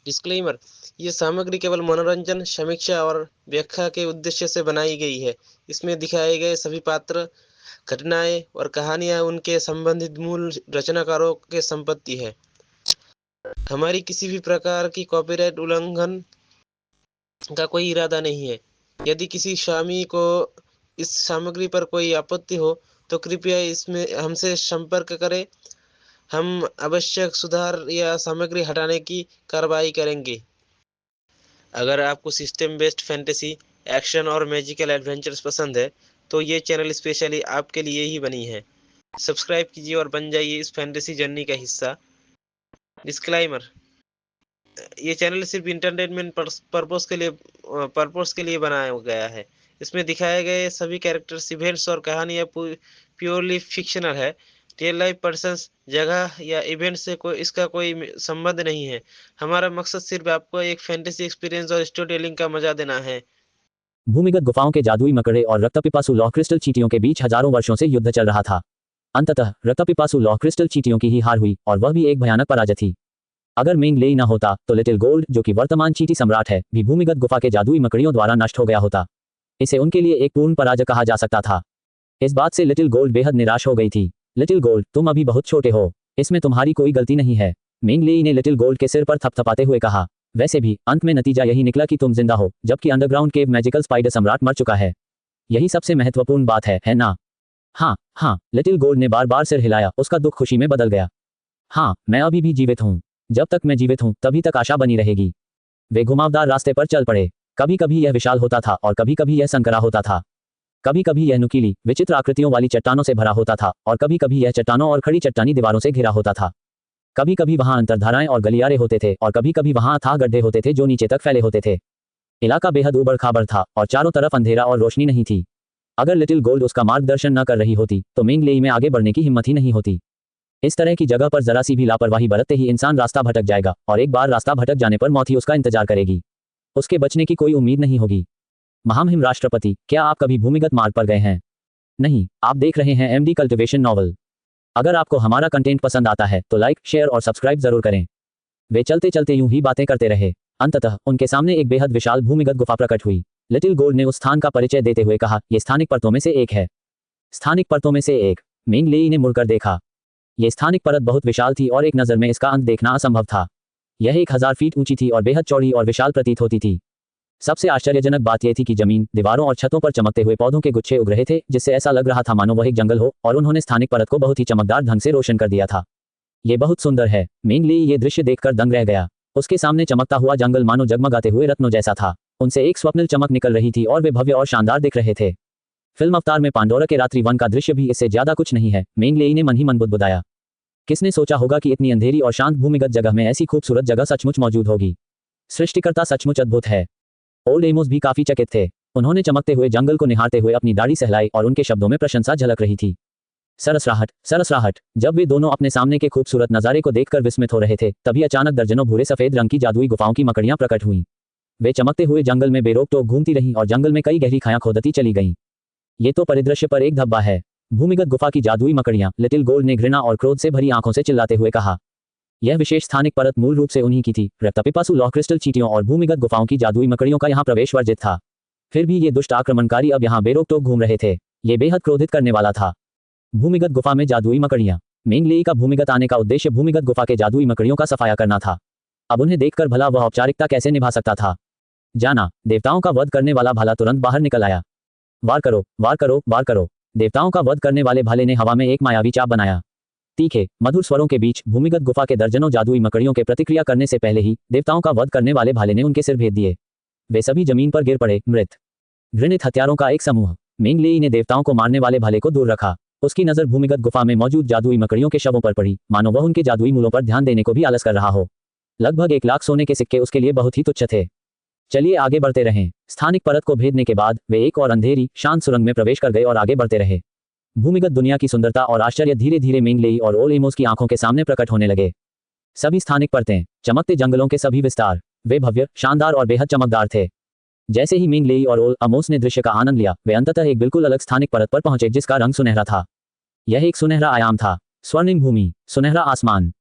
Disclaimer: ये सामग्री केवल मनोरंजन, समीक्षा और व्याख्या के उद्देश्य से बनाई गई है। इसमें दिखाए गए सभी पात्र, घटनाएं और कहानियां उनके संबंधित मूल रचनाकारों के संपत्ति है। हमारी किसी भी प्रकार की कॉपीराइट उल्लंघन का कोई इरादा नहीं है। यदि किसी स्वामी को इस सामग्री पर कोई आपत्ति हो तो कृपया इसमें हमसे संपर्क करें। हम आवश्यक सुधार या सामग्री हटाने की कार्रवाई करेंगे। अगर आपको सिस्टम बेस्ड फैंटेसी, एक्शन और मैजिकल एडवेंचर्स पसंद है तो ये चैनल स्पेशली आपके लिए ही बनी है। सब्सक्राइब कीजिए और बन जाइए इस फैंटेसी जर्नी का हिस्सा। डिस्क्लेमर: ये चैनल सिर्फ इंटरटेनमेंट पर्पस के लिए बनाया गया है। इसमें दिखाए गए सभी कैरेक्टर्स, इवेंट्स और कहानियां प्योरली फिक्शनल है। रियल लाइफ पर्सन्स, जगह या इवेंट से इसका कोई संबंध नहीं है। हमारा मकसद सिर्फ आपको एक फैंटेसी एक्सपीरियंस और स्टोरी टेलिंग का मजा देना है। भूमिगत गुफाओं के जादुई मकड़े और रक्तपिपासु लॉ क्रिस्टल चींटियों के बीच हजारों वर्षों से युद्ध चल रहा था। अंततः रक्तपिपासु लॉ क्रिस्टल चींटियों की ही हार हुई, और वह भी एक भयानक पराजय थी। अगर मेंग लेई न होता तो लिटिल गोल्ड, जो कि वर्तमान चींटी सम्राट है, भी भूमिगत गुफा के जादुई मकड़ियों द्वारा नष्ट हो गया होता। इसे उनके लिए एक पूर्ण पराजय कहा जा सकता था। इस बात से लिटिल गोल्ड बेहद निराश हो गई थी। लिटिल गोल्ड, तुम अभी बहुत छोटे हो, इसमें तुम्हारी कोई गलती नहीं है, मेंग लेई ने लिटिल गोल्ड के सिर पर थपथपाते हुए कहा। वैसे भी अंत में नतीजा यही निकला कि तुम जिंदा हो, जबकि अंडरग्राउंड केव मैजिकल स्पाइडर सम्राट मर चुका है। यही सबसे महत्वपूर्ण बात है ना? हाँ हाँ, लिटिल गोल्ड ने बार बार सिर हिलाया। उसका दुख खुशी में बदल गया। हाँ, मैं अभी भी जीवित हूँ। जब तक मैं जीवित हूँ तभी तक आशा बनी रहेगी। वे घुमावदार रास्ते पर चल पड़े। कभी कभी यह विशाल होता था और कभी कभी यह संकरा होता था। कभी कभी यह नुकीली, विचित्र आकृतियों वाली चट्टानों से भरा होता था और कभी कभी यह चट्टानों और खड़ी चट्टानी दीवारों से घिरा होता था। कभी कभी वहां अंतरधाराएं और गलियारे होते थे और कभी कभी वहां अथाह गड्ढे होते थे जो नीचे तक फैले होते थे। इलाका बेहद ऊबड़ खाबड़ था और चारों तरफ अंधेरा और रोशनी नहीं थी। अगर लिटिल गोल्ड उसका मार्गदर्शन न कर रही होती तो मेंग लेई में आगे बढ़ने की हिम्मत ही नहीं होती। इस तरह की जगह पर जरा सी भी लापरवाही बरतते ही इंसान रास्ता भटक जाएगा, और एक बार रास्ता भटक जाने पर मौत ही उसका इंतजार करेगी। उसके बचने की कोई उम्मीद नहीं होगी। महामहिम राष्ट्रपति, क्या आप कभी भूमिगत मार्ग पर गए हैं? नहीं, आप देख रहे हैं एमडी कल्टिवेशन नॉवल। अगर आपको हमारा कंटेंट पसंद आता है तो लाइक, शेयर और सब्सक्राइब जरूर करें। वे चलते चलते यूं ही बातें करते रहे। अंततः उनके सामने एक बेहद विशाल भूमिगत गुफा प्रकट हुई। लिटिल गोल्ड ने उस स्थान का परिचय देते हुए कहा, यह स्थानिक परतों में से एक है। स्थानिक परतों में से एक? मेंग लेई ने मुड़कर देखा। यह स्थानिक परत बहुत विशाल थी और एक नज़र में इसका अंत देखना असंभव था। यह 1000 फीट ऊंची थी और बेहद चौड़ी और विशाल प्रतीत होती थी। सबसे आश्चर्यजनक बात यह थी कि जमीन, दीवारों और छतों पर चमकते हुए पौधों के गुच्छे उग रहे थे, जिससे ऐसा लग रहा था मानो वह एक जंगल हो, और उन्होंने स्थानिक परत को बहुत ही चमकदार ढंग से रोशन कर दिया था। ये बहुत सुंदर है। मेंग लेई ये दृश्य देखकर दंग रह गया। उसके सामने चमकता हुआ जंगल मानो जगमगाते हुए रत्नों जैसा था। उनसे एक स्वप्निल चमक निकल रही थी और वे भव्य और शानदार दिख रहे थे। फिल्म अवतार में पांडोरा के रात्रि वन का दृश्य भी इससे ज्यादा कुछ नहीं है, मेंग लेई ने मन ही मन बुदबुदाया। किसने सोचा होगा कि इतनी अंधेरी और शांत भूमिगत जगह में ऐसी खूबसूरत जगह सचमुच मौजूद होगी। सृष्टिकर्ता सचमुच अद्भुत है। ओल्ड एमोस भी काफी चकित थे। उन्होंने चमकते हुए जंगल को निहारते हुए अपनी दाढ़ी सहलाई और उनके शब्दों में प्रशंसा झलक रही थी। सरसराहट, सरसराहट। जब वे दोनों अपने सामने के खूबसूरत नजारे को देखकर विस्मित हो रहे थे, तभी अचानक दर्जनों भूरे सफेद रंग की जादुई गुफाओं की मकड़ियां प्रकट हुईं। वे चमकते हुए जंगल में बेरोक टोक घूमती रहीं और जंगल में कई गहरी खायां खोदती चली गईं। ये तो परिदृश्य पर एक धब्बा है। भूमिगत गुफा की जादुई मकड़ियां, लिटिल गोल्ड ने घृणा और क्रोध से भरी आंखों से चिल्लाते हुए कहा। यह विशेष स्थानिक परत मूल रूप से उन्हीं की थी। रक्तपिपासु लॉ क्रिस्टल चींटियों और भूमिगत गुफाओं की जादुई मकड़ियों का यहाँ प्रवेश वर्जित था। फिर भी ये दुष्ट आक्रमणकारी अब यहाँ बेरोक टोक घूम रहे थे। ये बेहद क्रोधित करने वाला था। भूमिगत गुफा में जादुई मकड़ियां। मेंग लेई का भूमिगत आने का उद्देश्य भूमिगत गुफा के जादुई मकड़ियों का सफाया करना था। अब उन्हें देखकर भला वह औपचारिकता कैसे निभा सकता था। जाना, देवताओं का वध करने वाला भाला तुरंत बाहर निकल आया। वार करो, वार करो, वार करो। देवताओं का वध करने वाले भाले ने हवा में एक मायावी चाप बनाया। तीखे, मधुर स्वरों के बीच भूमिगत गुफा के दर्जनों जादुई मकड़ियों के प्रतिक्रिया करने से पहले ही देवताओं का वध करने वाले भाले ने उनके सिर भेद दिए। वे सभी जमीन पर गिर पड़े, मृत। घृणित हथियारों का एक समूह। मेंग लेई ने देवताओं को मारने वाले भाले को दूर रखा। उसकी नजर भूमिगत गुफा में मौजूद जादुई मकड़ियों के शवों पर पड़ी, मानो वह उनके जादुई मूलों पर ध्यान देने को भी आलस कर रहा हो। लगभग 1 लाख सोने के सिक्के उसके लिए बहुत ही तुच्छ थे। चलिए आगे बढ़ते रहें। स्थानिक परत को भेदने के बाद वे एक और अंधेरी, शांत सुरंग में प्रवेश कर गए और आगे बढ़ते रहे। भूमिगत दुनिया की सुंदरता और आश्चर्य धीरे धीरे मेंग लेई और ओल्ड एमोस की आंखों के सामने प्रकट होने लगे। सभी स्थानिक परतें, चमकते जंगलों के सभी विस्तार, वे भव्य, शानदार और बेहद चमकदार थे। जैसे ही मेंग लेई और ओल्ड एमोस ने दृश्य का आनंद लिया, वे अंततः एक बिल्कुल अलग स्थानिक परत पर पहुंचे जिसका रंग सुनहरा था। यह एक सुनहरा आयाम था। स्वर्णिम भूमि, सुनहरा आसमान,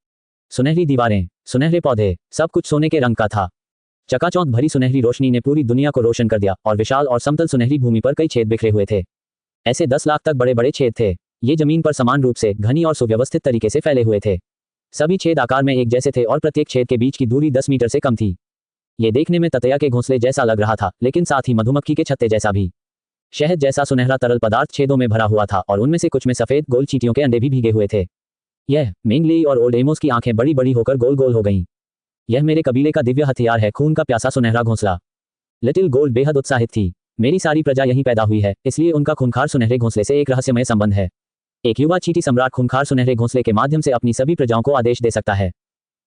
सुनहरी दीवारें, सुनहरे पौधे, सब कुछ सोने के रंग का था। चकाचौंध भरी सुनहरी रोशनी ने पूरी दुनिया को रोशन कर दिया और विशाल और समतल सुनहरी भूमि पर कई छेद बिखरे हुए थे। ऐसे 10 लाख तक बड़े बड़े छेद थे। ये जमीन पर समान रूप से घनी और सुव्यवस्थित तरीके से फैले हुए थे। सभी छेद आकार में एक जैसे थे और प्रत्येक छेद के बीच की दूरी 10 मीटर से कम थी। ये देखने में ततैया के घोंसले जैसा लग रहा था, लेकिन साथ ही मधुमक्खी के छत्ते जैसा भी। शहद जैसा सुनहरा तरल पदार्थ छेदों में भरा हुआ था और उनमें से कुछ में सफेद गोल चींटियों के अंडे भी भीगे हुए थे। यह मेंग लेई और ओल्ड एमोस की आंखें बड़ी बड़ी होकर गोल गोल हो गईं। यह मेरे कबीले का दिव्य हथियार है, खून का प्यासा सुनहरा घोंसला। लिटिल गोल्ड बेहद उत्साहित थी। मेरी सारी प्रजा यहीं पैदा हुई है, इसलिए उनका खूंखार सुनहरे घोंसले से एक रहस्यमय संबंध है। एक युवा चींटी सम्राट खूंखार सुनहरे घोंसले के माध्यम से अपनी सभी प्रजाओं को आदेश दे सकता है।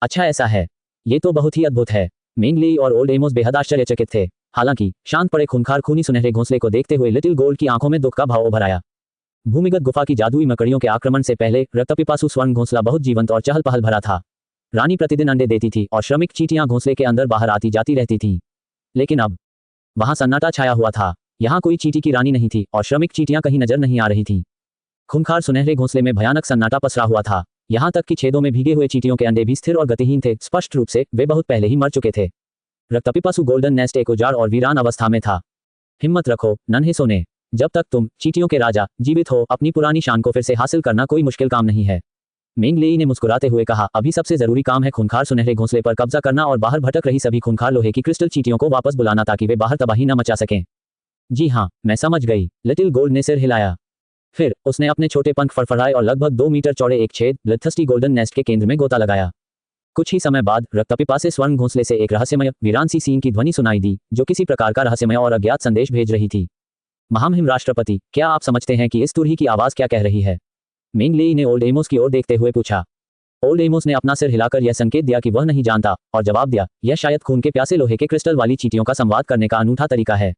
अच्छा, ऐसा है। ये तो बहुत ही अद्भुत है। मेंग लेई और ओल्ड एमोस बेहद आश्चर्यचकित थे। हालांकि शांत पड़े खूंखार खूनी सुनहरे घोंसले को देखते हुए लिटिल गोल्ड की आंखों में दुख का भाव उभर आया। भूमिगत गुफा की जादुई मकड़ियों के आक्रमण से पहले रक्तपिपासु स्वर्ण घोंसला बहुत जीवंत और चहल पहल भरा था। रानी प्रतिदिन अंडे देती थी और श्रमिक चींटियां घोंसले के अंदर बाहर आती जाती रहती थीं। लेकिन अब वहां सन्नाटा छाया हुआ था। यहाँ कोई चींटी की रानी नहीं थी और श्रमिक चींटियां कहीं नजर नहीं आ रही थीं। खूंखार सुनहरे घोंसले में भयानक सन्नाटा पसरा हुआ था। यहाँ तक कि छेदों में भीगे हुए चींटियों के अंडे भी स्थिर और गतिहीन थे। स्पष्ट रूप से वे बहुत पहले ही मर चुके थे। रक्तपिपासु गोल्डन नेस्ट एक उजाड़ और वीरान अवस्था में था। हिम्मत रखो नन्हे सोने, जब तक तुम चींटियों के राजा जीवित हो, अपनी पुरानी शान को फिर से हासिल करना कोई मुश्किल काम नहीं है। मेंग लेई ने मुस्कुराते हुए कहा, अभी सबसे जरूरी काम है खूंखार सुनहरे घोंसले पर कब्जा करना और बाहर भटक रही सभी खूंखार लोहे की क्रिस्टल चींटियों को वापस बुलाना ताकि वे बाहर तबाही न मचा सकें। जी हाँ, मैं समझ गई। लिटिल गोल्ड ने सिर हिलाया। फिर उसने अपने छोटे पंख फड़फड़ाए और लगभग 2 मीटर चौड़े एक छेद ब्लडथर्स्टी गोल्डन नेस्ट के केंद्र में गोता लगाया। कुछ ही समय बाद रक्तपिपासे स्वर्ण घोंसले से एक रहस्यमय वीरान सी सीन की ध्वनि सुनाई दी, जो किसी प्रकार का रहस्यमय और अज्ञात संदेश भेज रही थी। महामहिम राष्ट्रपति, क्या आप समझते हैं कि इस तुरही की आवाज क्या कह रही है? मेंग लेई ने ओल्ड एमोस की ओर देखते हुए पूछा। ओल्ड एमोस ने अपना सिर हिलाकर यह संकेत दिया कि वह नहीं जानता और जवाब दिया, यह शायद खून के प्यासे लोहे के क्रिस्टल वाली चींटियों का संवाद करने का अनूठा तरीका है।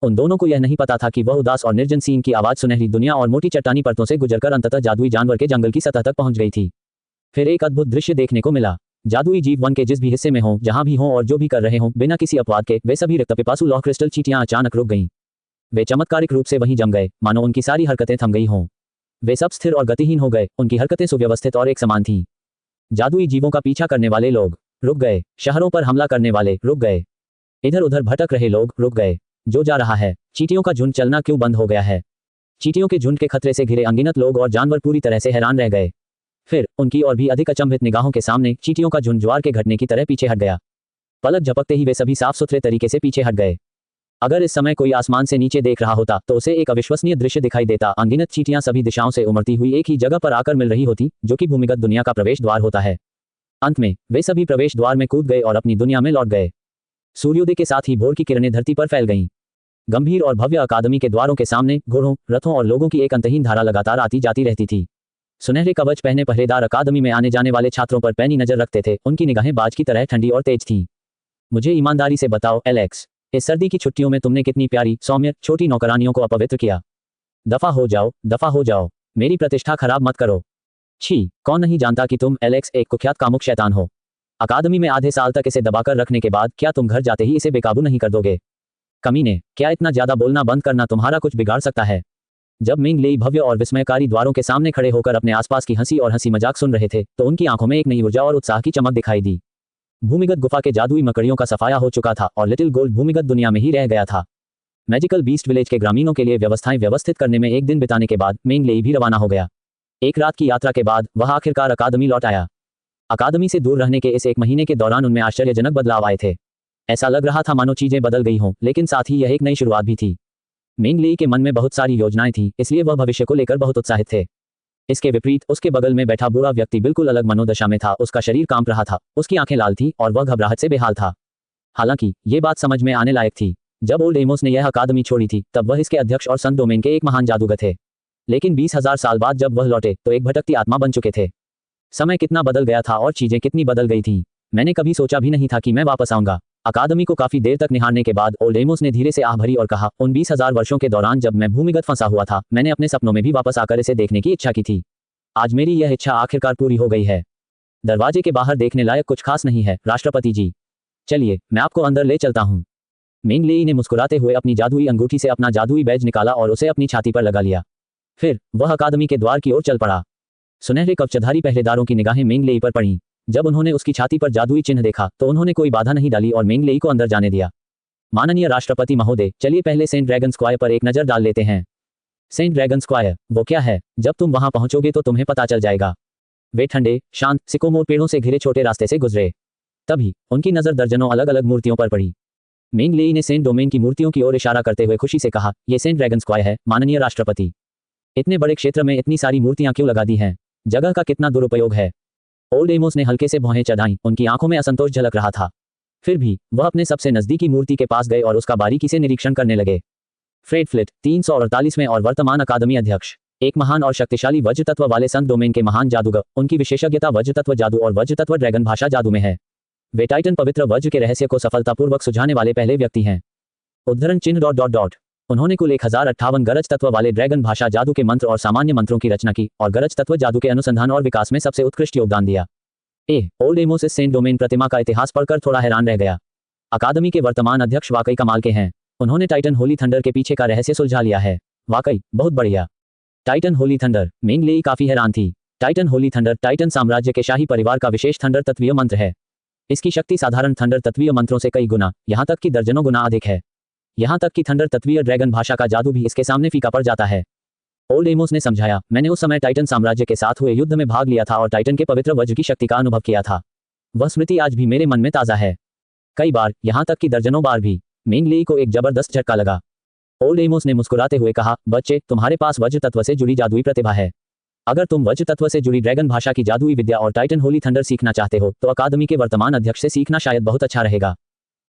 उन दोनों को यह नहीं पता था कि वह उदास और निर्जन सीन की आवाज सुनहरी दुनिया और मोटी चट्टानी परतों से गुजरकर अंततः जादुई जानवर के जंगल की सतह तक पहुंच गई थी। फिर एक अद्भुत दृश्य देखने को मिला। जादुई जीव वन के जिस भी हिस्से में हों, जहां भी हों और जो भी कर रहे हों, बिना किसी अपवाद के वे सभी रक्तपिपासु लौह क्रिस्टल चींटियां अचानक रुक गईं। वे चमत्कारिक रूप से वहीं जम गए, मानो उनकी सारी हरकतें थम गई हों। वे सब स्थिर और गतिहीन हो गए, उनकी हरकतें सुव्यवस्थित और एक समान थीं। जादुई जीवों का पीछा करने वाले लोग रुक गए, शहरों पर हमला करने वाले रुक गए, इधर उधर भटक रहे लोग रुक गए। जो जा रहा है, चींटियों का झुंड चलना क्यों बंद हो गया है? चींटियों के झुंड के खतरे से घिरे अनगिनत लोग और जानवर पूरी तरह से हैरान रह गए। फिर उनकी और भी अधिक अचंभित निगाहों के सामने चींटियों का झुंड ज्वार के घटने की तरह पीछे हट गया। पलक झपकते ही वे सभी साफ सुथरे तरीके से पीछे हट गए। अगर इस समय कोई आसमान से नीचे देख रहा होता तो उसे एक अविश्वसनीय दृश्य दिखाई देता। अनगिनत चींटियां सभी दिशाओं से उमड़ती हुई एक ही जगह पर आकर मिल रही होती, जो कि भूमिगत दुनिया का प्रवेश द्वार होता है। अंत में वे सभी प्रवेश द्वार में कूद गए और अपनी दुनिया में लौट गए। सूर्योदय के साथ ही भोर की किरणें धरती पर फैल गईं। गंभीर और भव्य अकादमी के द्वारों के सामने घोड़ों, रथों और लोगों की एक अंतहीन धारा लगातार आती जाती रहती थी। सुनहरे कवच पहने पहरेदार अकादमी में आने जाने वाले छात्रों पर पैनी नजर रखते थे। उनकी निगाहें बाज की तरह ठंडी और तेज थीं। मुझे ईमानदारी से बताओ एलेक्स, इस सर्दी की छुट्टियों में तुमने कितनी प्यारी सौम्य छोटी नौकरानियों को अपवित्र किया। दफा हो जाओ, दफा हो जाओ, मेरी प्रतिष्ठा खराब मत करो। छी, कौन नहीं जानता कि तुम एलेक्स एक कुख्यात कामुक शैतान हो। अकादमी में आधे साल तक इसे दबाकर रखने के बाद क्या तुम घर जाते ही इसे बेकाबू नहीं कर दोगे? कमीने, क्या इतना ज्यादा बोलना बंद करना तुम्हारा कुछ बिगाड़ सकता है? जब मेंग लेई भव्य और विस्मयकारी द्वारों के सामने खड़े होकर अपने आसपास की हंसी और हंसी मजाक सुन रहे थे, तो उनकी आंखों में एक नई ऊर्जा और उत्साह की चमक दिखाई दी। भूमिगत गुफा के जादुई मकड़ियों का सफाया हो चुका था और लिटिल गोल्ड भूमिगत दुनिया में ही रह गया था। मैजिकल बीस्ट विलेज के ग्रामीणों के लिए व्यवस्थाएं व्यवस्थित करने में एक दिन बिताने के बाद मेंग लेई भी रवाना हो गया। एक रात की यात्रा के बाद वह आखिरकार अकादमी लौट आया। अकादमी से दूर रहने के इस एक महीने के दौरान उनमें आश्चर्यजनक बदलाव आए थे। ऐसा लग रहा था मानो चीजें बदल गई हों, लेकिन साथ ही यह एक नई शुरुआत भी थी। मेंग लेई के मन में बहुत सारी योजनाएं थीं, इसलिए वह भविष्य को लेकर बहुत उत्साहित थे। इसके विपरीत उसके बगल में बैठा बूढ़ा व्यक्ति बिल्कुल अलग मनोदशा में था। उसका शरीर कांप रहा था, उसकी आंखें लाल थीं और वह घबराहट से बेहाल था। हालांकि ये बात समझ में आने लायक थी। जब ओल्ड एमोस ने यह अकादमी छोड़ी थी, तब वह इसके अध्यक्ष और सन डोमेन के एक महान जादूगर थे। लेकिन 20,000 साल बाद जब वह लौटे तो एक भटकती आत्मा बन चुके थे। समय कितना बदल गया था और चीजें कितनी बदल गई थीं। मैंने कभी सोचा भी नहीं था कि मैं वापस आऊंगा। अकादमी को काफी देर तक निहारने के बाद ओल्ड एमोस ने धीरे से आह भरी और कहा, उन 20,000 वर्षों के दौरान जब मैं भूमिगत फंसा हुआ था, मैंने अपने सपनों में भी वापस आकर इसे देखने की इच्छा की थी। आज मेरी यह इच्छा आखिरकार पूरी हो गई है। दरवाजे के बाहर देखने लायक कुछ खास नहीं है राष्ट्रपति जी। चलिए, मैं आपको अंदर ले चलता हूँ। मेंग लेई ने मुस्कुराते हुए अपनी जादुई अंगूठी से अपना जादुई बैज निकाला और उसे अपनी छाती पर लगा लिया। फिर वह अकादमी के द्वार की ओर चल पड़ा। सुनहरे कवचधारी पहरेदारों की निगाहें मेंग लेई पर पड़ीं। जब उन्होंने उसकी छाती पर जादुई चिन्ह देखा तो उन्होंने कोई बाधा नहीं डाली और मेंग लेई को अंदर जाने दिया। माननीय राष्ट्रपति महोदय, चलिए पहले सेंट ड्रैगन स्क्वायर पर एक नजर डाल लेते हैं। सेंट ड्रैगन स्क्वायर, वो क्या है? जब तुम वहां पहुंचोगे तो तुम्हें पता चल जाएगा। वे ठंडे, शांत, सिकोमोर पेड़ों से घिरे छोटे रास्ते से गुजरे। तभी उनकी नजर दर्जनों अलग अलग मूर्तियों पर पड़ी। मेंग लेई ने सेंट डोमेन की मूर्तियों की ओर इशारा करते हुए खुशी से कहा, यह सेंट ड्रैगन स्क्वायर है, माननीय राष्ट्रपति। इतने बड़े क्षेत्र में इतनी सारी मूर्तियां क्यों लगा दी हैं? जगह का कितना दुरुपयोग है। ओल्ड एमोस ने हल्के से भौहें चढ़ाईं, उनकी आंखों में असंतोष झलक रहा था। फिर भी वह अपने सबसे नजदीकी मूर्ति के पास गए और उसका बारीकी से निरीक्षण करने लगे। फ्रेड फ्लिट, 348वें और वर्तमान अकादमी अध्यक्ष, एक महान और शक्तिशाली वज्र तत्व वाले संत डोमेन के महान जादूगर। उनकी विशेषज्ञता वज्र तत्व जादू और वज्र तत्व ड्रैगन भाषा जादू में है। वे टाइटन पवित्र वज्र के रहस्य को सफलतापूर्वक सुझाने वाले पहले व्यक्ति हैं। उद्धरण चिन्ह ... उन्होंने कुल 1058 गरज तत्व वाले ड्रैगन भाषा जादू के मंत्र और सामान्य मंत्रों की रचना की और गरज तत्व जादू के अनुसंधान और विकास में सबसे उत्कृष्ट योगदान दिया। ओल्ड एमोस इस सेंट डोमेन प्रतिमा का इतिहास पढ़कर थोड़ा हैरान रह गया। अकादमी के वर्तमान अध्यक्ष वाकई कमाल के हैं। उन्होंने टाइटन होली थंडर के पीछे का रहस्य सुलझा लिया है। वाकई बहुत बढ़िया। टाइटन होली थंडर, मेंग लेई काफी हैरान थी। टाइटन होली थंडर टाइटन साम्राज्य के शाही परिवार का विशेष थंडर तत्वीय मंत्र है। इसकी शक्ति साधारण थंडर तत्वीय मंत्रों से कई गुना, यहां तक कि दर्जनों गुना अधिक है। यहां तक कि थंडर तत्वीय ड्रैगन भाषा का जादू भी इसके सामने फीका पड़ जाता है। ओल्ड एमोस ने समझाया, मैंने उस समय टाइटन साम्राज्य के साथ हुए युद्ध में भाग लिया था और टाइटन के पवित्र वज्र की शक्ति का अनुभव किया था। वह स्मृति आज भी मेरे मन में ताजा है। कई बार, यहां तक कि दर्जनों बार भी। मेंग लेई को एक जबरदस्त झटका लगा। ओल्ड एमोस ने मुस्कुराते हुए कहा, बच्चे, तुम्हारे पास वज्र तत्व से जुड़ी जादुई प्रतिभा है। अगर तुम वज्र तत्व से जुड़ी ड्रैगन भाषा की जादुई विद्या और टाइटन होली थंडर सीखना चाहते हो तो अकादमी के वर्तमान अध्यक्ष से सीखना शायद बहुत अच्छा रहेगा।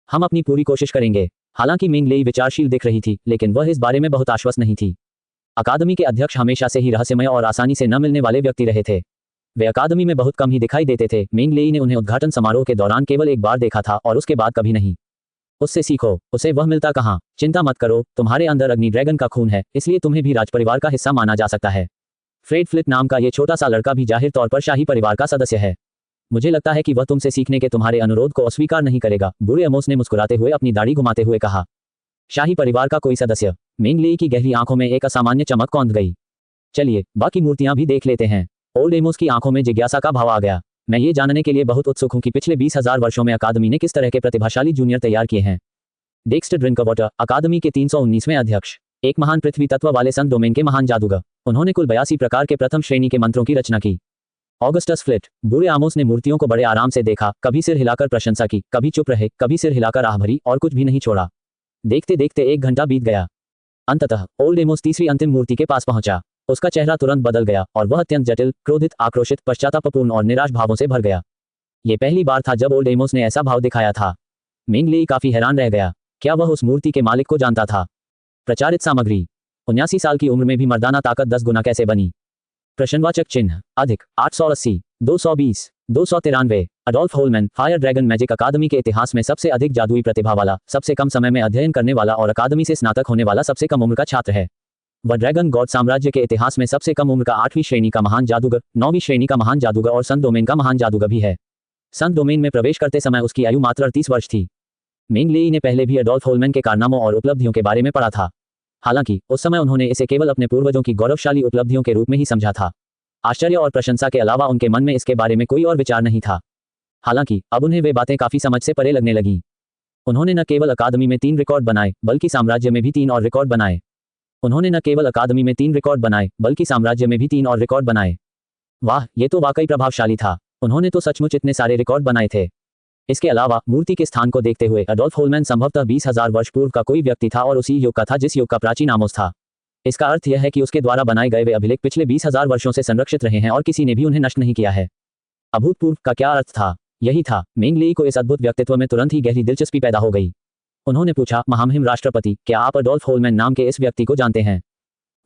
हम अपनी पूरी कोशिश करेंगे। हालांकि मेंग लेई विचारशील दिख रही थी, लेकिन वह इस बारे में बहुत आश्वस्त नहीं थी। अकादमी के अध्यक्ष हमेशा से ही रहस्यमय और आसानी से न मिलने वाले व्यक्ति रहे थे। वे अकादमी में बहुत कम ही दिखाई देते थे। मेंग लेई ने उन्हें उद्घाटन समारोह के दौरान केवल एक बार देखा था और उसके बाद कभी नहीं। उससे सीखो, उसे वह मिलता कहाँ। चिंता मत करो, तुम्हारे अंदर अग्नि ड्रैगन का खून है, इसलिए तुम्हें भी राजपरिवार का हिस्सा माना जा सकता है। फ्रेड फ्लिट नाम का ये छोटा सा लड़का भी जाहिर तौर पर शाही परिवार का सदस्य है। मुझे लगता है कि वह तुमसे सीखने के तुम्हारे अनुरोध को अस्वीकार नहीं करेगा। बूढ़े एमोस ने मुस्कुराते हुए अपनी दाढ़ी घुमाते हुए कहा। शाही परिवार का कोई सदस्य? मेंग लेई की गहरी आंखों में एक असामान्य चमक कौंध गई। चलिए बाकी मूर्तियां भी देख लेते हैं। ओल्ड एमोस की आंखों में जिज्ञासा का भाव आ गया। मैं ये जानने के लिए बहुत उत्सुक हूं कि पिछले 20,000 वर्षों में अकादमी ने किस तरह के प्रतिभाशाली जूनियर तैयार किए हैं। डेक्स्टर ड्रिंकवाटर, अकादमी के 319वें अध्यक्ष, एक महान पृथ्वी तत्व वाले संत डोमेन के महान जादूगर। उन्होंने कुल 82 प्रकार के प्रथम श्रेणी के मंत्रों की रचना की। ऑगस्टस फ्लिट, बूढ़े आमोस ने मूर्तियों को बड़े आराम से देखा, कभी सिर हिलाकर प्रशंसा की, कभी चुप रहे, कभी सिर हिलाकर आह भरी और कुछ भी नहीं छोड़ा। देखते देखते 1 घंटा बीत गया। अंततः ओल्ड एमोस तीसरी अंतिम मूर्ति के पास पहुंचा। उसका चेहरा तुरंत बदल गया और वह अत्यंत जटिल, क्रोधित, आक्रोशित, पश्चातापपूर्ण और निराश भावों से भर गया। यह पहली बार था जब ओल्ड एमोस ने ऐसा भाव दिखाया था। मेंग लेई काफी हैरान रह गया। क्या वह उस मूर्ति के मालिक को जानता था? प्रचारित सामग्री, 79 साल की उम्र में भी मर्दाना ताकत 10 गुना कैसे बनी? प्रश्नवाचक चिन्ह, अधिक, 880, 220, 293। Adolf Holman, fire dragon magic academy के इतिहास में सबसे अधिक जादुई प्रतिभा वाला, सबसे कम समय में अध्ययन करने वाला और अकादमी से स्नातक होने वाला सबसे कम उम्र का छात्र है। वह ड्रैगन गॉड साम्राज्य के इतिहास में सबसे कम उम्र का 8वीं श्रेणी का महान जादूगर, 9वीं श्रेणी का महान जादूगर और संत डोमेन का महान जादूगर भी है। संत डोमेन में प्रवेश करते समय उसकी आयु मात्र 38 वर्ष थी। मेंग लेई ने पहले भी अडोल्फ होलमैन के कारनामों और उपलब्धियों के बारे में पढ़ा था। हालांकि उस समय उन्होंने इसे केवल अपने पूर्वजों की गौरवशाली उपलब्धियों के रूप में ही समझा था। आश्चर्य और प्रशंसा के अलावा उनके मन में इसके बारे में कोई और विचार नहीं था। हालांकि अब उन्हें वे बातें काफी समझ से परे लगने लगीं। उन्होंने न केवल अकादमी में 3 रिकॉर्ड बनाए बल्कि साम्राज्य में भी 3 और रिकॉर्ड बनाए। उन्होंने न केवल अकादमी में 3 रिकॉर्ड बनाए बल्कि साम्राज्य में भी 3 और रिकॉर्ड बनाए। वाह, ये तो वाकई प्रभावशाली था। उन्होंने तो सचमुच इतने सारे रिकॉर्ड बनाए थे। इसके अलावा मूर्ति के स्थान को देखते हुए अडोल्फ होलमैन संभवतः 20,000 वर्ष पूर्व का कोई व्यक्ति था और उसी युग का था जिस युग का प्राचीन आमोस था। इसका अर्थ यह है कि उसके द्वारा बनाए गए वे अभिलेख पिछले 20,000 वर्षों से संरक्षित रहे हैं और किसी ने भी उन्हें नष्ट नहीं किया है। अभूतपूर्व का क्या अर्थ था? यही था। मेंग लेई को इस अद्भुत व्यक्तित्व में तुरंत ही गहरी दिलचस्पी पैदा हो गई। उन्होंने पूछा, महामहिम राष्ट्रपति, क्या आप अडोल्फ होलमैन नाम के इस व्यक्ति को जानते हैं?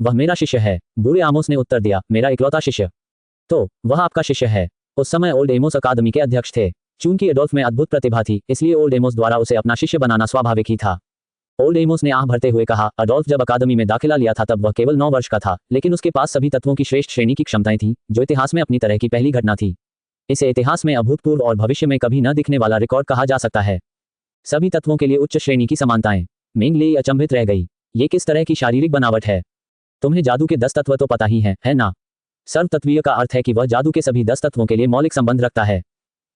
वह मेरा शिष्य है, बूढ़े आमोस ने उत्तर दिया, मेरा इकलौता शिष्य। तो वह आपका शिष्य है। उस समय ओल्ड एमोस अकादमी के अध्यक्ष थे। चूंकि अडोल्फ में अद्भुत प्रतिभा थी, इसलिए ओल्ड एमोस द्वारा उसे अपना शिष्य बनाना स्वाभाविक ही था। ओल्ड एमोस ने आह भरते हुए कहा, अडोल्फ जब अकादमी में दाखिला लिया था तब वह केवल 9 वर्ष का था, लेकिन उसके पास सभी तत्वों की श्रेष्ठ श्रेणी की क्षमताएं थीं, जो इतिहास में अपनी तरह की पहली घटना थी। इसे इतिहास में अभूतपूर्व और भविष्य में कभी न दिखने वाला रिकॉर्ड कहा जा सकता है। सभी तत्वों के लिए उच्च श्रेणी की समानताएं। मेंग लेई अचंभित रह गई। ये किस तरह की शारीरिक बनावट है? तुम्हें जादू के 10 तत्व तो पता ही है ना? सर्वतत्वीय का अर्थ है कि वह जादू के सभी 10 तत्वों के लिए मौलिक संबंध रखता है।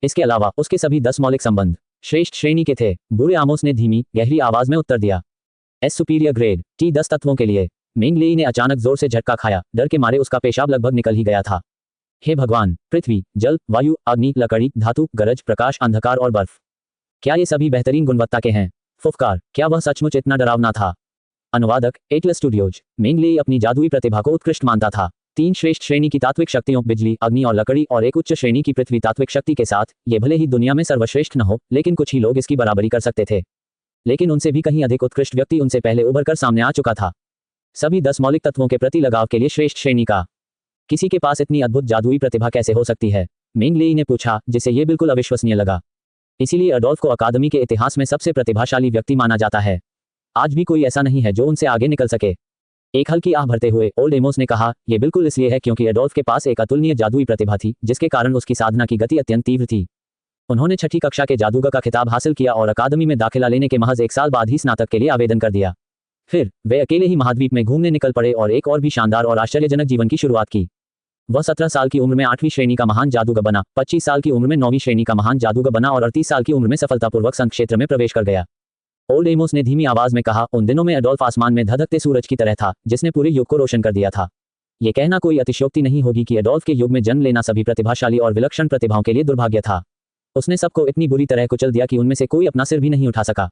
इसके अलावा उसके सभी 10 मौलिक संबंध श्रेष्ठ श्रेणी के थे। बूढ़े आमोस ने धीमी गहरी आवाज में उत्तर दिया। एस सुपीरियर ग्रेड टी 10 तत्वों के लिए। मेंग लेई ने अचानक जोर से झटका खाया, डर के मारे उसका पेशाब लगभग निकल ही गया था। हे भगवान, पृथ्वी, जल, वायु, अग्नि, लकड़ी, धातु, गरज, प्रकाश, अंधकार और बर्फ, क्या ये सभी बेहतरीन गुणवत्ता के हैं? फुफकार, क्या वह सचमुच इतना डरावना था? अनुवादक, एटलस स्टूडियोज। मेंग लेई अपनी जादुई प्रतिभा को उत्कृष्ट मानता था। 3 श्रेष्ठ श्रेणी की तात्विक शक्तियों बिजली, अग्नि और लकड़ी और एक उच्च श्रेणी की पृथ्वी तात्विक शक्ति के साथ, ये भले ही दुनिया में सर्वश्रेष्ठ न हो, लेकिन कुछ ही लोग इसकी बराबरी कर सकते थे। लेकिन उनसे भी कहीं अधिक उत्कृष्ट व्यक्ति उनसे पहले उभर कर सामने आ चुका था। सभी 10 मौलिक तत्वों के प्रति लगाव के लिए श्रेष्ठ श्रेणी का। किसी के पास इतनी अद्भुत जादुई प्रतिभा कैसे हो सकती है? मेंग लेई ने पूछा, जिसे ये बिल्कुल अविश्वसनीय लगा। इसीलिए अडोल्फ को अकादमी के इतिहास में सबसे प्रतिभाशाली व्यक्ति माना जाता है। आज भी कोई ऐसा नहीं है जो उनसे आगे निकल सके। एक हल्की आह भरते हुए ओल्ड एमोस ने कहा, यह बिल्कुल इसलिए है क्योंकि अडोल्फ के पास एक अतुलनीय जादुई प्रतिभा थी, जिसके कारण उसकी साधना की गति अत्यंत तीव्र थी। उन्होंने 6ठी कक्षा के जादूगर का खिताब हासिल किया और अकादमी में दाखिला लेने के महज 1 साल बाद ही स्नातक के लिए आवेदन कर दिया। फिर वे अकेले ही महाद्वीप में घूमने निकल पड़े और एक और भी शानदार और आश्चर्यजनक जीवन की शुरुआत की। वह 17 साल की उम्र में 8वीं श्रेणी का महान जादूगर बना, 25 साल की उम्र में 9वीं श्रेणी का महान जादूगर बना और 38 साल की उम्र में सफलतापूर्वक संघ क्षेत्र में प्रवेश कर गया। ओल्ड एमोस ने धीमी आवाज में कहा, उन दिनों में अडोल्फ आसमान में धधकते सूरज की तरह था, जिसने पूरे युग को रोशन कर दिया था। यह कहना कोई अतिशयोक्ति नहीं होगी कि अडोल्फ के युग में जन्म लेना सभी प्रतिभाशाली और विलक्षण प्रतिभाओं के लिए दुर्भाग्य था। उसने सबको इतनी बुरी तरह कुचल दिया कि उनमें से कोई अपना सिर भी नहीं उठा सका।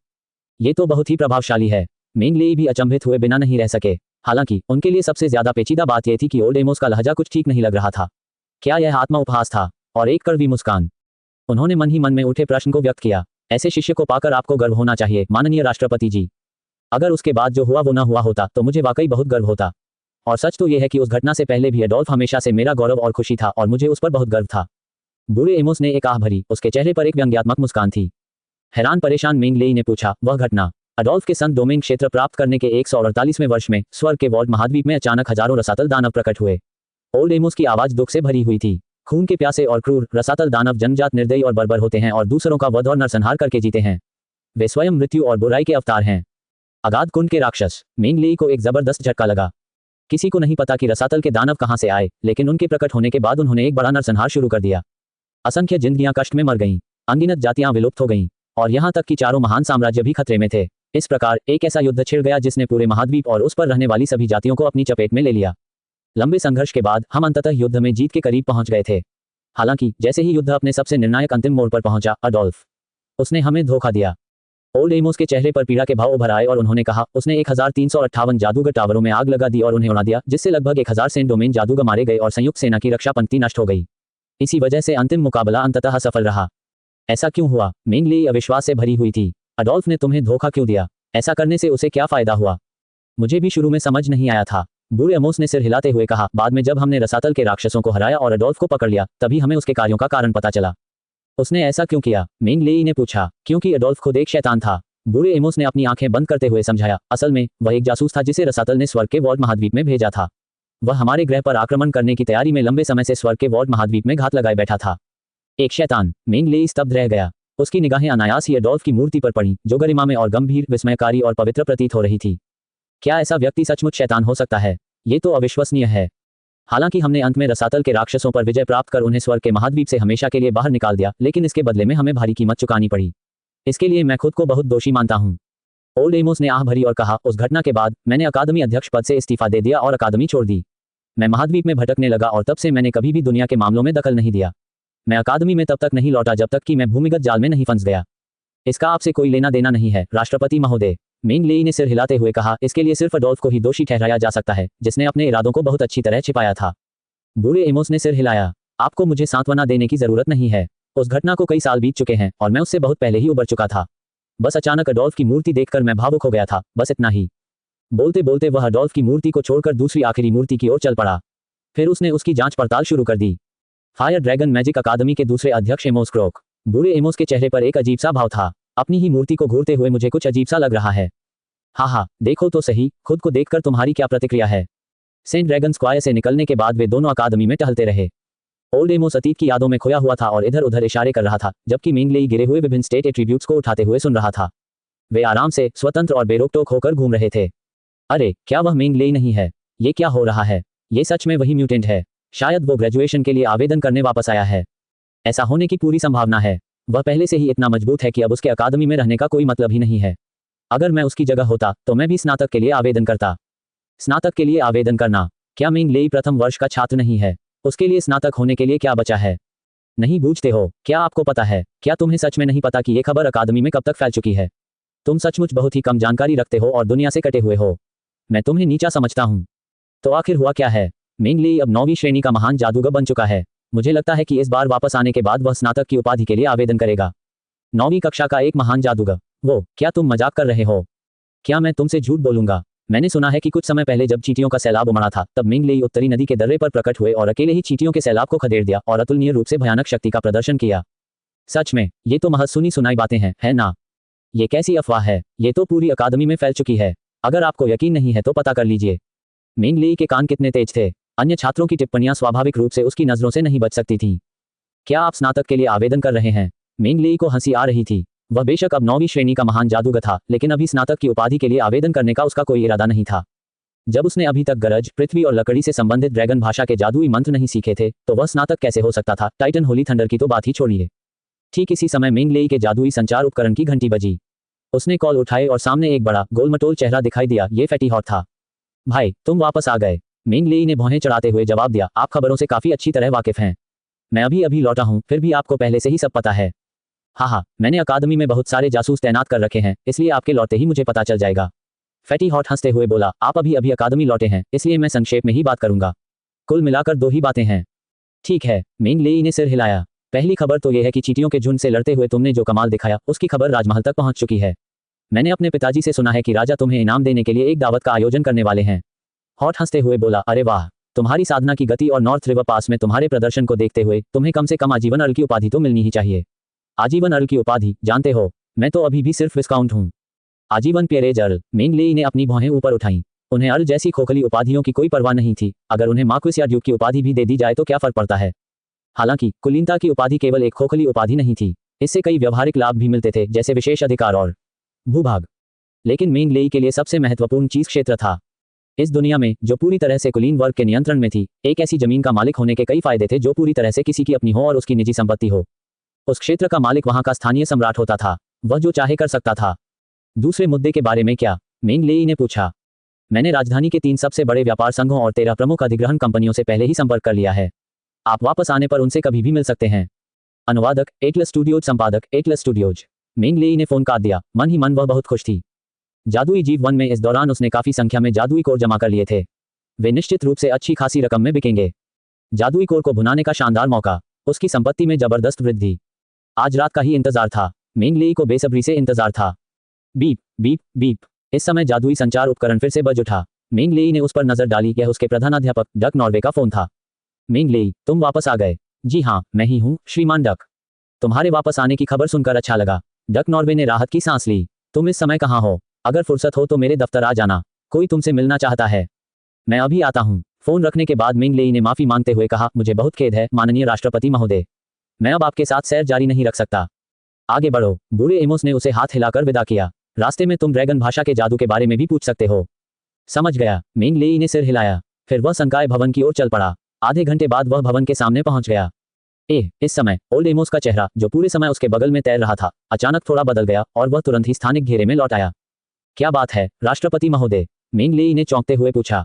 ये तो बहुत ही प्रभावशाली है। मेंग लेई भी अचंभित हुए बिना नहीं रह सके। हालांकि उनके लिए सबसे ज्यादा पेचीदा बात यह थी कि ओल्ड एमोस का लहजा कुछ ठीक नहीं लग रहा था। क्या यह आत्मा उपहास था? और एक कड़वी मुस्कान। उन्होंने मन ही मन में उठे प्रश्न को व्यक्त किया। ऐसे शिष्य को पाकर आपको गर्व होना चाहिए, माननीय राष्ट्रपति जी। अगर उसके बाद जो हुआ वो ना हुआ होता तो मुझे वाकई बहुत गर्व होता। और सच तो यह है कि उस घटना से पहले भी अडोल्फ हमेशा से मेरा गौरव और खुशी था और मुझे उस पर बहुत गर्व था। बूढ़े एमोस ने एक आह भरी, उसके चेहरे पर एक व्यंग्यात्मक मुस्कान थी। हैरान परेशान मेंग लेई ने पूछा, वह घटना? अडोल्फ के संत डोमेन क्षेत्र प्राप्त करने के 148वें वर्ष में स्वर्ग के वॉल्ट महाद्वीप में अचानक हजारों रसातल दानव प्रकट हुए। ओल्ड एमोस की आवाज दुख से भरी हुई थी। खून के प्यासे और क्रूर रसातल दानव जन्मजात निर्दयी और बर्बर होते हैं और दूसरों का वध और नरसंहार करके जीते हैं। वे स्वयं मृत्यु और बुराई के अवतार हैं। अगाध कुंड के राक्षस। मेंग लेई को एक जबरदस्त झटका लगा। किसी को नहीं पता कि रसातल के दानव कहां से आए, लेकिन उनके प्रकट होने के बाद उन्होंने एक बड़ा नरसंहार शुरू कर दिया। असंख्य जिंदगियां कष्ट में मर गईं, अनगिनत जातियां विलुप्त हो गईं, और यहां तक कि 4 महान साम्राज्य भी खतरे में थे। इस प्रकार एक ऐसा युद्ध छिड़ गया जिसने पूरे महाद्वीप और उस पर रहने वाली सभी जातियों को अपनी चपेट में ले लिया। लंबे संघर्ष के बाद हम अंततः युद्ध में जीत के करीब पहुंच गए थे। हालांकि जैसे ही युद्ध अपने सबसे निर्णायक अंतिम मोड़ पर पहुंचा, अडोल्फ, उसने हमें धोखा दिया। ओल्ड एमोस के चेहरे पर पीड़ा के भाव उभर आए और उन्होंने कहा, उसने 1358 जादूगर टावरों में आग लगा दी और उन्हें उड़ा दिया, जिससे लगभग 1000 सेंट डोमेन जादूगर मारे गए और संयुक्त सेना की रक्षा पंक्ति नष्ट हो गई। इसी वजह से अंतिम मुकाबला अंततः सफल रहा। ऐसा क्यों हुआ? मेंग लेई अविश्वास से भरी हुई थी। अडोल्फ ने तुम्हें धोखा क्यों दिया? ऐसा करने से उसे क्या फायदा हुआ? मुझे भी शुरू में समझ नहीं आया था, बूढ़े एमोस ने सिर हिलाते हुए कहा। बाद में जब हमने रसातल के राक्षसों को हराया और अडोल्फ को पकड़ लिया, तभी हमें उसके कार्यों का कारण पता चला। उसने ऐसा क्यों किया? मेंग लेई ने पूछा। क्योंकि अडोल्फ खुद एक शैतान था। बूढ़े एमोस ने अपनी आंखें बंद करते हुए समझाया। असल में वह एक जासूस था जिसे रसातल ने स्वर्ग के वॉल्ट महाद्वीप में भेजा था। वह हमारे ग्रह पर आक्रमण करने की तैयारी में लंबे समय से स्वर्ग के वॉल्ट महाद्वीप में घात लगाए बैठा था। एक शैतान। मेंग लेई स्तब्ध रह गया। उसकी निगाहें अनायास ही अडोल्फ की मूर्ति पर पड़ी, जो गरिमा में और गंभीर, विस्मयकारी और पवित्र प्रतीत हो रही थी। क्या ऐसा व्यक्ति सचमुच शैतान हो सकता है? ये तो अविश्वसनीय है। हालांकि हमने अंत में रसातल के राक्षसों पर विजय प्राप्त कर उन्हें स्वर्ग के महाद्वीप से हमेशा के लिए बाहर निकाल दिया, लेकिन इसके बदले में हमें भारी कीमत चुकानी पड़ी। इसके लिए मैं खुद को बहुत दोषी मानता हूँ। ओल्ड एमोस ने आह भरी और कहा, उस घटना के बाद मैंने अकादमी अध्यक्ष पद से इस्तीफा दे दिया और अकादमी छोड़ दी। मैं महाद्वीप में भटकने लगा और तब से मैंने कभी भी दुनिया के मामलों में दखल नहीं दिया। मैं अकादमी में तब तक नहीं लौटा जब तक कि मैं भूमिगत जाल में नहीं फंस गया। इसका आपसे कोई लेना देना नहीं है, राष्ट्रपति महोदय। मेंग लेई ने सिर हिलाते हुए कहा, इसके लिए सिर्फ अडोल्फ को ही दोषी ठहराया जा सकता है, जिसने अपने इरादों को बहुत अच्छी तरह छिपाया था। बूढ़े एमोस ने सिर हिलाया। आपको मुझे सांत्वना देने की जरूरत नहीं है। उस घटना को कई साल बीत चुके हैं और मैं उससे बहुत पहले ही उबर चुका था। बस अचानक अडोल्फ की मूर्ति देखकर मैं भावुक हो गया था, बस इतना ही। बोलते बोलते वह अडोल्फ की मूर्ति को छोड़कर दूसरी आखिरी मूर्ति की ओर चल पड़ा। फिर उसने उसकी जांच पड़ताल शुरू कर दी। फायर ड्रैगन मैजिक अकादमी के दूसरे अध्यक्ष एमोस क्रोक। बूढ़े एमोस के चेहरे पर एक अजीब सा भाव था। अपनी ही मूर्ति को घूरते हुए मुझे कुछ अजीब सा लग रहा है। हाँ, देखो तो सही, खुद को देखकर तुम्हारी क्या प्रतिक्रिया है? सेंट ड्रैगन स्क्वायर से निकलने के बाद वे दोनों अकादमी में टहलते रहे। ओल्ड एमोस अतीत की यादों में खोया हुआ था और इधर उधर इशारे कर रहा था, जबकि मेंग लेई गिरे हुए विभिन्न स्टेट एट्रीब्यूट्स को उठाते हुए सुन रहा था। वे आराम से, स्वतंत्र और बेरोक-टोक होकर घूम रहे थे। अरे, क्या वह मेंग लेई नहीं है? ये क्या हो रहा है? ये सच में वही म्यूटेंट है। शायद वो ग्रेजुएशन के लिए आवेदन करने वापस आया है। ऐसा होने की पूरी संभावना है। वह पहले से ही इतना मजबूत है कि अब उसके अकादमी में रहने का कोई मतलब ही नहीं है। अगर मैं उसकी जगह होता तो मैं भी स्नातक के लिए आवेदन करता। स्नातक के लिए आवेदन करना? क्या मिंग लेई प्रथम वर्ष का छात्र नहीं है? उसके लिए स्नातक होने के लिए क्या बचा है? नहीं बूझते हो? क्या आपको पता है? क्या तुम्हें सच में नहीं पता कि ये खबर अकादमी में कब तक फैल चुकी है? तुम सचमुच बहुत ही कम जानकारी रखते हो और दुनिया से कटे हुए हो। मैं तुम्हें नीचा समझता हूँ। तो आखिर हुआ क्या है? मिंग लेई अब 9वीं श्रेणी का महान जादूगर बन चुका है। मुझे लगता है कि इस बार वापस आने के बाद वह स्नातक की उपाधि के लिए आवेदन करेगा। 9वीं कक्षा का एक महान जादूगर? वो, क्या तुम मजाक कर रहे हो? क्या मैं तुमसे झूठ बोलूंगा? मैंने सुना है कि कुछ समय पहले जब चींटियों का सैलाब उमड़ा था तब मिंग लेई उत्तरी नदी के दर्रे पर प्रकट हुए और अकेले ही चींटियों के सैलाब को खदेड़ दिया और अतुलनीय रूप से भयानक शक्ति का प्रदर्शन किया। सच में? ये तो महज सुनी सुनाई बातें हैं, है ना? ये कैसी अफवाह है? ये तो पूरी अकादमी में फैल चुकी है। अगर आपको यकीन नहीं है तो पता कर लीजिए। मिंग लेई के कान कितने तेज थे? अन्य छात्रों की टिप्पणियां स्वाभाविक रूप से उसकी नजरों से नहीं बच सकती थीं। क्या आप स्नातक के लिए आवेदन कर रहे हैं? मिंग लेई को हंसी आ रही थी। वह बेशक अब 9वीं श्रेणी का महान जादूगर था, लेकिन अभी स्नातक की उपाधि के लिए आवेदन करने का उसका कोई इरादा नहीं था। जब उसने अभी तक गरज, पृथ्वी और लकड़ी से संबंधित ड्रैगन भाषा के जादुई मंत्र नहीं सीखे थे, तो वह स्नातक कैसे हो सकता था? टाइटन होली थंडर की तो बात ही छोड़िए। ठीक इसी समय मिंग लेई के जादुई संचार उपकरण की घंटी बजी। उसने कॉल उठाए और सामने एक बड़ा गोलमटोल चेहरा दिखाई दिया। ये फैटी हॉट था। भाई, तुम वापस आ गए। मिंग लेई ने भौहें चढ़ाते हुए जवाब दिया। आप खबरों से काफी अच्छी तरह वाकिफ हैं। मैं अभी अभी लौटा हूं, फिर भी आपको पहले से ही सब पता है। हाँ, मैंने अकादमी में बहुत सारे जासूस तैनात कर रखे हैं, इसलिए आपके लौटते ही मुझे पता चल जाएगा। फैटी हॉट हंसते हुए बोला। आप अभी अभी अकादमी लौटे हैं, इसलिए मैं संक्षेप में ही बात करूंगा। कुल मिलाकर 2 ही बातें हैं। ठीक है, मिंग लेई ने सिर हिलाया। पहली खबर तो यह है कि चींटियों के झुंड से लड़ते हुए तुमने जो कमाल दिखाया, उसकी खबर राजमहल तक पहुंच चुकी है। मैंने अपने पिताजी से सुना है कि राजा तुम्हें इनाम देने के लिए एक दावत का आयोजन करने वाले हैं। हॉट हंसते हुए बोला। अरे वाह, तुम्हारी साधना की गति और नॉर्थ रिवर पास में तुम्हारे प्रदर्शन को देखते हुए तुम्हें कम से कम आजीवन अर्ल की उपाधि तो मिलनी ही चाहिए। आजीवन अर्ल की उपाधि? जानते हो, मैं तो अभी भी सिर्फ विस्काउंट हूँ। आजीवन पेरेज अर्ल? मिंग लेई ने अपनी भौहें ऊपर उठाईं। उन्हें अर्ल जैसी खोखली उपाधियों की कोई परवाह नहीं थी। अगर उन्हें मार्क्विस या ड्यूक की उपाधि भी दे दी जाए तो क्या फर्क पड़ता है? हालांकि कुलीनता की उपाधि केवल एक खोखली उपाधि नहीं थी। इससे कई व्यवहारिक लाभ भी मिलते थे, जैसे विशेष अधिकार और भूभाग। लेकिन मिंग लेई के लिए सबसे महत्वपूर्ण चीज क्षेत्र था। इस दुनिया में, जो पूरी तरह से कुलीन वर्ग के नियंत्रण में थी, एक ऐसी जमीन का मालिक होने के कई फायदे थे जो पूरी तरह से किसी की अपनी हो और उसकी निजी संपत्ति हो। उस क्षेत्र का मालिक वहां का स्थानीय सम्राट होता था। वह जो चाहे कर सकता था। दूसरे मुद्दे के बारे में क्या? मिंग लेई ने पूछा। मैंने राजधानी के 3 सबसे बड़े व्यापार संघों और 13 प्रमुख अधिग्रहण कंपनियों से पहले ही संपर्क कर लिया है। आप वापस आने पर उनसे कभी भी मिल सकते हैं। अनुवादक एटलस स्टूडियोज, संपादक एटलस स्टूडियोज। मिंग लेई ने फोन काट दिया। मन ही मन वह बहुत खुश थी। जादुई जीव 1 में इस दौरान उसने काफी संख्या में जादुई कोर जमा कर लिए थे। वे निश्चित रूप से अच्छी खासी रकम में बिकेंगे। जादुई कोर को भुनाने का शानदार मौका। उसकी संपत्ति में जबरदस्त वृद्धि। आज रात का ही इंतजार था। मिंग लेई को बेसब्री से इंतजार था। Beep beep beep. इस समय जादुई संचार उपकरण फिर से बज उठा। मिंग लेई ने उस पर नजर डाली। यह उसके प्रधानाध्यापक डक नॉर्वे का फोन था। मिंग लेई, तुम वापस आ गए? जी हाँ, मैं ही हूँ, श्रीमान डक। तुम्हारे वापस आने की खबर सुनकर अच्छा लगा। डक नॉर्वे ने राहत की सांस ली। तुम इस समय कहाँ हो? अगर फुर्सत हो तो मेरे दफ्तर आ जाना। कोई तुमसे मिलना चाहता है। मैं अभी आता हूँ। फोन रखने के बाद मिंग लेई ने माफी मांगते हुए कहा, मुझे बहुत खेद है माननीय राष्ट्रपति महोदय। मैं अब आपके साथ सैर जारी नहीं रख सकता। आगे बढ़ो। बूढ़े एमोस ने उसे हाथ हिलाकर विदा किया। रास्ते में तुम ड्रैगन भाषा के जादू के बारे में भी पूछ सकते हो। समझ गया। मिंग लेई ने सिर हिलाया। फिर वह संकाय भवन की ओर चल पड़ा। आधे घंटे बाद वह भवन के सामने पहुंच गया। इस समय ओल्ड एमोस का चेहरा, जो पूरे समय उसके बगल में तैर रहा था, अचानक थोड़ा बदल गया और वह तुरंत ही स्थानिक घेरे में लौट आया। क्या बात है, राष्ट्रपति महोदय? मिंग लेई ने चौंकते हुए पूछा।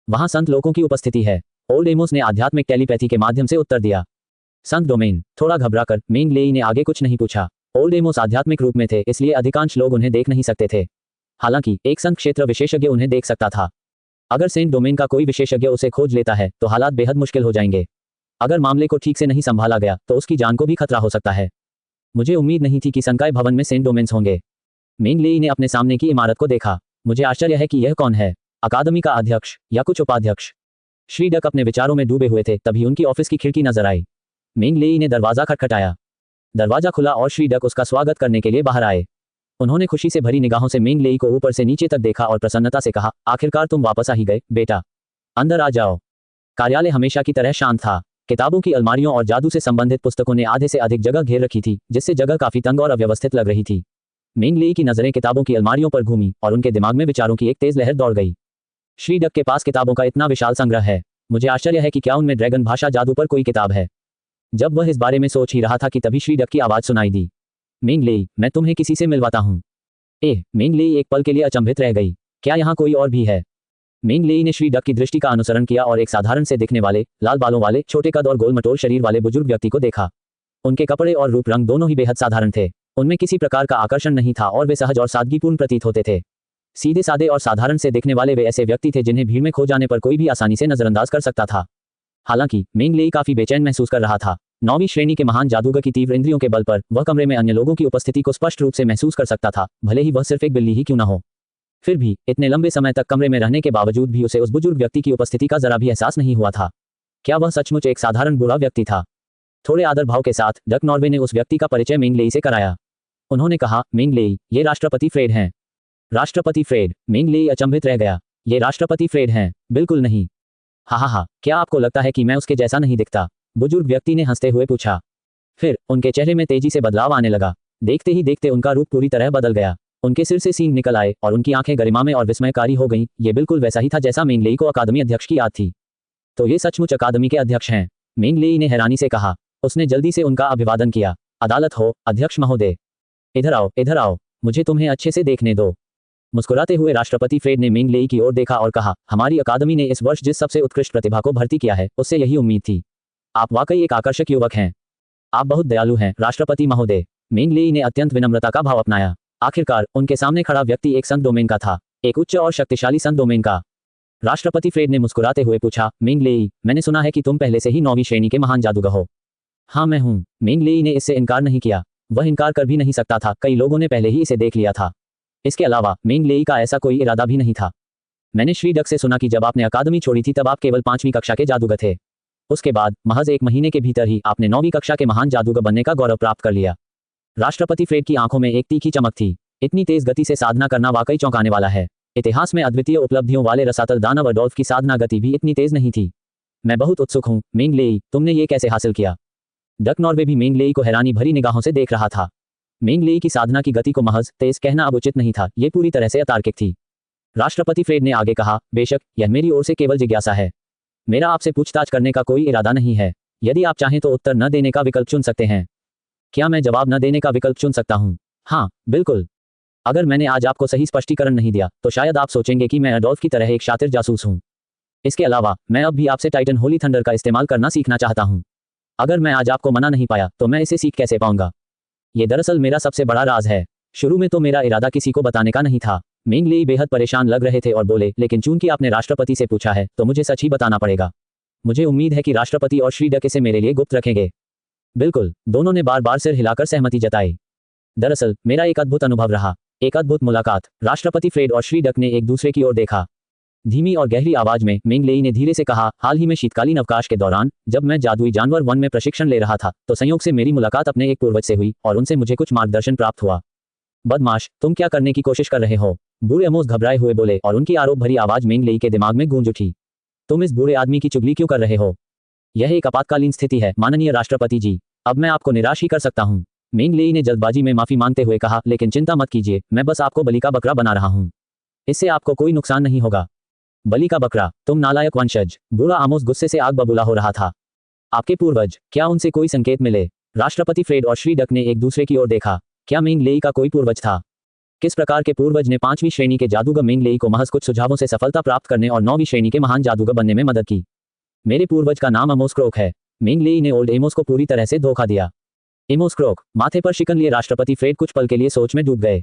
वहां संत लोगों की उपस्थिति है। ओल्ड एमोस ने आध्यात्मिक टेलीपैथी के माध्यम से उत्तर दिया। संत डोमेन? थोड़ा घबराकर मिंग लेई ने आगे कुछ नहीं पूछा। ओल्ड एमोस आध्यात्मिक रूप में थे, इसलिए अधिकांश लोग उन्हें देख नहीं सकते थे। हालांकि एक संत क्षेत्र विशेषज्ञ उन्हें देख सकता था। अगर सेंट डोमेन का कोई विशेषज्ञ उसे खोज लेता है तो हालात बेहद मुश्किल हो जाएंगे। अगर मामले को ठीक से नहीं संभाला गया तो उसकी जान को भी खतरा हो सकता है। मुझे उम्मीद नहीं थी कि संकाय भवन में सेंट डोमेन्स होंगे। मिंग लेई ने अपने सामने की इमारत को देखा। मुझे आश्चर्य है कि यह कौन है, अकादमी का अध्यक्ष या कुछ उपाध्यक्ष? श्री डक अपने विचारों में डूबे हुए थे, तभी उनकी ऑफिस की खिड़की नजर आई। मिंग लेई ने दरवाजा खटखटाया। दरवाजा खुला और श्री डक उसका स्वागत करने के लिए बाहर आए। उन्होंने खुशी से भरी निगाहों से मिंग लेई को ऊपर से नीचे तक देखा और प्रसन्नता से कहा, आखिरकार तुम वापस आ ही गए, बेटा। अंदर आ जाओ। कार्यालय हमेशा की तरह शांत था। किताबों की अलमारियों और जादू से संबंधित पुस्तकों ने आधे से अधिक जगह घेर रखी थी, जिससे जगह काफी तंग और अव्यवस्थित लग रही थी। मिंग लेई की नजरें किताबों की अलमारियों पर घूमी और उनके दिमाग में विचारों की एक तेज लहर दौड़ गई। श्री डक के पास किताबों का इतना विशाल संग्रह है। मुझे आश्चर्य है कि क्या उनमें ड्रैगन भाषा जादू पर कोई किताब है। जब वह इस बारे में सोच ही रहा था कि तभी श्री डक की आवाज सुनाई दी। मेंग लेई, मैं तुम्हें किसी से मिलवाता हूँ। मेंग लेई एक पल के लिए अचंभित रह गई। क्या यहाँ कोई और भी है? मेंग लेई ने श्री डक की दृष्टि का अनुसरण किया और एक साधारण से दिखने वाले, लाल बालों वाले, छोटे कद और गोल मटोल शरीर वाले बुजुर्ग व्यक्ति को देखा। उनके कपड़े और रूप रंग दोनों ही बेहद साधारण थे। उनमें किसी प्रकार का आकर्षण नहीं था और वे सहज और सादगीपूर्ण प्रतीत होते थे। सीधे सादे और साधारण से दिखने वाले वे ऐसे व्यक्ति थे जिन्हें भीड़ में खो जाने पर कोई भी आसानी से नजरअंदाज कर सकता था। हालांकि मेंग लेई काफी बेचैन महसूस कर रहा था। 9वीं श्रेणी के महान जादूगर की तीव्र इंद्रियों के बल पर वह कमरे में अन्य लोगों की उपस्थिति को स्पष्ट रूप से महसूस कर सकता था, भले ही वह सिर्फ एक बिल्ली ही क्यों न हो। फिर भी इतने लंबे समय तक कमरे में रहने के बावजूद भी उसे उस बुजुर्ग व्यक्ति की उपस्थिति का जरा भी एहसास नहीं हुआ था। क्या वह सचमुच एक साधारण बुरा व्यक्ति था? थोड़े आदर भाव के साथ डक नॉर्वे ने उस व्यक्ति का परिचय मेंग लेई से कराया। उन्होंने कहा, मेंग लेई, ये राष्ट्रपति फ्रेड हैं। राष्ट्रपति फ्रेड? मेंग लेई अचंभित रह गया। ये राष्ट्रपति फ्रेड हैं? बिल्कुल नहीं। हा, क्या आपको लगता है कि मैं उसके जैसा नहीं दिखता? बुजुर्ग व्यक्ति ने हंसते हुए पूछा। फिर उनके चेहरे में तेजी से बदलाव आने लगा। देखते ही देखते उनका रूप पूरी तरह बदल गया। उनके सिर से सींग निकल आए और उनकी आंखें गरिमा में और विस्मयकारी हो गईं। ये बिल्कुल वैसा ही था जैसा मेंग लेई को अकादमी अध्यक्ष की याद थी। तो ये सचमुच अकादमी के अध्यक्ष हैं? मेंग लेई ने हैरानी से कहा। उसने जल्दी से उनका अभिवादन किया। अदालत हो, अध्यक्ष महोदय। इधर आओ, मुझे तुम्हें अच्छे से देखने दो। मुस्कुराते हुए राष्ट्रपति फ्रेड ने मेंग लेई की ओर देखा और कहा, हमारी अकादमी ने इस वर्ष जिस सबसे उत्कृष्ट प्रतिभा को भर्ती किया है, उससे यही उम्मीद थी। आप वाकई एक आकर्षक युवक हैं। आप बहुत दयालु हैं, राष्ट्रपति महोदय। मेंग लेई ने अत्यंत विनम्रता का भाव अपनाया। आखिरकार उनके सामने खड़ा व्यक्ति एक संत डोमेन का था, एक उच्च और शक्तिशाली संत डोमेन का। राष्ट्रपति फ्रेड ने मुस्कुराते हुए पूछा, मेंग लेई, मैंने सुना है कि तुम पहले से ही 9वीं श्रेणी के महान जादूगर हो। हाँ, मैं हूँ। मेंग लेई ने इससे इनकार नहीं किया। वह इनकार कर भी नहीं सकता था, कई लोगों ने पहले ही इसे देख लिया था। इसके अलावा मेंग लेई का ऐसा कोई इरादा भी नहीं था। मैंने श्री डक से सुना कि जब आपने अकादमी छोड़ी थी तब आप केवल 5वीं कक्षा के जादूगर थे। उसके बाद महज 1 महीने के भीतर ही आपने 9वीं कक्षा के महान जादूगर बनने का गौरव प्राप्त कर लिया। राष्ट्रपति फ्रेड की आंखों में एक तीखी चमक थी। इतनी तेज गति से साधना करना वाकई चौंकाने वाला है। इतिहास में अद्वितीय उपलब्धियों वाले रसातल दानव अडोल्फ की साधना गति भी इतनी तेज नहीं थी। मैं बहुत उत्सुक हूँ, मेंग लेई, तुमने ये कैसे हासिल किया? डक नॉर्वे भी मेंग लेई को हैरानी भरी निगाहों से देख रहा था। मेंग लेई की साधना की गति को महज तेज कहना अब उचित नहीं था, ये पूरी तरह से अतार्किक थी। राष्ट्रपति फ्रेड ने आगे कहा, बेशक यह मेरी ओर से केवल जिज्ञासा है। मेरा आपसे पूछताछ करने का कोई इरादा नहीं है। यदि आप चाहें तो उत्तर न देने का विकल्प चुन सकते हैं। क्या मैं जवाब न देने का विकल्प चुन सकता हूँ? हाँ, बिल्कुल। अगर मैंने आज आपको सही स्पष्टीकरण नहीं दिया तो शायद आप सोचेंगे कि मैं अडोल्फ की तरह एक शातिर जासूस हूँ। इसके अलावा मैं अब भी आपसे टाइटन होली थंडर का इस्तेमाल करना सीखना चाहता हूँ। अगर मैं आज आपको मना नहीं पाया तो मैं इसे सीख कैसे पाऊंगा? ये दरअसल मेरा सबसे बड़ा राज है। शुरू में तो मेरा इरादा किसी को बताने का नहीं था। मेंग लेई बेहद परेशान लग रहे थे और बोले, लेकिन चूंकि आपने राष्ट्रपति से पूछा है तो मुझे सच ही बताना पड़ेगा। मुझे उम्मीद है कि राष्ट्रपति और श्री डक इसे मेरे लिए गुप्त रखेंगे। बिल्कुल, दोनों ने बार बार सिर हिलाकर सहमति जताई। दरअसल मेरा एक अद्भुत अनुभव रहा, एक अद्भुत मुलाकात। राष्ट्रपति फ्रेड और श्री डक ने एक दूसरे की ओर देखा। धीमी और गहरी आवाज में मेंग लेई ने धीरे से कहा, हाल ही में शीतकालीन अवकाश के दौरान जब मैं जादुई जानवर वन में प्रशिक्षण ले रहा था तो संयोग से मेरी मुलाकात अपने एक पूर्वज से हुई और उनसे मुझे कुछ मार्गदर्शन प्राप्त हुआ। बदमाश, तुम क्या करने की कोशिश कर रहे हो? बूढ़े अमोस घबराए हुए बोले और उनकी आरोप भरी आवाज मेंग लेई के दिमाग में गूंज उठी। तुम इस बूढ़े आदमी की चुगली क्यों कर रहे हो? यह एक आपातकालीन स्थिति है माननीय राष्ट्रपति जी, अब मैं आपको निराश ही कर सकता हूँ। मेंग लेई ने जल्दबाजी में माफी मांगते हुए कहा, लेकिन चिंता मत कीजिए, मैं बस आपको बलि का बकरा बना रहा हूँ। इससे आपको कोई नुकसान नहीं होगा। बलि का बकरा? तुम नालायक वंशज। बूढ़ा आमोस गुस्से से आग बबूला हो रहा था। आपके पूर्वज, क्या उनसे कोई संकेत मिले? राष्ट्रपति फ्रेड और श्री डक ने एक दूसरे की ओर देखा। क्या मेंग लेई का कोई पूर्वज था? किस प्रकार के पूर्वज ने 5वीं श्रेणी के जादूगर मेंग लेई को महज कुछ सुझावों से सफलता प्राप्त करने और 9वीं श्रेणी के महान जादूगर बनने में मदद की? मेरे पूर्वज का नाम अमोस क्रोक है। मेंग लेई ने ओल्ड एमोस को पूरी तरह से धोखा दिया। Amos crook? माथे पर शिकन लिए राष्ट्रपति फ्रेड कुछ पल के लिए सोच में डूब गए।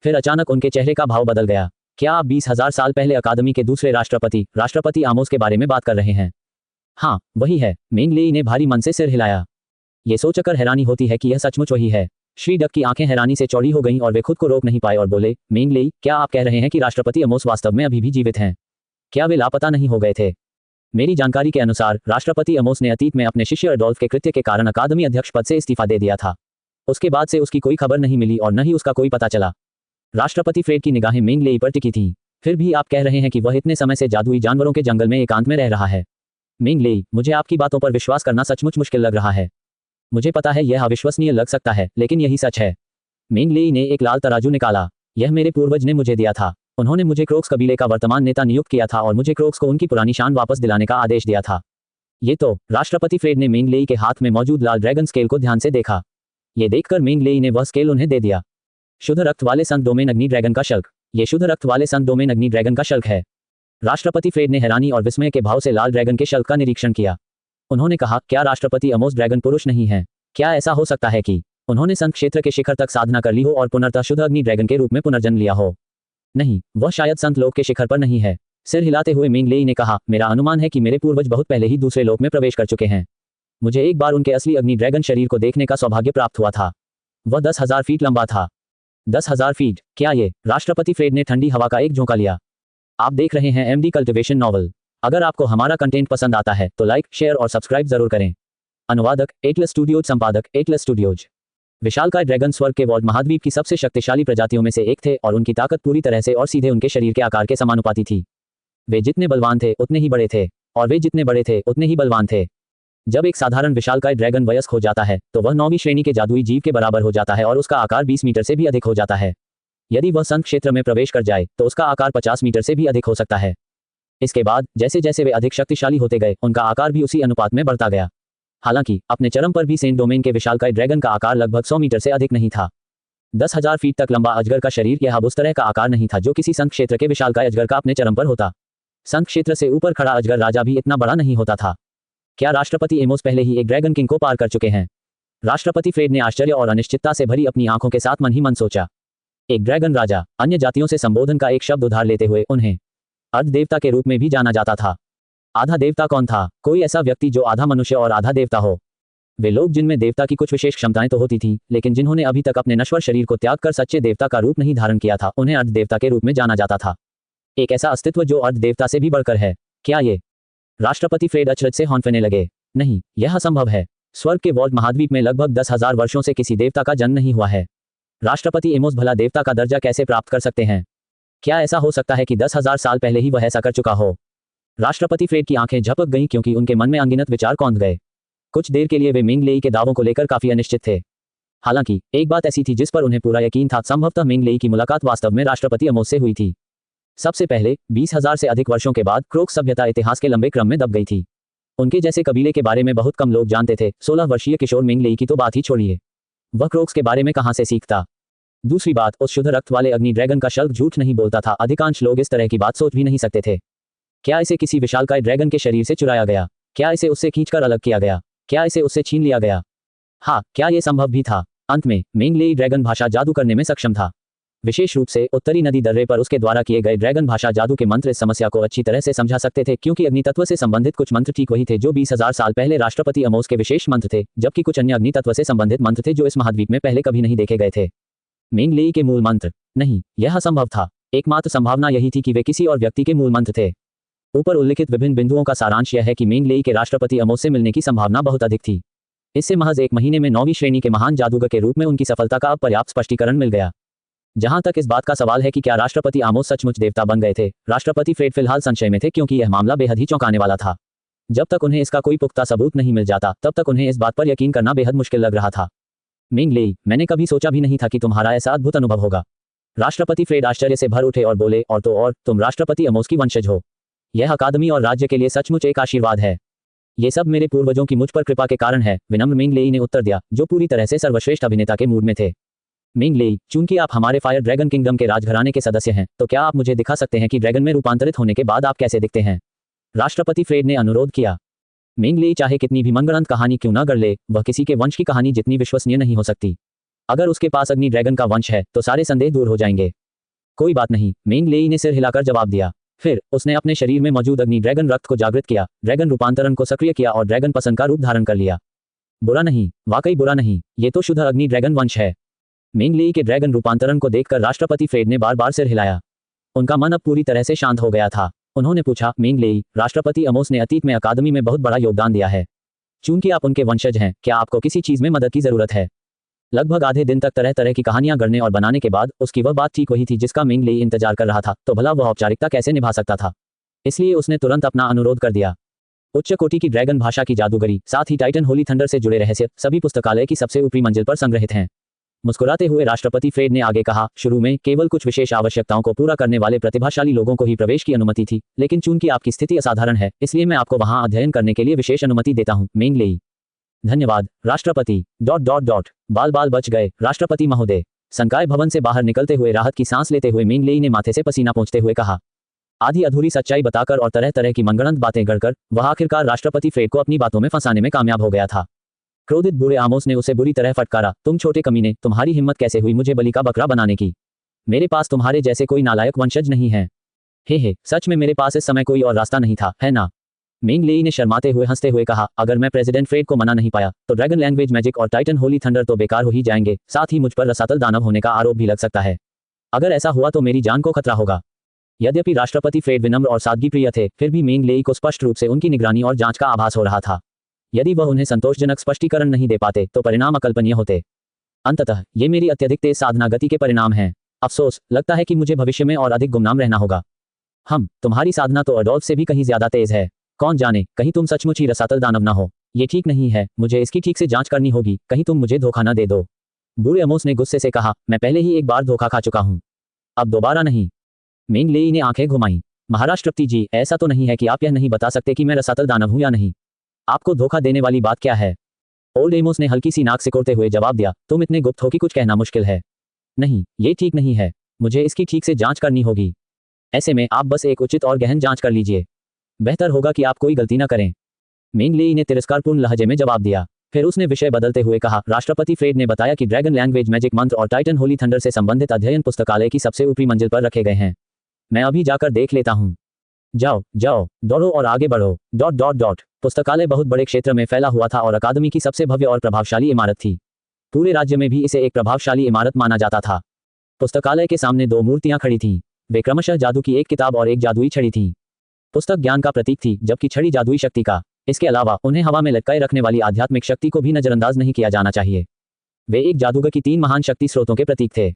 फिर अचानक उनके चेहरे का भाव बदल गया। क्या आप 20,000 साल पहले अकादमी के दूसरे राष्ट्रपति आमोस के बारे में बात कर रहे हैं? हाँ, वही है। मेंग लेई ने भारी मन से सिर हिलाया। ये सोचकर हैरानी होती है कि यह सचमुच वही है। श्री डक की आंखें हैरानी से चौड़ी हो गईं और वे खुद को रोक नहीं पाए और बोले, मेंग लेई, क्या आप कह रहे हैं कि राष्ट्रपति आमोस वास्तव में अभी भी जीवित हैं? क्या वे लापता नहीं हो गए थे? मेरी जानकारी के अनुसार राष्ट्रपति आमोस ने अतीत में अपने शिष्य अडोल्फ के कृत्य के कारण अकादमी अध्यक्ष पद से इस्तीफा दे दिया था। उसके बाद से उसकी कोई खबर नहीं मिली और न ही उसका कोई पता चला। राष्ट्रपति फ्रेड की निगाहें मेंग लेई पर टिकी थीं। फिर भी आप कह रहे हैं कि वह इतने समय से जादुई जानवरों के जंगल में एकांत में रह रहा है? मेंग लेई, मुझे आपकी बातों पर विश्वास करना सचमुच मुश्किल लग रहा है। मुझे पता है यह अविश्वसनीय लग सकता है, लेकिन यही सच है। मेंग लेई ने एक लाल तराजू निकाला। यह मेरे पूर्वज ने मुझे दिया था। उन्होंने मुझे क्रोक्स कबीले का वर्तमान नेता नियुक्त किया था और मुझे क्रोक्स को उनकी पुरानी शान वापस दिलाने का आदेश दिया था। ये तो राष्ट्रपति फ्रेड ने मेंग लेई के हाथ में मौजूद लाल ड्रैगन स्केल को ध्यान से देखा। ये देखकर मेंग लेई ने वह स्केल उन्हें दे दिया। शुद्ध रक्त वाले संत डोमेन अग्नि ड्रैगन का शल्क। ये शुद्ध रक्त वाले संत डोमेन अग्नि ड्रैगन का शल्क है। राष्ट्रपति फ्रेड ने हैरानी और विस्मय के भाव से लाल ड्रैगन के शल्क का निरीक्षण किया। उन्होंने कहा, क्या राष्ट्रपति अमोस ड्रैगन पुरुष नहीं है? क्या ऐसा हो सकता है कि उन्होंने संत क्षेत्र के शिखर तक साधना कर ली हो और पुनर्तः शुद्ध अग्नि ड्रैगन के रूप में पुनर्जन्म लिया हो? नहीं, वह शायद संत लोक के शिखर पर नहीं है। सिर हिलाते हुए मेंग लेई ने कहा, मेरा अनुमान है कि मेरे पूर्वज बहुत पहले ही दूसरे लोक में प्रवेश कर चुके हैं। मुझे एक बार उनके असली अग्नि ड्रैगन शरीर को देखने का सौभाग्य प्राप्त हुआ था। वह 10,000 फीट लंबा था। 10,000 फीट? क्या ये? राष्ट्रपति फ्रेड ने ठंडी हवा का एक झोंका लिया। आप देख रहे हैं एमडी कल्टिवेशन नॉवल। अगर आपको हमारा कंटेंट पसंद आता है तो लाइक, शेयर और सब्सक्राइब जरूर करें। अनुवादक एटलस स्टूडियोज, संपादक एटलस स्टूडियोज। विशालकाय ड्रैगन स्वर्ग के वॉल्ट महाद्वीप की सबसे शक्तिशाली प्रजातियों में से एक थे और उनकी ताकत पूरी तरह से और सीधे उनके शरीर के आकार के समानुपाती थी। वे जितने बलवान थे उतने ही बड़े थे और वे जितने बड़े थे उतने ही बलवान थे। जब एक साधारण विशालकाय ड्रैगन वयस्क हो जाता है तो वह 9वीं श्रेणी के जादुई जीव के बराबर हो जाता है और उसका आकार 20 मीटर से भी अधिक हो जाता है। यदि वह संत क्षेत्र में प्रवेश कर जाए तो उसका आकार 50 मीटर से भी अधिक हो सकता है। इसके बाद जैसे जैसे वे अधिक शक्तिशाली होते गए उनका आकार भी उसी अनुपात में बढ़ता गया। हालांकि अपने चरम पर भी सेंट डोमेन के विशालकाय ड्रैगन का आकार लगभग 100 मीटर से अधिक नहीं था। 10,000 फीट तक लंबा अजगर का शरीर यह अब उस तरह का आकार नहीं था जो किसी संत क्षेत्र के विशालकाय अजगर का अपने चरम पर होता। संत क्षेत्र से ऊपर खड़ा अजगर राजा भी इतना बड़ा नहीं होता था। क्या राष्ट्रपति एमोस पहले ही एक ड्रैगन किंग को पार कर चुके हैं? राष्ट्रपति फ्रेड ने आश्चर्य और अनिश्चितता से भरी अपनी आंखों के साथ मन ही मन सोचा। एक ड्रैगन राजा, अन्य जातियों से संबोधन का एक शब्द उधार लेते हुए उन्हें अर्ध देवता के रूप में भी जाना जाता था। आधा देवता कौन था? कोई ऐसा व्यक्ति जो आधा मनुष्य और आधा देवता हो। वे लोग जिनमें देवता की कुछ विशेष क्षमताएं तो होती थीं, लेकिन जिन्होंने अभी तक अपने नश्वर शरीर को त्याग कर सच्चे देवता का रूप नहीं धारण किया था, उन्हें अर्ध देवता के रूप में जाना जाता था। एक ऐसा अस्तित्व जो अर्ध देवता से भी बढ़कर है। क्या ये? राष्ट्रपति फ्रेड अचरज से हौंफने लगे। नहीं, यह असंभव है। स्वर्ग के वॉल्ट महाद्वीप में लगभग 10,000 वर्षों से किसी देवता का जन्म नहीं हुआ है। राष्ट्रपति एमोस भला देवता का दर्जा कैसे प्राप्त कर सकते हैं? क्या ऐसा हो सकता है कि 10,000 साल पहले ही वह ऐसा कर चुका हो? राष्ट्रपति फ्रेड की आंखें झपक गईं क्योंकि उनके मन में अनगिनत विचार कौंध गए। कुछ देर के लिए वे मेंग लेई के दावों को लेकर काफी अनिश्चित थे। हालांकि एक बात ऐसी थी जिस पर उन्हें पूरा यकीन था, संभवतः मेंग लेई की मुलाकात वास्तव में राष्ट्रपति एमोस से हुई थी। सबसे पहले 20,000 से अधिक वर्षों के बाद क्रोक्स सभ्यता इतिहास के लंबे क्रम में दब गई थी। उनके जैसे कबीले के बारे में बहुत कम लोग जानते थे। 16 वर्षीय किशोर मेंग लेई की तो बात ही छोड़िए, वह क्रोक्स के बारे में कहां से सीखता। दूसरी बात, उस शुद्ध रक्त वाले अग्नि ड्रैगन का शल्क झूठ नहीं बोलता था। अधिकांश लोग इस तरह की बात सोच भी नहीं सकते थे। क्या इसे किसी विशालकाय ड्रैगन के शरीर से चुराया गया? क्या इसे उससे खींचकर अलग किया गया? क्या इसे उससे छीन लिया गया? हाँ, क्या यह संभव भी था? अंत में मेंग लेई ड्रैगन भाषा जादू करने में सक्षम था। विशेष रूप से उत्तरी नदी दर्रे पर उसके द्वारा किए गए ड्रैगन भाषा जादू के मंत्र इस समस्या को अच्छी तरह से समझा सकते थे, क्योंकि अग्नि तत्व से संबंधित कुछ मंत्र ठीक वही थे जो 20,000 साल पहले राष्ट्रपति अमोस के विशेष मंत्र थे, जबकि कुछ अन्य अग्नि तत्व से संबंधित मंत्र थे जो इस महाद्वीप में पहले कभी नहीं देखे गए थे। मेंग लेई के मूल मंत्र? नहीं, यह असंभव था। एकमात्र संभावना यही थी कि वे किसी और व्यक्ति के मूल मंत्र थे। ऊपर उल्लिखित विभिन्न बिंदुओं का सारांश यह है कि मेंग लेई के राष्ट्रपति अमोस से मिलने की संभावना बहुत अधिक थी। इससे महज एक महीने में 9वीं श्रेणी के महान जादूगर के रूप में उनकी सफलता का अब पर्याप्त स्पष्टीकरण मिल गया। जहां तक इस बात का सवाल है कि क्या राष्ट्रपति आमोस सचमुच देवता बन गए थे, राष्ट्रपति फ्रेड फिलहाल संशय में थे, क्योंकि यह मामला बेहद ही चौंकाने वाला था। जब तक उन्हें इसका कोई पुख्ता सबूत नहीं मिल जाता तब तक उन्हें इस बात पर यकीन करना बेहद मुश्किल लग रहा था। मेंग लेई, मैंने कभी सोचा भी नहीं था कि तुम्हारा ऐसा अद्भुत अनुभव होगा। राष्ट्रपति फ्रेड आश्चर्य से भर उठे और बोले, और तो और, तुम राष्ट्रपति अमोस की वंशज हो। यह अकादमी और राज्य के लिए सचमुच एक आशीर्वाद है। ये सब मेरे पूर्वजों की मुझ पर कृपा के कारण है, विनम्र मेंग लेई ने उत्तर दिया, जो पूरी तरह से सर्वश्रेष्ठ अभिनेता के मूड में थे। मेंग लेई, चूंकि आप हमारे फायर ड्रैगन किंगडम के राजघराने के सदस्य हैं, तो क्या आप मुझे दिखा सकते हैं कि ड्रैगन में रूपांतरित होने के बाद आप कैसे दिखते हैं? राष्ट्रपति फ्रेड ने अनुरोध किया। मेंग लेई चाहे कितनी भी मनगढ़ंत कहानी क्यों न गढ़ ले, वह किसी के वंश की कहानी जितनी विश्वसनीय नहीं हो सकती। अगर उसके पास अग्नि ड्रैगन का वंश है तो सारे संदेह दूर हो जाएंगे। कोई बात नहीं, मेंग लेई ने सिर हिलाकर जवाब दिया। फिर उसने अपने शरीर में मौजूद अग्नि ड्रैगन रक्त को जागृत किया, ड्रैगन रूपांतरण को सक्रिय किया और ड्रैगन पसंद का रूप धारण कर लिया। बुरा नहीं, वाकई बुरा नहीं, ये तो शुद्ध अग्नि ड्रैगन वंश है। मेंग लेई के ड्रैगन रूपांतरण को देखकर राष्ट्रपति फ्रेड ने बार बार सिर हिलाया। उनका मन अब पूरी तरह से शांत हो गया था। उन्होंने पूछा, मेंग लेई, राष्ट्रपति अमोस ने अतीत में अकादमी में बहुत बड़ा योगदान दिया है। चूंकि आप उनके वंशज हैं, क्या आपको किसी चीज में मदद की जरूरत है? लगभग आधे दिन तक तरह तरह की कहानियां गढ़ने और बनाने के बाद उसकी वह बात ठीक वही थी जिसका मेंग लेई इंतजार कर रहा था, तो भला वह औपचारिकता कैसे निभा सकता था? इसलिए उसने तुरंत अपना अनुरोध कर दिया। उच्च कोटि की ड्रैगन भाषा की जादूगरी, साथ ही टाइटन होली थंडर से जुड़े रहस्य, सभी पुस्तकालय की सबसे ऊपरी मंजिल पर संग्रहित हैं। मुस्कुराते हुए राष्ट्रपति फ्रेड ने आगे कहा, शुरू में केवल कुछ विशेष आवश्यकताओं को पूरा करने वाले प्रतिभाशाली लोगों को ही प्रवेश की अनुमति थी, लेकिन चूंकि आपकी स्थिति असाधारण है, इसलिए मैं आपको वहां अध्ययन करने के लिए विशेष अनुमति देता हूं, मेंग लेई। धन्यवाद राष्ट्रपति। बाल बाल बच गए राष्ट्रपति महोदय। संकाय भवन से बाहर निकलते हुए राहत की सांस लेते हुए मेंग लेई ने माथे से पसीना पोंछते हुए कहा। आधी अधूरी सच्चाई बताकर और तरह तरह की मनगढ़ंत बातें गढ़कर वह आखिरकार राष्ट्रपति फ्रेड को अपनी बातों में फंसाने में कामयाब हो गया था। क्रोधित बूढ़े आमोस ने उसे बुरी तरह फटकारा, तुम छोटे कमीने, तुम्हारी हिम्मत कैसे हुई मुझे बलि का बकरा बनाने की? मेरे पास तुम्हारे जैसे कोई नालायक वंशज नहीं है। हे, सच में मेरे पास इस समय कोई और रास्ता नहीं था, है ना? मेंग लेई ने शर्माते हुए हंसते हुए कहा, अगर मैं प्रेसिडेंट फ्रेड को मना नहीं पाया तो ड्रैगन लैंग्वेज मैजिक और टाइटन होली थंडर तो बेकार हो ही जाएंगे, साथ ही मुझ पर रसातल दानव होने का आरोप भी लग सकता है। अगर ऐसा हुआ तो मेरी जान को खतरा होगा। यद्यपि राष्ट्रपति फ्रेड विनम्र और सादगी प्रिय थे, फिर भी मेंग लेई को स्पष्ट रूप से उनकी निगरानी और जांच का आभास हो रहा था। यदि वह उन्हें संतोषजनक स्पष्टीकरण नहीं दे पाते तो परिणाम अकल्पनीय होते। अंततः ये मेरी अत्यधिक तेज साधना गति के परिणाम हैं। अफसोस, लगता है कि मुझे भविष्य में और अधिक गुमनाम रहना होगा। तुम्हारी साधना तो अडोल्फ से भी कहीं ज्यादा तेज है। कौन जाने, कहीं तुम सचमुच ही रसातल दानव ना हो। ये ठीक नहीं है, मुझे इसकी ठीक से जांच करनी होगी, कहीं तुम मुझे धोखा न दे दो। बूढ़े आमोस ने गुस्से से कहा, मैं पहले ही एक बार धोखा खा चुका हूं, अब दोबारा नहीं। मेंग लेई ने आंखें घुमाई। महाराष्ट्रपति जी, ऐसा तो नहीं है कि आप यह नहीं बता सकते कि मैं रसातल दानव हूं या नहीं? आपको धोखा देने वाली बात क्या है? ओल्ड एमोस ने हल्की सी नाक सिकोड़ते हुए जवाब दिया, तुम इतने गुप्त हो कि कुछ कहना मुश्किल है। नहीं, ये ठीक नहीं है, मुझे इसकी ठीक से जांच करनी होगी। ऐसे में आप बस एक उचित और गहन जांच कर लीजिए, बेहतर होगा कि आप कोई गलती न करें। मेंग लेई ने तिरस्कारपूर्ण लहजे में जवाब दिया। फिर उसने विषय बदलते हुए कहा, राष्ट्रपति फ्रेड ने बताया कि ड्रैगन लैंग्वेज मैजिक मंत्र और टाइटन होली थंडर से संबंधित अध्ययन पुस्तकालय की सबसे ऊपरी मंजिल पर रखे गए हैं। मैं अभी जाकर देख लेता हूँ। जाओ, दौड़ो और आगे बढ़ो। पुस्तकालय बहुत बड़े क्षेत्र में फैला हुआ था और अकादमी की सबसे भव्य और प्रभावशाली इमारत थी। पूरे राज्य में भी इसे एक प्रभावशाली इमारत माना जाता था। पुस्तकालय के सामने दो मूर्तियां खड़ी थीं। वे क्रमशः जादू की एक किताब और एक जादुई छड़ी थी। पुस्तक ज्ञान का प्रतीक थी, जबकि छड़ी जादुई शक्ति का। इसके अलावा उन्हें हवा में लटकाए रखने वाली आध्यात्मिक शक्ति को भी नजरअंदाज नहीं किया जाना चाहिए। वे एक जादूगर की 3 महान शक्ति स्रोतों के प्रतीक थे।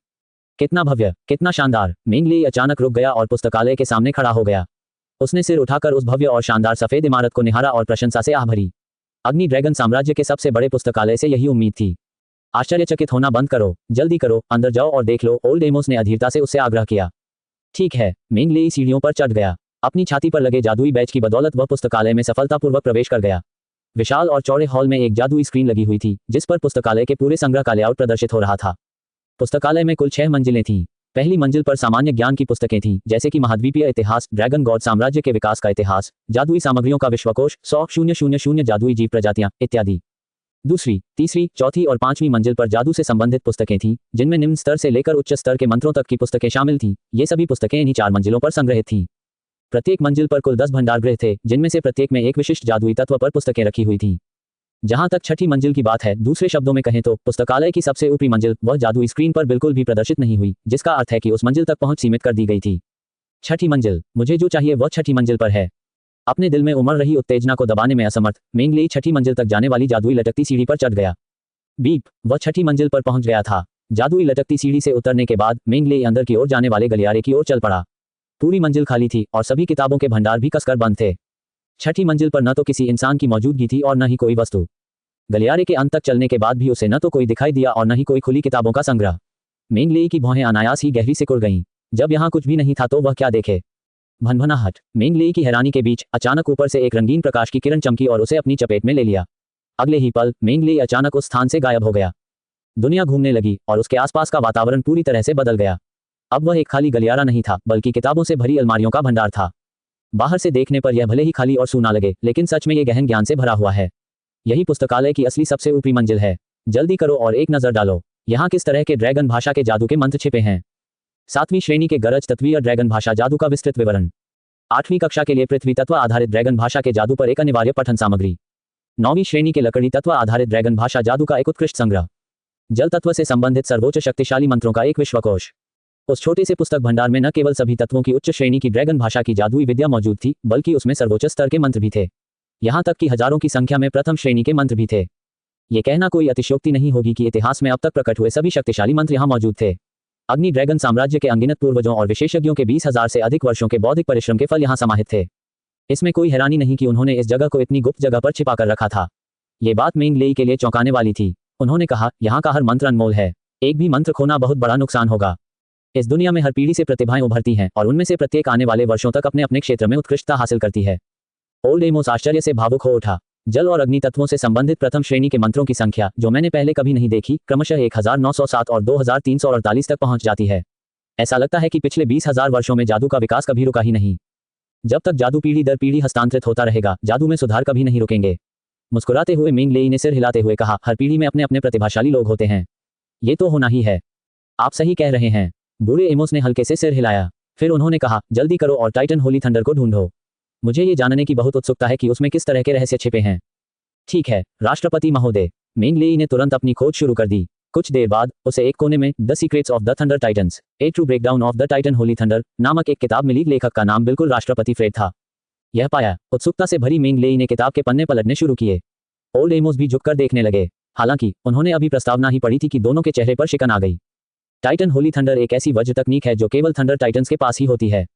कितना भव्य, कितना शानदार! मेंग लेई अचानक रुक गया और पुस्तकालय के सामने खड़ा हो गया। उसने सिर उठाकर उस भव्य और शानदार सफेद इमारत को निहारा और प्रशंसा से आह भरी। अग्नि ड्रैगन साम्राज्य के सबसे बड़े पुस्तकालय से यही उम्मीद थी। आश्चर्यचकित होना बंद करो, जल्दी करो, अंदर जाओ और देख लो, ओल्ड एमोस ने अधीरता से उससे आग्रह किया। ठीक है। मेंग लेई सीढ़ियों पर चढ़ गया। अपनी छाती पर लगे जादुई बैज की बदौलत वह पुस्तकालय में सफलतापूर्वक प्रवेश कर गया। विशाल और चौड़े हॉल में एक जादुई स्क्रीन लगी हुई थी, जिस पर पुस्तकालय के पूरे संग्रह का लेआउट प्रदर्शित हो रहा था। पुस्तकालय में कुल 6 मंजिलें थीं। पहली मंजिल पर सामान्य ज्ञान की पुस्तकें थीं, जैसे कि महाद्वीपीय इतिहास, ड्रैगन गॉड साम्राज्य के विकास का इतिहास, जादुई सामग्रियों का विश्वकोश, 100,000 जादुई जीव प्रजातियां इत्यादि। दूसरी, तीसरी, चौथी और 5वीं मंजिल पर जादू से संबंधित पुस्तकें थीं, जिनमें निम्न स्तर से लेकर उच्च स्तर के मंत्रों तक की पुस्तकें शामिल थीं। ये सभी पुस्तकें इन्हीं 4 मंजिलों पर संग्रहित थीं। प्रत्येक मंजिल पर कुल 10 भंडारगृह थे, जिनमें से प्रत्येक में एक विशिष्ट जादुई तत्व पर पुस्तकें रखी हुई थीं। जहां तक छठी मंजिल की बात है, दूसरे शब्दों में कहें तो पुस्तकालय की सबसे ऊपरी मंजिल वह जादुई स्क्रीन पर बिल्कुल भी प्रदर्शित नहीं हुई, जिसका अर्थ है कि उस मंजिल तक पहुंच सीमित कर दी गई थी। छठी मंजिल, मुझे जो चाहिए वह छठी मंजिल पर है। अपने दिल में उमड़ रही उत्तेजना को दबाने में असमर्थ, मेंग लेई छठी मंजिल तक जाने वाली जादुई लटकती सीढ़ी पर चढ़ गया। बीप, वह छठी मंजिल पर पहुंच गया था। जादुई लटकती सीढ़ी से उतरने के बाद मेंग लेई अंदर की ओर जाने वाले गलियारे की ओर चल पड़ा। पूरी मंजिल खाली थी और सभी किताबों के भंडार भी कसकर बंद थे। छठी मंजिल पर न तो किसी इंसान की मौजूदगी थी और न ही कोई वस्तु। गलियारे के अंत तक चलने के बाद भी उसे न तो कोई दिखाई दिया और न ही कोई खुली किताबों का संग्रह। मेंग लेई की भौहें अनायास ही गहरी सिकुड़ गईं। जब यहाँ कुछ भी नहीं था तो वह क्या देखे? भनभनाहट। मेंग लेई की हैरानी के बीच अचानक ऊपर से एक रंगीन प्रकाश की किरण चमकी और उसे अपनी चपेट में ले लिया। अगले ही पल मेंग लेई अचानक उस स्थान से गायब हो गया। दुनिया घूमने लगी और उसके आसपास का वातावरण पूरी तरह से बदल गया। अब वह एक खाली गलियारा नहीं था, बल्कि किताबों से भरी अलमारियों का भंडार था। बाहर से देखने पर यह भले ही खाली और सूना लगे, लेकिन सच में यह गहन ज्ञान से भरा हुआ है। यही पुस्तकालय की असली सबसे ऊपरी मंजिल है। जल्दी करो और एक नजर डालो, यहाँ किस तरह के ड्रैगन भाषा के जादू के मंत्र छिपे हैं। 7वीं श्रेणी के गरज तत्वीय ड्रैगन भाषा जादू का विस्तृत विवरण। 8वीं कक्षा के लिए पृथ्वी तत्व आधारित ड्रैगन भाषा के जादू पर एक अनिवार्य पठन सामग्री। 9वीं श्रेणी के लकड़ी तत्व आधारित ड्रैगन भाषा जादू का एक उत्कृष्ट संग्रह। जल तत्व से संबंधित सर्वोच्च शक्तिशाली मंत्रों का एक विश्वकोश। उस छोटे से पुस्तक भंडार में न केवल सभी तत्वों की उच्च श्रेणी की ड्रैगन भाषा की जादुई विद्या मौजूद थी, बल्कि उसमें सर्वोच्च स्तर के मंत्र भी थे। यहाँ तक कि हजारों की संख्या में प्रथम श्रेणी के मंत्र भी थे। ये कहना कोई अतिशयोक्ति नहीं होगी कि इतिहास में अब तक प्रकट हुए सभी शक्तिशाली मंत्र यहाँ मौजूद थे। अग्नि ड्रैगन साम्राज्य के अनगिनत पूर्वजों और विशेषज्ञों के 20,000 से अधिक वर्षों के बौद्धिक परिश्रम के फल यहाँ समाहित थे। इसमें कोई हैरानी नहीं कि उन्होंने इस जगह को इतनी गुप्त जगह पर छिपा कर रखा था। ये बात मेंग लेई के लिए चौंकाने वाली थी। उन्होंने कहा, यहाँ का हर मंत्र अनमोल है। एक भी मंत्र खोना बहुत बड़ा नुकसान होगा। इस दुनिया में हर पीढ़ी से प्रतिभाएं उभरती हैं और उनमें से प्रत्येक आने वाले वर्षों तक अपने अपने क्षेत्र में उत्कृष्टता हासिल करती है। ओल्ड एमोस आश्चर्य से भावुक हो उठा। जल और अग्नि तत्वों से संबंधित प्रथम श्रेणी के मंत्रों की संख्या, जो मैंने पहले कभी नहीं देखी, क्रमशः 1907 और 2348 तक पहुंच जाती है। ऐसा लगता है कि पिछले 20,000 वर्षों में जादू का विकास कभी रुका ही नहीं। जब तक जादू पीढ़ी दर पीढ़ी हस्तांतरित होता रहेगा, जादू में सुधार कभी नहीं रुकेंगे। मुस्कुराते हुए मिंग लेई ने सिर हिलाते हुए कहा, हर पीढ़ी में अपने अपने प्रतिभाशाली लोग होते हैं। ये तो होना ही है। आप सही कह रहे हैं। बूढ़े एमोस ने हल्के से सिर हिलाया। फिर उन्होंने कहा, जल्दी करो और टाइटन होली थंडर को ढूंढो। मुझे ये जानने की बहुत उत्सुकता है कि उसमें किस तरह के रहस्य छिपे हैं। ठीक है राष्ट्रपति महोदय। मिंग लेई ने तुरंत अपनी खोज शुरू कर दी। कुछ देर बाद उसे एक कोने में the secrets of the thunder titans, A true breakdown of the Titan Holi thunder नामक एक किताब मिली। लेखक का नाम बिल्कुल राष्ट्रपति फ्रेड था। यह पाया उत्सुकता से भरी मिंग लेई ने किताब के पन्ने पलटने शुरू किए। ओल्ड एमोस भी झुककर देखने लगे। हालांकि उन्होंने अभी प्रस्तावना ही पढ़ी थी कि दोनों के चेहरे पर शिकन आ गई। टाइटन होली थंडर एक ऐसी वज्र तकनीक है जो केवल थंडर टाइटन्स के पास ही होती है।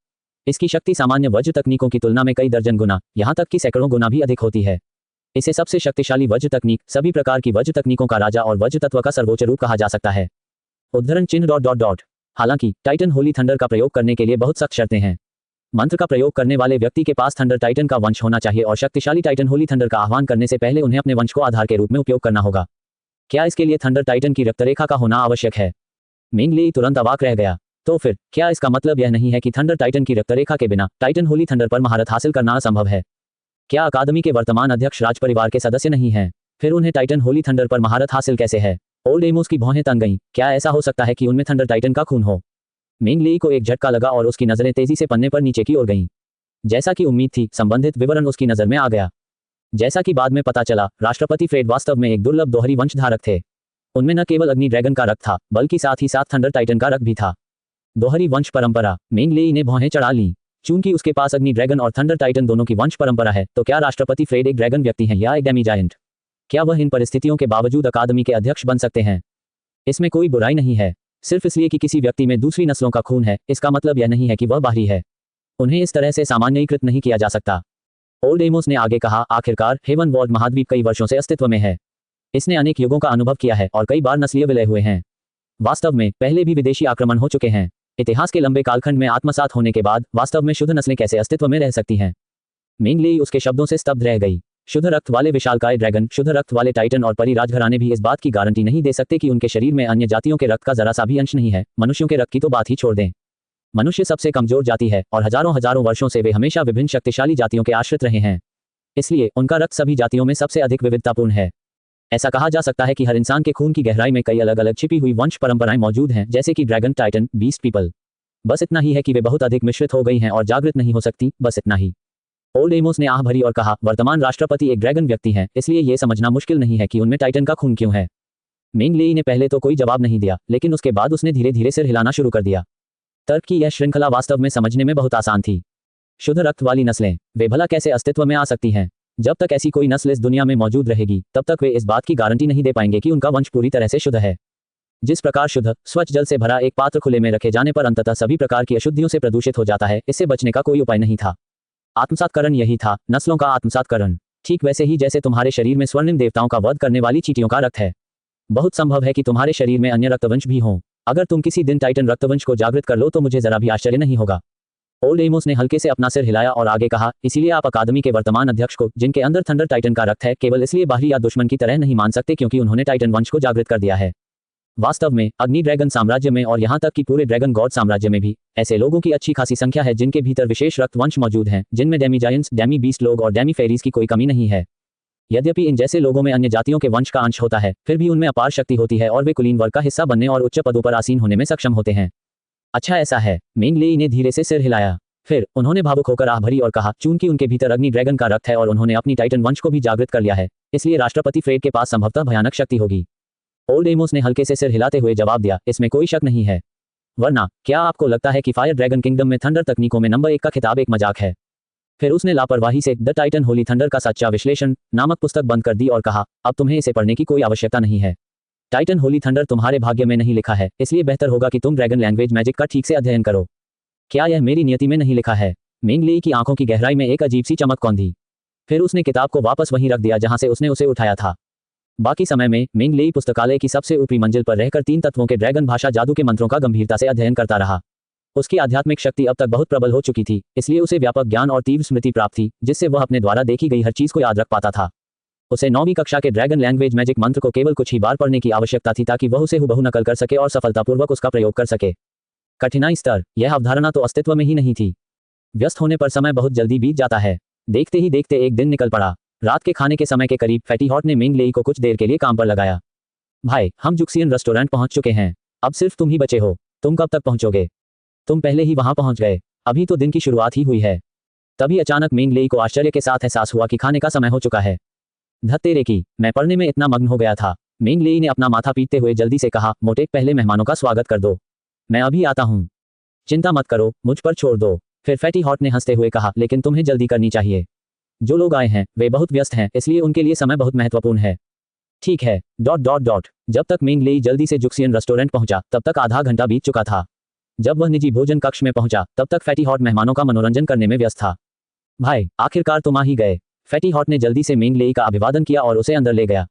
इसकी शक्ति सामान्य वज्र तकनीकों की तुलना में कई दर्जन गुना, यहां तक कि सैकड़ों गुना भी अधिक होती है। इसे सबसे शक्तिशाली वज्र तकनीक, सभी प्रकार की वज्र तकनीकों का राजा और वज्र तत्व का सर्वोच्च रूप कहा जा सकता है। उद्धरण चिन्ह ... हालांकि टाइटन होली थंडर का प्रयोग करने के लिए बहुत सख्त शर्तें हैं। मंत्र का प्रयोग करने वाले व्यक्ति के पास थंडर टाइटन का वंश होना चाहिए और शक्तिशाली टाइटन होली थंडर का आह्वान करने से पहले उन्हें अपने वंश को आधार के रूप में उपयोग करना होगा। क्या इसके लिए थंडर टाइटन की रक्तरेखा का होना आवश्यक है? मिंग लेई तुरंत अवाक रह गया। तो फिर क्या इसका मतलब यह नहीं है कि थंडर टाइटन की रक्तरेखा के बिना टाइटन होली थंडर पर महारत हासिल करना असंभव है? क्या अकादमी के वर्तमान अध्यक्ष राज परिवार के सदस्य नहीं हैं? फिर उन्हें टाइटन होली थंडर पर महारत हासिल कैसे है? ओल्ड एमोस की भौहें तन गईं। क्या ऐसा हो सकता है कि उनमें थंडर टाइटन का खून हो? मिंग लेई को एक झटका लगा और उसकी नजरें तेजी से पन्ने पर नीचे की ओर गईं। जैसा कि उम्मीद थी, संबंधित विवरण उसकी नजर में आ गया। जैसा कि बाद में पता चला, राष्ट्रपति फ्रेड वास्तव में एक दुर्लभ दोहरी वंशधारक थे। उनमें न केवल अग्नि ड्रैगन का रक्त था, बल्कि साथ ही साथ थंडर टाइटन का रक्त भी था। दोहरी वंश परंपरा। मिंग लेई ने भौहें चढ़ा लीं। चूंकि उसके पास अग्नि ड्रैगन और थंडर टाइटन दोनों की वंश परंपरा है, तो क्या राष्ट्रपति फ्रेड एक ड्रैगन व्यक्ति हैं या एक डेमी जायंट? क्या वह इन परिस्थितियों के बावजूद अकादमी के अध्यक्ष बन सकते हैं? इसमें कोई बुराई नहीं है। सिर्फ इसलिए कि किसी व्यक्ति में दूसरी नस्लों का खून है, इसका मतलब यह नहीं है कि वह बाहरी है। उन्हें इस तरह से सामान्यीकृत नहीं किया जा सकता। ओल्ड एमोस ने आगे कहा, आखिरकार हेवन वॉर्ड महाद्वीप कई वर्षों से अस्तित्व में है। इसने अनेक युगों का अनुभव किया है और कई बार नस्लीय विलय हुए हैं। वास्तव में पहले भी विदेशी आक्रमण हो चुके हैं। इतिहास के लंबे कालखंड में आत्मसात होने के बाद वास्तव में शुद्ध नस्लें कैसे अस्तित्व में रह सकती हैं? मिंग लेई उसके शब्दों से स्तब्ध रह गई। शुद्ध रक्त वाले विशालकाय ड्रैगन, शुद्ध रक्त वाले टाइटन और परी राजघराने भी इस बात की गारंटी नहीं दे सकते कि उनके शरीर में अन्य जातियों के रक्त का जरा सा भी अंश नहीं है। मनुष्यों के रक्त की तो बात ही छोड़ दें। मनुष्य सबसे कमजोर जाति है और हजारों हजारों वर्षों से वे हमेशा विभिन्न शक्तिशाली जातियों के आश्रित रहे हैं। इसलिए उनका रक्त सभी जातियों में सबसे अधिक विविधतापूर्ण है। ऐसा कहा जा सकता है कि हर इंसान के खून की गहराई में कई अलग अलग छिपी हुई वंश परंपराएं मौजूद हैं, जैसे कि ड्रैगन, टाइटन, बीस्ट पीपल। बस इतना ही है कि वे बहुत अधिक मिश्रित हो गई हैं और जागृत नहीं हो सकती, बस इतना ही। ओल्ड एमोस ने आह भरी और कहा, वर्तमान राष्ट्रपति एक ड्रैगन व्यक्ति हैं, इसलिए यह समझना मुश्किल नहीं है कि उनमें टाइटन का खून क्यों है। मिंग लेई ने पहले तो कोई जवाब नहीं दिया, लेकिन उसके बाद उसने धीरे धीरे सिर हिलाना शुरू कर दिया। तर्क की यह श्रृंखला वास्तव में समझने में बहुत आसान थी। शुद्ध रक्त वाली नस्लें, वे भला कैसे अस्तित्व में आ सकती हैं? जब तक ऐसी कोई नस्ल इस दुनिया में मौजूद रहेगी, तब तक वे इस बात की गारंटी नहीं दे पाएंगे कि उनका वंश पूरी तरह से शुद्ध है। जिस प्रकार शुद्ध, स्वच्छ जल से भरा एक पात्र खुले में रखे जाने पर अंततः सभी प्रकार की अशुद्धियों से प्रदूषित हो जाता है, इससे बचने का कोई उपाय नहीं था। आत्मसातकरण यही था, नस्लों का आत्मसातकरण। ठीक वैसे ही जैसे तुम्हारे शरीर में स्वर्णिम देवताओं का वध करने वाली चींटियों का रक्त है। बहुत संभव है कि तुम्हारे शरीर में अन्य रक्तवंश भी हों। अगर तुम किसी दिन टाइटन रक्तवंश को जागृत कर लो तो मुझे जरा भी आश्चर्य नहीं होगा। ओल्ड एमोस ने हल्के से अपना सिर हिलाया और आगे कहा, इसीलिए आप अकादमी के वर्तमान अध्यक्ष को, जिनके अंदर थंडर टाइटन का रक्त है, केवल इसलिए बाहरी या दुश्मन की तरह नहीं मान सकते क्योंकि उन्होंने टाइटन वंश को जागृत कर दिया है। वास्तव में अग्नि ड्रैगन साम्राज्य में और यहाँ तक कि पूरे ड्रैगन गॉड साम्राज्य में भी ऐसे लोगों की अच्छी खासी संख्या है जिनके भीतर विशेष रक्त वंश मौजूद हैं, जिनमें डेमी जायंट्स, डेमी बीस्ट लोग और डेमी फेरीज की कोई कमी नहीं है। यद्यपि इन जैसे लोगों में अन्य जातियों के वंश का अंश होता है, फिर भी उनमें अपार शक्ति होती है और वे कुलीन वर्ग का हिस्सा बनने और उच्च पदों पर आसीन होने में सक्षम होते हैं। अच्छा ऐसा है। मिंग लेई ने धीरे से सिर हिलाया। फिर उन्होंने भावुक होकर आह भरी और कहा, चूंकि उनके भीतर अग्नि ड्रैगन का रक्त है और उन्होंने अपनी टाइटन वंश को भी जागृत कर लिया है, इसलिए राष्ट्रपति फ्रेड के पास संभवतः भयानक शक्ति होगी। ओल्ड एमोस ने हल्के से सिर हिलाते हुए जवाब दिया, इसमें कोई शक नहीं है। वरना क्या आपको लगता है कि फायर ड्रैगन किंगडम में थंडर तकनीकों में नंबर 1 का खिताब एक मजाक है? फिर उसने लापरवाही से द टाइटन होली थंडर का सच्चा विश्लेषण नामक पुस्तक बंद कर दी और कहा, अब तुम्हें इसे पढ़ने की कोई आवश्यकता नहीं है। टाइटन होली थंडर तुम्हारे भाग्य में नहीं लिखा है, इसलिए बेहतर होगा कि तुम ड्रैगन लैंग्वेज मैजिक का ठीक से अध्ययन करो। क्या यह मेरी नियति में नहीं लिखा है? मिंग लेई की आंखों की गहराई में एक अजीब सी चमक कौंधी। फिर उसने किताब को वापस वहीं रख दिया जहां से उसने उसे उठाया था। बाकी समय में मेंग लेई पुस्तकालय की सबसे ऊपरी मंजिल पर रहकर 3 तत्वों के ड्रैगन भाषा जादू के मंत्रों का गंभीरता से अध्ययन करता रहा। उसकी आध्यात्मिक शक्ति अब तक बहुत प्रबल हो चुकी थी, इसलिए उसे व्यापक ज्ञान और तीव्र स्मृति प्राप्त थी, जिससे वह अपने द्वारा देखी गई हर चीज को याद रख पाता था। उसे 9वीं कक्षा के ड्रैगन लैंग्वेज मैजिक मंत्र को केवल कुछ ही बार पढ़ने की आवश्यकता थी ताकि वह उसे हुबहू नकल कर सके और सफलतापूर्वक उसका प्रयोग कर सके। कठिनाई स्तर, यह अवधारणा तो अस्तित्व में ही नहीं थी। व्यस्त होने पर समय बहुत जल्दी बीत जाता है। देखते ही देखते एक दिन निकल पड़ा। रात के खाने के समय के करीब फैटी हॉट ने मेंग लेई को कुछ देर के लिए काम पर लगाया। भाई, हम जुक्सियन रेस्टोरेंट पहुंच चुके हैं। अब सिर्फ तुम ही बचे हो। तुम कब तक पहुंचोगे? तुम पहले ही वहां पहुंच गए। अभी तो दिन की शुरुआत ही हुई है। तभी अचानक मेंग लेई को आश्चर्य के साथ एहसास हुआ कि खाने का समय हो चुका है। धत तेरे की, मैं पढ़ने में इतना मग्न हो गया था। मेंग लेई ने अपना माथा पीटते हुए जल्दी से कहा, मोटे, पहले मेहमानों का स्वागत कर दो। मैं अभी आता हूँ। चिंता मत करो, मुझ पर छोड़ दो। फिर फैटी हॉट ने हंसते हुए कहा, लेकिन तुम्हें जल्दी करनी चाहिए। जो लोग आए हैं वे बहुत व्यस्त हैं, इसलिए उनके लिए समय बहुत महत्वपूर्ण है। ठीक है। ... जब तक मेंग लेई जल्दी से जुक्सियन रेस्टोरेंट पहुंचा तब तक आधा घंटा बीत चुका था। जब वह निजी भोजन कक्ष में पहुंचा तब तक फैटी हॉट मेहमानों का मनोरंजन करने में व्यस्त था। भाई, आखिरकार तुम आ ही गए। फैटी हॉट ने जल्दी से मेंग लेई का अभिवादन किया और उसे अंदर ले गया।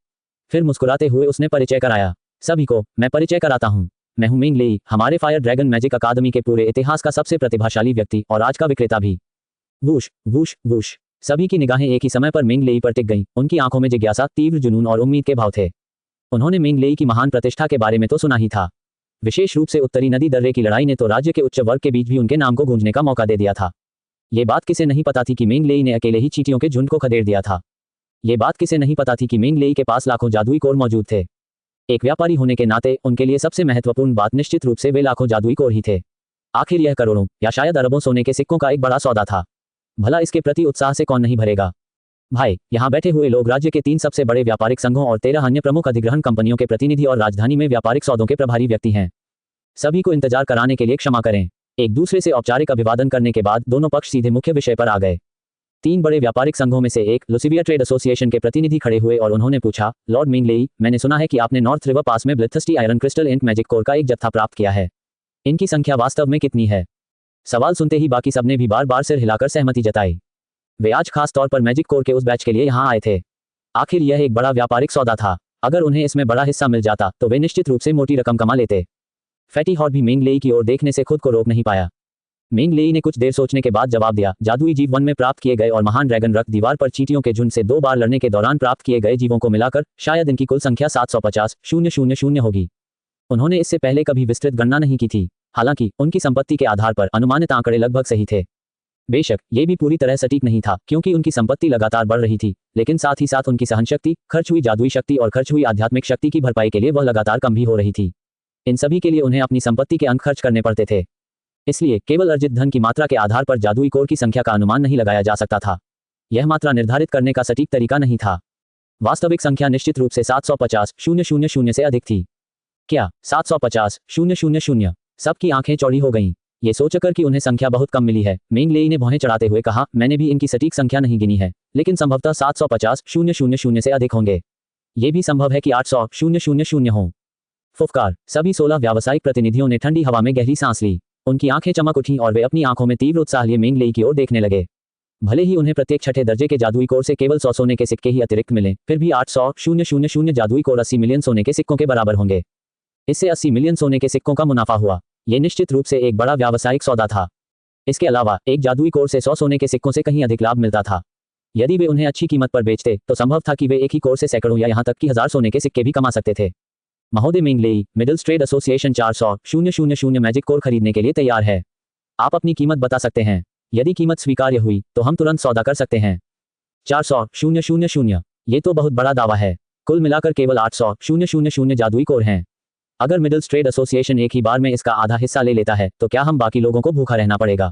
फिर मुस्कुराते हुए उसने परिचय कराया। सभी को मैं परिचय कराता हूँ। मैं हूँ मेंग लेई, हमारे फायर ड्रैगन मैजिक अकादमी के पूरे इतिहास का सबसे प्रतिभाशाली व्यक्ति और आज का विक्रेता भी। Whoosh whoosh whoosh. सभी की निगाहें एक ही समय पर मेंग लेई पर टिक गईं। उनकी आंखों में जिज्ञासा, तीव्र जुनून और उम्मीद के भाव थे। उन्होंने मेंग लेई की महान प्रतिष्ठा के बारे में तो सुना ही था। विशेष रूप से उत्तरी नदी दर्रे की लड़ाई ने तो राज्य के उच्च वर्ग के बीच भी उनके नाम को गूंजने का मौका दे दिया था। ये बात किसे नहीं पता थी कि मेंग लेई ने अकेले ही चींटियों के झुंड को खदेड़ दिया था। ये बात किसे नहीं पता थी कि मेंग लेई के पास लाखों जादुई कोर मौजूद थे। एक व्यापारी होने के नाते उनके लिए सबसे महत्वपूर्ण बात निश्चित रूप से वे लाखों जादुई कोर ही थे। आखिर यह करोड़ों या शायद अरबों सोने के सिक्कों का एक बड़ा सौदा था। भला इसके प्रति उत्साह से कौन नहीं भरेगा? भाई, यहाँ बैठे हुए लोग राज्य के 3 सबसे बड़े व्यापारिक संघों और 13 अन्य प्रमुख अधिग्रहण कंपनियों के प्रतिनिधि और राजधानी में व्यापारिक सौदों के प्रभारी व्यक्ति हैं। सभी को इंतजार कराने के लिए क्षमा करें। एक दूसरे से औपचारिक अभिवादन करने के बाद दोनों पक्ष सीधे मुख्य विषय पर आ गए। 3 बड़े व्यापारिक संघों में से एक लुसिविया ट्रेड एसोसिएशन के प्रतिनिधि खड़े हुए और उन्होंने पूछा, लॉर्ड मेंग लेई, मैंने सुना है कि आपने नॉर्थ रिवर पास में ब्लिथस्टी iron crystal ink magic core का एक जत्था प्राप्त किया है। इनकी संख्या वास्तव में कितनी है? सवाल सुनते ही बाकी सबने भी बार बार सिर हिलाकर सहमति जताई। वे आज खास तौर पर मैजिक कोर के उस बैच के लिए यहाँ आए थे। आखिर यह एक बड़ा व्यापारिक सौदा था। अगर उन्हें इसमें बड़ा हिस्सा मिल जाता तो वे निश्चित रूप से मोटी रकम कमा लेते। फैटी हॉट भी मेंग लेई की ओर देखने से खुद को रोक नहीं पाया। मेंग लेई ने कुछ देर सोचने के बाद जवाब दिया, जादुई जीव 1 में प्राप्त किए गए और महान ड्रैगन रक्त दीवार पर चींटियों के झुंड से 2 बार लड़ने के दौरान प्राप्त किए गए जीवों को मिलाकर शायद इनकी कुल संख्या 750,000 होगी। उन्होंने इससे पहले कभी विस्तृत गणना नहीं की थी। हालांकि उनकी संपत्ति के आधार पर अनुमानित आंकड़े लगभग सही थे। बेशक ये भी पूरी तरह सटीक नहीं था क्योंकि उनकी संपत्ति लगातार बढ़ रही थी, लेकिन साथ ही साथ उनकी सहनशक्ति, खर्च हुई जादुई शक्ति और खर्च हुई आध्यात्मिक शक्ति की भरपाई के लिए वह लगातार कम भी हो रही थी। इन सभी के लिए उन्हें अपनी संपत्ति के अंक खर्च करने पड़ते थे। इसलिए केवल अर्जित धन की मात्रा के आधार पर जादुई कोर की संख्या का अनुमान नहीं लगाया जा सकता था। यह मात्रा निर्धारित करने का सटीक तरीका नहीं था। वास्तविक संख्या निश्चित रूप से 750,000 से अधिक थी। क्या 750,000? सबकी आंखें चौड़ी हो गईं। ये सोचकर कि उन्हें संख्या बहुत कम मिली है, मेंग लेई ने भौहें चढ़ाते हुए कहा, मैंने भी इनकी सटीक संख्या नहीं गिनी है, लेकिन संभवतः 750,000 से अधिक होंगे। ये भी संभव है कि 800,000 हों। फुफकार। सभी 16 व्यावसायिक प्रतिनिधियों ने ठंडी हवा में गहरी सांस ली। उनकी आंखें चमक उठीं और वे अपनी आंखों में तीव्र उत्साह लिए मेंग लेई की ओर देखने लगे। भले ही उन्हें प्रत्येक छठे दर्जे के जादुई कोर से केवल 100 सोने के सिक्के ही अतिरिक्त मिले, फिर भी 800,000 जादुई कोर 80 मिलियन सोने के सिक्कों के बराबर होंगे। इससे 80 मिलियन सोने के सिक्कों का मुनाफा हुआ। यह निश्चित रूप से एक बड़ा व्यावसायिक सौदा था। इसके अलावा एक जादुई कोर से 100 सोने के सिक्कों से कहीं अधिक लाभ मिलता था। यदि वे उन्हें अच्छी कीमत पर बेचते तो संभव था कि वे एक ही कोर से सैकड़ों या यहाँ तक कि 1000 सोने के सिक्के भी कमा सकते थे। महोदय मेंग लेई, मिडिल्स ट्रेड एसोसिएशन 400,000 मैजिक कोर खरीदने के लिए तैयार है। आप अपनी कीमत बता सकते हैं। यदि कीमत स्वीकार्य हुई तो हम तुरंत सौदा कर सकते हैं। 400,000। ये तो बहुत बड़ा दावा है। कुल मिलाकर केवल 800,000 जादुई कोर हैं। अगर मिडिल्स ट्रेड एसोसिएशन एक ही बार में इसका आधा हिस्सा ले लेता है तो क्या हम बाकी लोगों को भूखा रहना पड़ेगा?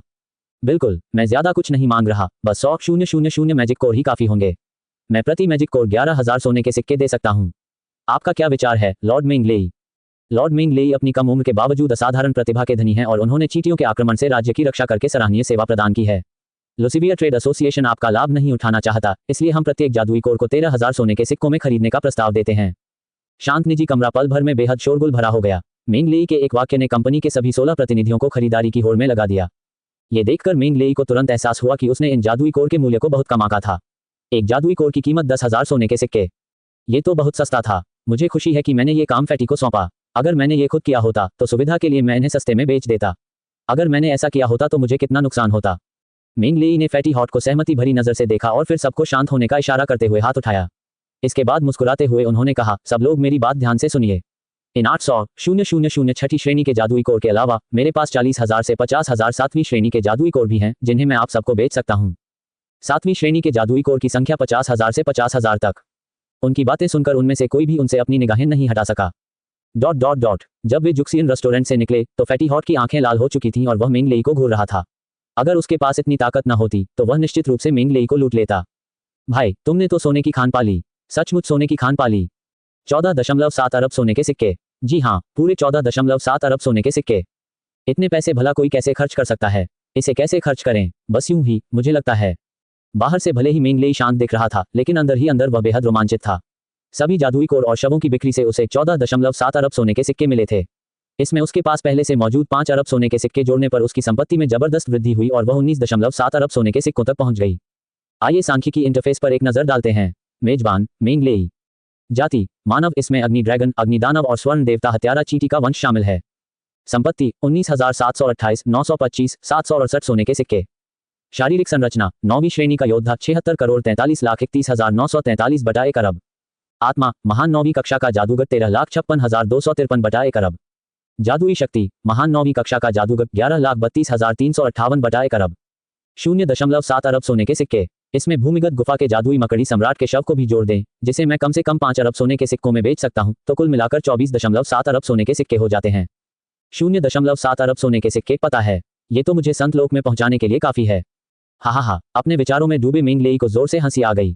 बिल्कुल, मैं ज्यादा कुछ नहीं मांग रहा, बस 100,000 मैजिक कोर ही काफी होंगे। मैं प्रति मैजिक कोर 11,000 सोने के सिक्के दे सकता हूँ। आपका क्या विचार है, लॉर्ड मेंग लेई? लॉर्ड मेंग लेई अपनी कम उम्र के बावजूद असाधारण प्रतिभा के धनी हैं और उन्होंने चींटियों के आक्रमण से राज्य की रक्षा करके सराहनीय सेवा प्रदान की है। लुसिविया ट्रेड एसोसिएशन आपका लाभ नहीं उठाना चाहता, इसलिए हम प्रत्येक जादुई कोर को 13,000 सोने के सिक्कों में खरीदने का प्रस्ताव देते हैं। शांत निजी कमरा पल भर में बेहद शोरगुल भरा हो गया। मेंग लेई के एक वाक्य ने कंपनी के सभी 16 प्रतिनिधियों को खरीदारी की होड़ में लगा दिया। ये देखकर मेंग लेई को तुरंत एहसास हुआ कि उसने इन जादुई कोर के मूल्य को बहुत कम आंका था। एक जादुई कोर की कीमत 10,000 सोने के सिक्के। ये तो बहुत सस्ता था। मुझे खुशी है कि मैंने ये काम फैटी को सौंपा। अगर मैंने ये खुद किया होता तो सुविधा के लिए मैं इन्हें सस्ते में बेच देता। अगर मैंने ऐसा किया होता तो मुझे कितना नुकसान होता। मेंग लेई ने फैटी हॉट को सहमति भरी नजर से देखा और फिर सबको शांत होने का इशारा करते हुए हाथ उठाया। इसके बाद मुस्कुराते हुए उन्होंने कहा, सब लोग मेरी बात ध्यान से सुनिए। इन 800,000 छठी श्रेणी के जादुई कोर के अलावा मेरे पास 40,000 से 50,000 7वीं श्रेणी के जादुई कोर भी हैं, जिन्हें मैं आप सबको बेच सकता हूँ। 7वीं श्रेणी के जादुई कोर की संख्या 50,000 से 50,000 तक। उनकी बातें सुनकर उनमें से कोई भी उनसे अपनी निगाहें नहीं हटा सका। ... जब वे जुक्सियन रेस्टोरेंट से निकले तो फैटी हॉट की आंखें लाल हो चुकी थीं और वह मेंग लेई को घूर रहा था। अगर उसके पास इतनी ताकत न होती तो वह निश्चित रूप से मेंग लेई को लूट लेता। भाई, तुमने तो सोने की खान पाली। सचमुच सोने की खान पाली। 14.7 अरब सोने के सिक्के। जी हाँ, पूरे 14.7 अरब सोने के सिक्के। इतने पैसे भला कोई कैसे खर्च कर सकता है? इसे कैसे खर्च करें? बस यूं ही, मुझे लगता है। बाहर से भले ही मेंग लेई शांत दिख रहा था, लेकिन अंदर ही अंदर वह बेहद रोमांचित था। सभी जादुई कोर और शवों की बिक्री से उसे 14.7 अरब सोने के सिक्के मिले थे। इसमें उसके पास पहले से मौजूद 5 अरब सोने के सिक्के जोड़ने पर उसकी संपत्ति में जबरदस्त वृद्धि हुई और वह 19.7 अरब सोने के सिक्कों तक पहुंच गई। आइए सांख्यिकी इंटरफेस पर एक नजर डालते हैं। मेजबान, मेंग लेई। जाति, मानव। इसमें अग्नि ड्रैगन, अग्नि दानव और स्वर्ण देवता हत्यारा चींटी का वंश शामिल है। संपत्ति 19,728, 925, 768 सोने के सिक्के। शारीरिक संरचना, 9वीं श्रेणी का योद्धा, 76,43,31,943 बटा 1 अरब। आत्मा, महान 9वीं कक्षा का जादूगर, 13,56,253 बटा 1 अरब। जादुई शक्ति, महान 9वीं कक्षा का जादूगर, 11,32,358 बटा 1 अरब। 0.7 अरब सोने के सिक्के। इसमें भूमिगत गुफा के जादुई मकड़ी सम्राट के शव को भी जोड़ दें, जिसे मैं कम से कम 5 अरब सोने के सिक्कों में बेच सकता हूं, तो कुल मिलाकर 24.7 अरब सोने के सिक्के हो जाते हैं। 0.7 अरब सोने के सिक्के। पता है, ये तो मुझे संत लोक में पहुंचाने के लिए काफी है। हा। अपने विचारों में डूबे मेंग लेई को जोर से हंसी आ गई।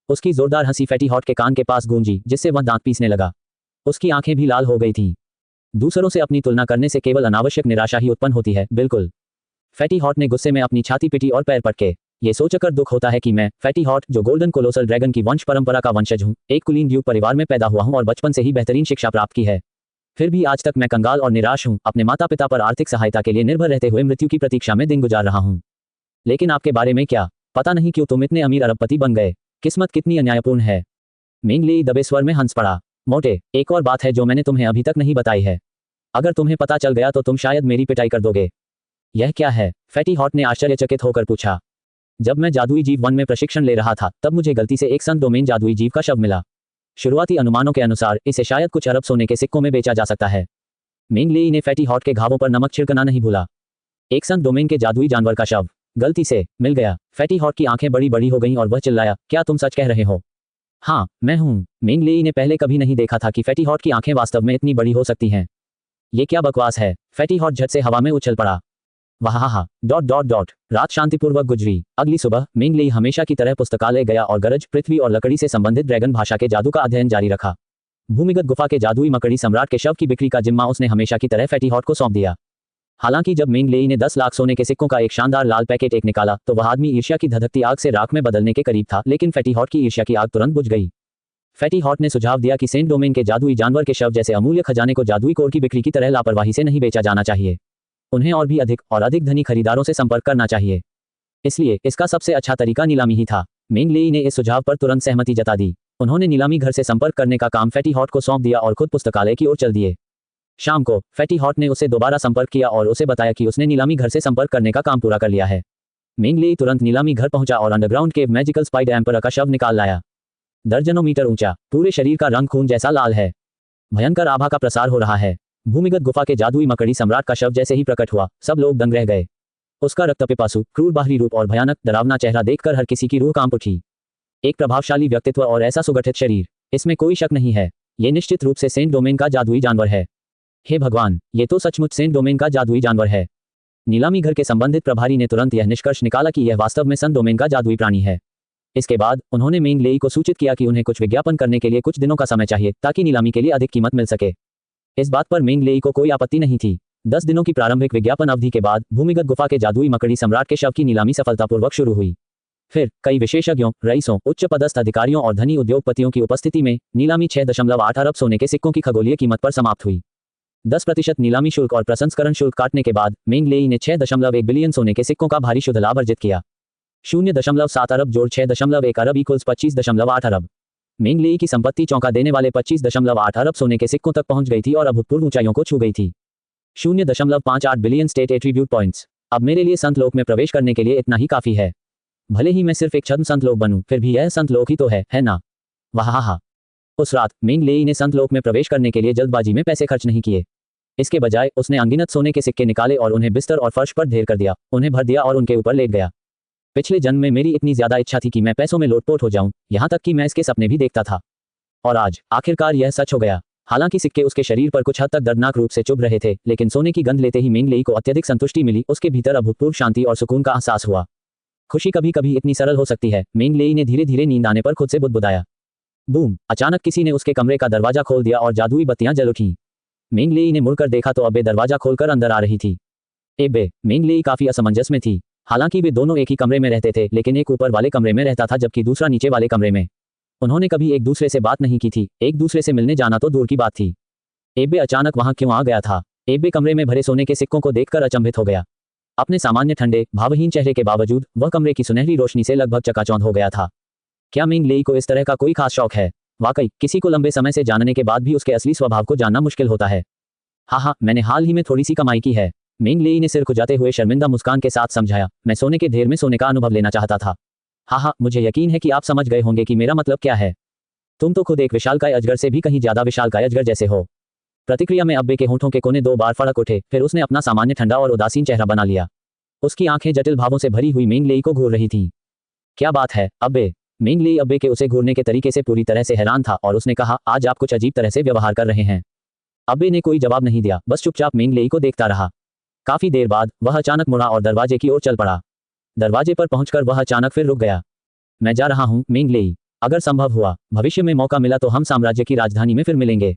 उसकी जोरदार हंसी फैटी हॉट के कान के पास गूंजी, जिससे वह दांत पीसने लगा। उसकी आंखें भी लाल हो गई थीं। दूसरों से अपनी तुलना करने से केवल अनावश्यक निराशा ही उत्पन्न होती है। बिल्कुल। फैटी हॉट ने गुस्से में अपनी छाती पिटी और पैर पटके। ये सोचकर दुख होता है कि मैं, फैटी हॉट, जो गोल्डन कोलोसल ड्रैगन की वंश परंपरा का वंशज हूँ, एक कुलीन ड्यूक परिवार में पैदा हुआ हूँ और बचपन से ही बेहतरीन शिक्षा प्राप्त की है, फिर भी आज तक मैं कंगाल और निराश हूँ, अपने माता पिता पर आर्थिक सहायता के लिए निर्भर रहते हुए मृत्यु की प्रतीक्षा में दिन गुजार रहा हूँ। लेकिन आपके बारे में क्या? पता नहीं क्यों तुम इतने अमीर अरबपति बन गए। किस्मत कितनी अन्यायपूर्ण है। मेंग लेई दबे स्वर में हंस पड़ा। मोटे, एक और बात है जो मैंने तुम्हें अभी तक नहीं बताई है। अगर तुम्हें पता चल गया तो तुम शायद मेरी पिटाई कर दोगे। यह क्या है? फैटी हॉट ने आश्चर्यचकित होकर पूछा। जब मैं जादुई जीव 1 में प्रशिक्षण ले रहा था, तब मुझे गलती से एक सन डोमेन जादुई जीव का शव मिला। शुरुआती अनुमानों के अनुसार इसे शायद कुछ अरब सोने के सिक्कों में बेचा जा सकता है। मेंग लेई ने फैटी हॉट के घावों पर नमक छिड़कना नहीं भूला। एक सन डोमेन के जादुई जानवर का शव गलती से मिल गया। फैटी हॉट की आंखें बड़ी बड़ी हो गईं और वह चिल्लाया, क्या तुम सच कह रहे हो? हाँ, मैं हूँ। मेंग लेई ने पहले कभी नहीं देखा था कि फैटी हॉट की आंखें वास्तव में इतनी बड़ी हो सकती हैं। ये क्या बकवास है? फैटी हॉट झट से हवा में उछल पड़ा। वाह। ... रात शांतिपूर्वक गुजरी। अगली सुबह मेंग लेई हमेशा की तरह पुस्तकालय गया और गरज, पृथ्वी और लकड़ी से संबंधित ड्रैगन भाषा के जादू का अध्ययन जारी रखा। भूमिगत गुफा के जादुई मकड़ी सम्राट के शव की बिक्री का जिम्मा उसने हमेशा की तरह फैटी हॉट को सौंप दिया। हालांकि जब मेंग लेई ने 10 लाख सोने के सिक्कों का एक शानदार लाल पैकेट एक निकाला, तो वह आदमी ईर्ष्या की धधकती आग से राख में बदलने के करीब था, लेकिन फैटी हॉट की ईर्ष्या की आग तुरंत बुझ गई। फैटी हॉट ने सुझाव दिया कि सेंट डोमेन के जादुई जानवर के शव जैसे अमूल्य खजाने को जादुई कोर की बिक्री की तरह लापरवाही से नहीं बेचा जाना चाहिए। उन्हें और भी अधिक और अधिक धनी खरीदारों से संपर्क करना चाहिए। इसलिए इसका सबसे अच्छा तरीका नीलामी ही था। मेंग लेई ने इस सुझाव पर तुरंत सहमति जता दी। उन्होंने नीलामी घर से संपर्क करने का काम फैटी हॉट को सौंप दिया और खुद पुस्तकालय की ओर चल दिए। शाम को फैटी हॉट ने उससे दोबारा संपर्क किया और उसे बताया कि उसने नीलामी घर से संपर्क करने का काम पूरा कर लिया है। मेंग लेई तुरंत नीलामी घर पहुंचा और अंडरग्राउंड केव मैजिकल स्पाइडर एम्पर का शव निकाल लाया। दर्जनों मीटर ऊंचा, पूरे शरीर का रंग खून जैसा लाल है। भयंकर आभा का प्रसार हो रहा है। भूमिगत गुफा के जादुई मकड़ी सम्राट का शव जैसे ही प्रकट हुआ, सब लोग दंग रह गए। उसका रक्तपिपासु, क्रूर बाहरी रूप और भयानक, डरावना चेहरा देखकर हर किसी की रूह कांप उठी। एक प्रभावशाली व्यक्तित्व और ऐसा सुगठित शरीर, इसमें कोई शक नहीं है, ये निश्चित रूप से सेंट डोमेन का जादुई जानवर है। हे भगवान, ये तो सचमुच सेंट डोमेन का जादुई जानवर है। नीलामी घर के संबंधित प्रभारी ने तुरंत यह निष्कर्ष निकाला कि यह वास्तव में सन डोमेन का जादुई प्राणी है। इसके बाद उन्होंने मेंग लेई को सूचित किया कि उन्हें कुछ विज्ञापन करने के लिए कुछ दिनों का समय चाहिए, ताकि नीलामी के लिए अधिक कीमत मिल सके। इस बात पर मेंग लेई को कोई आपत्ति नहीं थी। 10 दिनों की प्रारंभिक विज्ञापन अवधि के बाद भूमिगत गुफा के जादुई मकड़ी सम्राट के शव की नीलामी सफलतापूर्वक शुरू हुई। फिर कई विशेषज्ञों, रईसों, उच्च पदस्थ अधिकारियों और धनी उद्योगपतियों की उपस्थिति में नीलामी 6.8 अरब सोने के सिक्कों की खगोलीय कीमत पर समाप्त हुई। 10% नीलामी शुल्क और प्रसंस्करण शुल्क काटने के बाद मेंग लेई ने 6.1 बिलियन सोने के सिक्कों का भारी शुद्ध लाभ अर्जित किया। 0.7 अरब जोड़ 6.1 अरब इक्वल्स 25.8 अरब। मेंग लेई की संपत्ति चौंका देने वाले 25.8 अरब सोने के सिक्कों तक पहुंच गई थी और अभूतपूर्व ऊंचाइयों को छू गई थी। 0.58 बिलियन स्टेट एट्रीब्यूट पॉइंट्स। अब मेरे लिए संत लोक में प्रवेश करने के लिए इतना ही काफी है। भले ही मैं सिर्फ एक छद्म संत लोक बनूं, फिर भी यह संत लोक ही तो है ना? वाह। उस रात मेंग लेई ने संत लोक में प्रवेश करने के लिए जल्दबाजी में पैसे खर्च नहीं किए। इसके बजाय उसने अनगिनत सोने के सिक्के निकाले और उन्हें बिस्तर और फर्श पर ढेर कर दिया, उन्हें भर दिया और उनके ऊपर लेट गया। पिछले जन्म में मेरी इतनी ज्यादा इच्छा थी कि मैं पैसों में लोटपोट हो जाऊं, यहां तक कि मैं इसके सपने भी देखता था। और आज आखिरकार यह सच हो गया। हालांकि सिक्के उसके शरीर पर कुछ हद तक दर्दनाक रूप से चुभ रहे थे, लेकिन सोने की गंध लेते ही मेंग लेई को अत्यधिक संतुष्टि मिली। उसके भीतर अभूतपूर्व शांति और सुकून का एहसास हुआ। खुशी कभी कभी इतनी सरल हो सकती है। मेंग लेई ने धीरे धीरे नींद आने पर खुद से बुदबुदाया। बूम! अचानक किसी ने उसके कमरे का दरवाजा खोल दिया और जादुई बत्तियां जल उठीं। मेंग लेई ने मुड़कर देखा तो अब्बे दरवाजा खोलकर अंदर आ रही थी। एब्बे! मेंग लेई काफी असमंजस में थी। हालांकि वे दोनों एक ही कमरे में रहते थे, लेकिन एक ऊपर वाले कमरे में रहता था जबकि दूसरा नीचे वाले कमरे में। उन्होंने कभी एक दूसरे से बात नहीं की थी, एक दूसरे से मिलने जाना तो दूर की बात थी। एब्बे अचानक वहां क्यों आ गया था? एब्बे कमरे में भरे सोने के सिक्कों को देखकर अचंभित हो गया। अपने सामान्य ठंडे भावहीन चेहरे के बावजूद वह कमरे की सुनहरी रोशनी से लगभग चकाचौंध हो गया था। क्या मेंग लेई को इस तरह का कोई खास शौक है? वाकई किसी को लंबे समय से जानने के बाद भी उसके असली स्वभाव को जानना मुश्किल होता है। हाँ, मैंने हाल ही में थोड़ी सी कमाई की है। मेंग लेई ने सिर खुजाते हुए शर्मिंदा मुस्कान के साथ समझाया। मैं सोने के ढेर में सोने का अनुभव लेना चाहता था। हाँ, मुझे यकीन है कि आप समझ गए होंगे कि मेरा मतलब क्या है। तुम तो खुद एक विशालकाय अजगर से भी कहीं ज्यादा विशालकाय अजगर जैसे हो। प्रतिक्रिया में अब्बे के होंठों के कोने 2 बार फड़क उठे, फिर उसने अपना सामान्य ठंडा और उदासीन चेहरा बना लिया। उसकी आंखें जटिल भावों से भरी हुई मेंग लेई को घूर रही थीं। क्या बात है, अब्बे? मेंग लेई अब्बे के उसे घूरने के तरीके से पूरी तरह से हैरान था और उसने कहा, आज आप कुछ अजीब तरह से व्यवहार कर रहे हैं। अब्बे ने कोई जवाब नहीं दिया, बस चुपचाप मेंग लेई को देखता रहा। काफी देर बाद वह अचानक मुड़ा और दरवाजे की ओर चल पड़ा। दरवाजे पर पहुंचकर वह अचानक फिर रुक गया। मैं जा रहा हूं, मेंग लेई। अगर संभव हुआ, भविष्य में मौका मिला तो हम साम्राज्य की राजधानी में फिर मिलेंगे।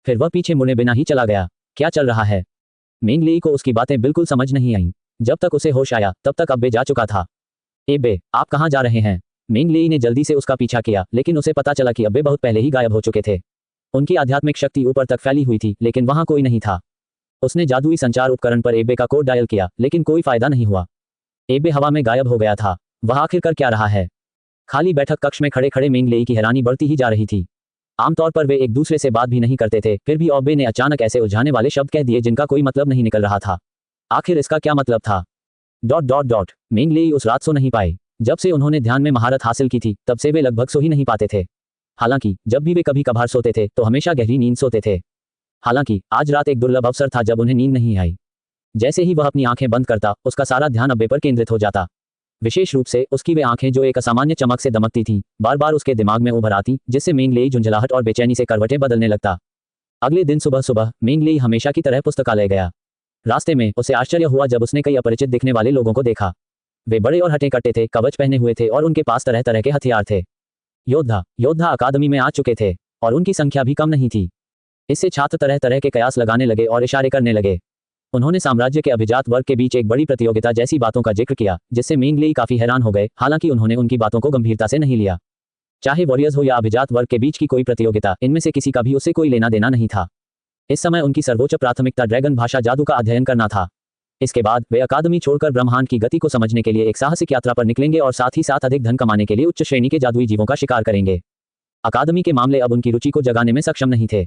फिर वह पीछे मुड़े बिना ही चला गया। क्या चल रहा है? मेंग लेई को उसकी बातें बिल्कुल समझ नहीं आईं। जब तक उसे होश आया तब तक अब्बे जा चुका था। एब्बे, आप कहाँ जा रहे हैं? मेंग लेई ने जल्दी से उसका पीछा किया, लेकिन उसे पता चला कि अब्बे बहुत पहले ही गायब हो चुके थे। उनकी आध्यात्मिक शक्ति ऊपर तक फैली हुई थी, लेकिन वहां कोई नहीं था। उसने जादुई संचार उपकरण पर एब्बे का कोड डायल किया, लेकिन कोई फायदा नहीं हुआ। एब्बे हवा में गायब हो गया था। वह आखिर कर क्या रहा है? खाली बैठक कक्ष में खड़े खड़े मेंग लेई की हैरानी बढ़ती ही जा रही थी। आमतौर पर वे एक दूसरे से बात भी नहीं करते थे, फिर भी अब्बे ने अचानक ऐसे उलझाने वाले शब्द कह दिए जिनका कोई मतलब नहीं निकल रहा था। आखिर इसका क्या मतलब था? ... मेंग लेई उस रात सो नहीं पाए। जब से उन्होंने ध्यान में महारत हासिल की थी, तब से वे लगभग सो ही नहीं पाते थे। हालांकि जब भी वे कभी कभार सोते थे तो हमेशा गहरी नींद सोते थे। हालांकि आज रात एक दुर्लभ अवसर था जब उन्हें नींद नहीं आई। जैसे ही वह अपनी आंखें बंद करता, उसका सारा ध्यान अब्बे पर केंद्रित हो जाता। विशेष रूप से उसकी वे आंखें जो एक असामान्य चमक से दमकती थीं, बार बार उसके दिमाग में उभर आती, जिससे मेंग लेई झुंझलाहट और बेचैनी से करवटें बदलने लगता। अगले दिन सुबह सुबह मेंग लेई हमेशा की तरह पुस्तकालय गया। रास्ते में उसे आश्चर्य हुआ जब उसने कई अपरिचित दिखने वाले लोगों को देखा। वे बड़े और हटे कट्टे थे, कवच पहने हुए थे और उनके पास तरह तरह के हथियार थे। योद्धा अकादमी में आ चुके थे और उनकी संख्या भी कम नहीं थी। इससे छात्र तरह तरह के कयास लगाने लगे और इशारे करने लगे। उन्होंने साम्राज्य के अभिजात वर्ग के बीच एक बड़ी प्रतियोगिता जैसी बातों का जिक्र किया, जिससे मेंग लेई काफी हैरान हो गए। हालांकि उन्होंने उनकी बातों को गंभीरता से नहीं लिया। चाहे वॉरियर्स हो या अभिजात वर्ग के बीच की कोई प्रतियोगिता, इनमें से किसी का भी उससे कोई लेना देना नहीं था। इस समय उनकी सर्वोच्च प्राथमिकता ड्रैगन भाषा जादू का अध्ययन करना था। इसके बाद वे अकादमी छोड़कर ब्रह्मांड की गति को समझने के लिए एक साहसिक यात्रा पर निकलेंगे और साथ ही साथ अधिक धन कमाने के लिए उच्च श्रेणी के जादुई जीवों का शिकार करेंगे। अकादमी के मामले अब उनकी रुचि को जगाने में सक्षम नहीं थे।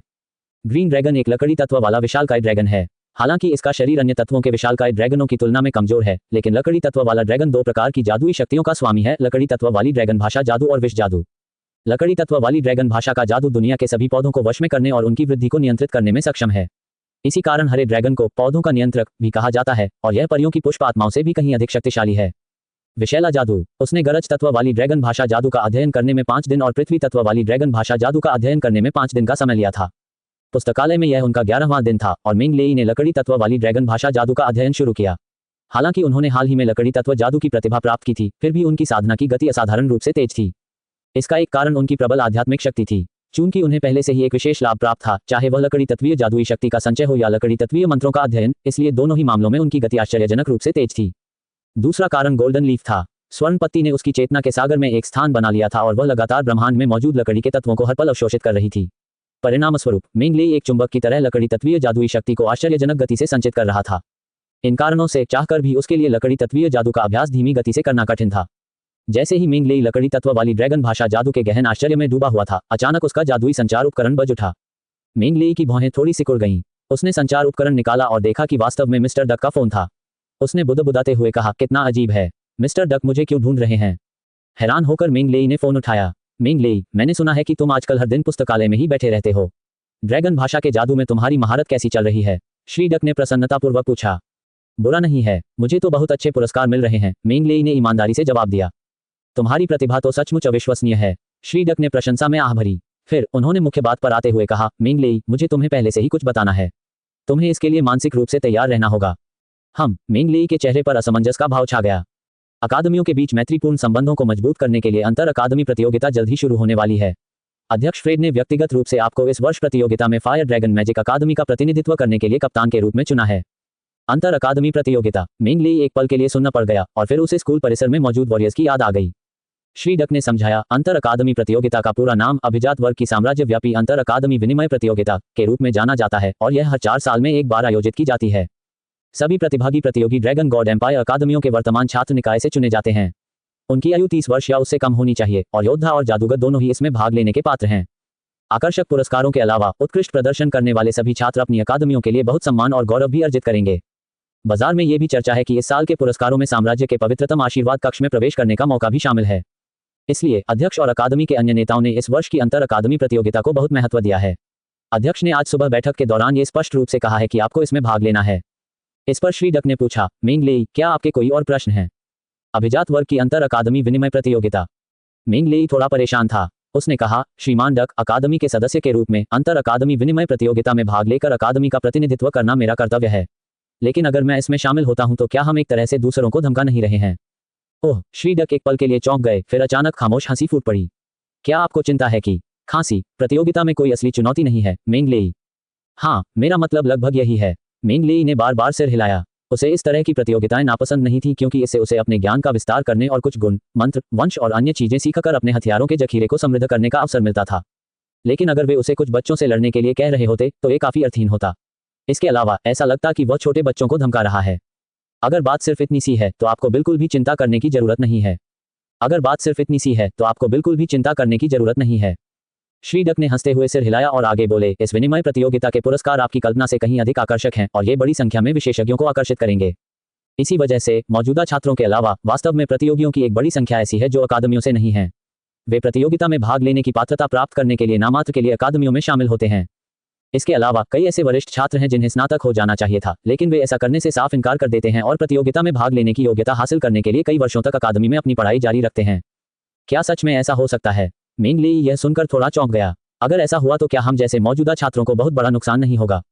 ग्रीन ड्रैगन एक लकड़ी तत्व वाला विशालकाय ड्रैगन है। हालांकि इसका शरीर अन्य तत्वों के विशालकाय ड्रैगनों की तुलना में कमजोर है, लेकिन लकड़ी तत्व वाला ड्रैगन 2 प्रकार की जादुई शक्तियों का स्वामी है, लकड़ी तत्व वाली ड्रैगन भाषा जादू और विष जादू। लकड़ी तत्व वाली ड्रैगन भाषा का जादू दुनिया के सभी पौधों को वश में करने और उनकी वृद्धि को नियंत्रित करने में सक्षम है। इसी कारण हरे ड्रैगन को पौधों का नियंत्रक भी कहा जाता है और यह परियों की पुष्प आत्माओं से भी कहीं अधिक शक्तिशाली है। विषैला जादू। उसने गरज तत्व वाली ड्रैगन भाषा जादू का अध्ययन करने में 5 दिन और पृथ्वी तत्व वाली ड्रैगन भाषा जादू का अध्ययन करने में 5 दिन का समय लिया था। पुस्तकालय में यह उनका 11वां दिन था और मेंग लेई ने लकड़ी तत्व वाली ड्रैगन भाषा जादू का अध्ययन शुरू किया। हालांकि उन्होंने हाल ही में लकड़ी तत्व जादू की प्रतिभा प्राप्त की थी, फिर भी उनकी साधना की गति असाधारण रूप से तेज थी। इसका एक कारण उनकी प्रबल आध्यात्मिक शक्ति थी। चूंकि उन्हें पहले से ही एक विशेष लाभ प्राप्त था, चाहे वह लकड़ी तत्वीय जादुई शक्ति का संचय हो या लकड़ी तत्वीय मंत्रों का अध्ययन, इसलिए दोनों ही मामलों में उनकी गति आश्चर्यजनक रूप से तेज थी। दूसरा कारण गोल्डन लीफ था। स्वर्ण पत्ती ने उसकी चेतना के सागर में एक स्थान बना लिया था और वह लगातार ब्रह्मांड में मौजूद लकड़ी के तत्वों को हर पल अवशोषित कर रही थी। परिणामस्वरूप मेंग लेई एक चुंबक की तरह लकड़ी तत्वीय जादुई शक्ति को आश्चर्यजनक गति से संचित कर रहा था। इन कारणों से चाहकर भी उसके लिए लकड़ी तत्वीय जादू का अभ्यास धीमी गति से करना कठिन था। जैसे ही मिंग लेई लकड़ी तत्व वाली ड्रैगन भाषा जादू के गहन आश्चर्य में डूबा हुआ था, अचानक उसका जादुई संचार उपकरण बज उठा। मिंग लेई की भौहें थोड़ी सिकुड़ गईं। उसने संचार उपकरण निकाला और देखा कि वास्तव में मिस्टर डक का फोन था। उसने बुदबुदाते हुए कहा, कितना अजीब है, मिस्टर डक मुझे क्यों ढूंढ रहे हैं? हैरान होकर मिंग लेई ने फोन उठाया। मिंग लेई, मैंने सुना है कि तुम आजकल हर दिन पुस्तकालय में ही बैठे रहते हो। ड्रैगन भाषा के जादू में तुम्हारी महारत कैसी चल रही है? श्री डक ने प्रसन्नतापूर्वक पूछा। बुरा नहीं है, मुझे तो बहुत अच्छे पुरस्कार मिल रहे हैं, मिंग लेई ने ईमानदारी से जवाब दिया। तुम्हारी प्रतिभा तो सचमुच अविश्वसनीय है, श्री डक ने प्रशंसा में आह भरी। फिर उन्होंने मुख्य बात पर आते हुए कहा, मिंग लेई, मुझे तुम्हें पहले से ही कुछ बताना है। तुम्हें इसके लिए मानसिक रूप से तैयार रहना होगा। मिंग लेई के चेहरे पर असमंजस का भाव छा गया। अकादमियों के बीच मैत्रीपूर्ण संबंधों को मजबूत करने के लिए अंतर अकादमी प्रतियोगिता जल्द ही शुरू होने वाली है। अध्यक्ष फ्रेड ने व्यक्तिगत रूप से आपको इस वर्ष प्रतियोगिता में फायर ड्रैगन मैजिक अकादमी का प्रतिनिधित्व करने के लिए कप्तान के रूप में चुना है। अंतर अकादमी प्रतियोगिता। मिंग लेई एक पल के लिए सुनना पड़ गया और फिर उसे स्कूल परिसर में मौजूद वॉरियर्स की याद आ गई। श्री डक ने समझाया, अंतर अकादमी प्रतियोगिता का पूरा नाम अभिजात वर्ग की साम्राज्यव्यापी अंतर अकादमी विनिमय प्रतियोगिता के रूप में जाना जाता है और यह हर 4 साल में एक बार आयोजित की जाती है। सभी प्रतिभागी प्रतियोगी ड्रैगन गॉड एम्पायर अकादमियों के वर्तमान छात्र निकाय से चुने जाते हैं। उनकी आयु 30 वर्ष या उससे कम होनी चाहिए और योद्धा और जादूगर दोनों ही इसमें भाग लेने के पात्र हैं। आकर्षक पुरस्कारों के अलावा उत्कृष्ट प्रदर्शन करने वाले सभी छात्र अपनी अकादमियों के लिए बहुत सम्मान और गौरव भी अर्जित करेंगे। बाजार में ये भी चर्चा है कि इस साल के पुरस्कारों में साम्राज्य के पवित्रतम आशीर्वाद कक्ष में प्रवेश करने का मौका भी शामिल है। इसलिए अध्यक्ष और अकादमी के अन्य नेताओं ने इस वर्ष की अंतर अकादमी प्रतियोगिता को बहुत महत्व दिया है। अध्यक्ष ने आज सुबह बैठक के दौरान ये स्पष्ट रूप से कहा है कि आपको इसमें भाग लेना है। इस पर श्री डक ने पूछा, मिंग लेई, क्या आपके कोई और प्रश्न हैं? अभिजात वर्ग की अंतर अकादमी विनिमय प्रतियोगिता। मिंग लेई थोड़ा परेशान था। उसने कहा, श्रीमान डक, अकादमी के सदस्य के रूप में अंतर अकादमी विनिमय प्रतियोगिता में भाग लेकर अकादमी का प्रतिनिधित्व करना मेरा कर्तव्य है। लेकिन अगर मैं इसमें शामिल होता हूं तो क्या हम एक तरह से दूसरों को धमका नहीं रहे हैं? ओह, श्री डक एक पल के लिए चौंक गए, फिर अचानक खामोश हंसी फूट पड़ी। क्या आपको चिंता है कि खांसी प्रतियोगिता में कोई असली चुनौती नहीं है, मिंग लेई? हाँ, मेरा मतलब लगभग यही है। मिंग लेई ने बार बार सिर हिलाया। उसे इस तरह की प्रतियोगिताएं नापसंद नहीं थी क्योंकि इससे उसे अपने ज्ञान का विस्तार करने और कुछ गुण, मंत्र, वंश और अन्य चीजें सीखकर अपने हथियारों के जखीरे को समृद्ध करने का अवसर मिलता था। लेकिन अगर वे उसे कुछ बच्चों से लड़ने के लिए कह रहे होते तो ये काफी अर्थहीन होता। इसके अलावा ऐसा लगता कि वह छोटे बच्चों को धमका रहा है। अगर बात सिर्फ इतनी सी है तो आपको बिल्कुल भी चिंता करने की जरूरत नहीं है। अगर बात सिर्फ इतनी सी है तो आपको बिल्कुल भी चिंता करने की जरूरत नहीं है। श्री डक ने हंसते हुए सिर हिलाया और आगे बोले, इस विनिमय प्रतियोगिता के पुरस्कार आपकी कल्पना से कहीं अधिक आकर्षक हैं और ये बड़ी संख्या में विशेषज्ञों को आकर्षित करेंगे। इसी वजह से मौजूदा छात्रों के अलावा वास्तव में प्रतियोगियों की एक बड़ी संख्या ऐसी है जो अकादमियों से नहीं है। वे प्रतियोगिता में भाग लेने की पात्रता प्राप्त करने के लिए नामात्र के लिए अकादमियों में शामिल होते हैं। इसके अलावा कई ऐसे वरिष्ठ छात्र हैं जिन्हें स्नातक हो जाना चाहिए था, लेकिन वे ऐसा करने से साफ इनकार कर देते हैं और प्रतियोगिता में भाग लेने की योग्यता हासिल करने के लिए कई वर्षों तक अकादमी में अपनी पढ़ाई जारी रखते हैं। क्या सच में ऐसा हो सकता है? मिंग लेई यह सुनकर थोड़ा चौंक गया। अगर ऐसा हुआ तो क्या हम जैसे मौजूदा छात्रों को बहुत बड़ा नुकसान नहीं होगा?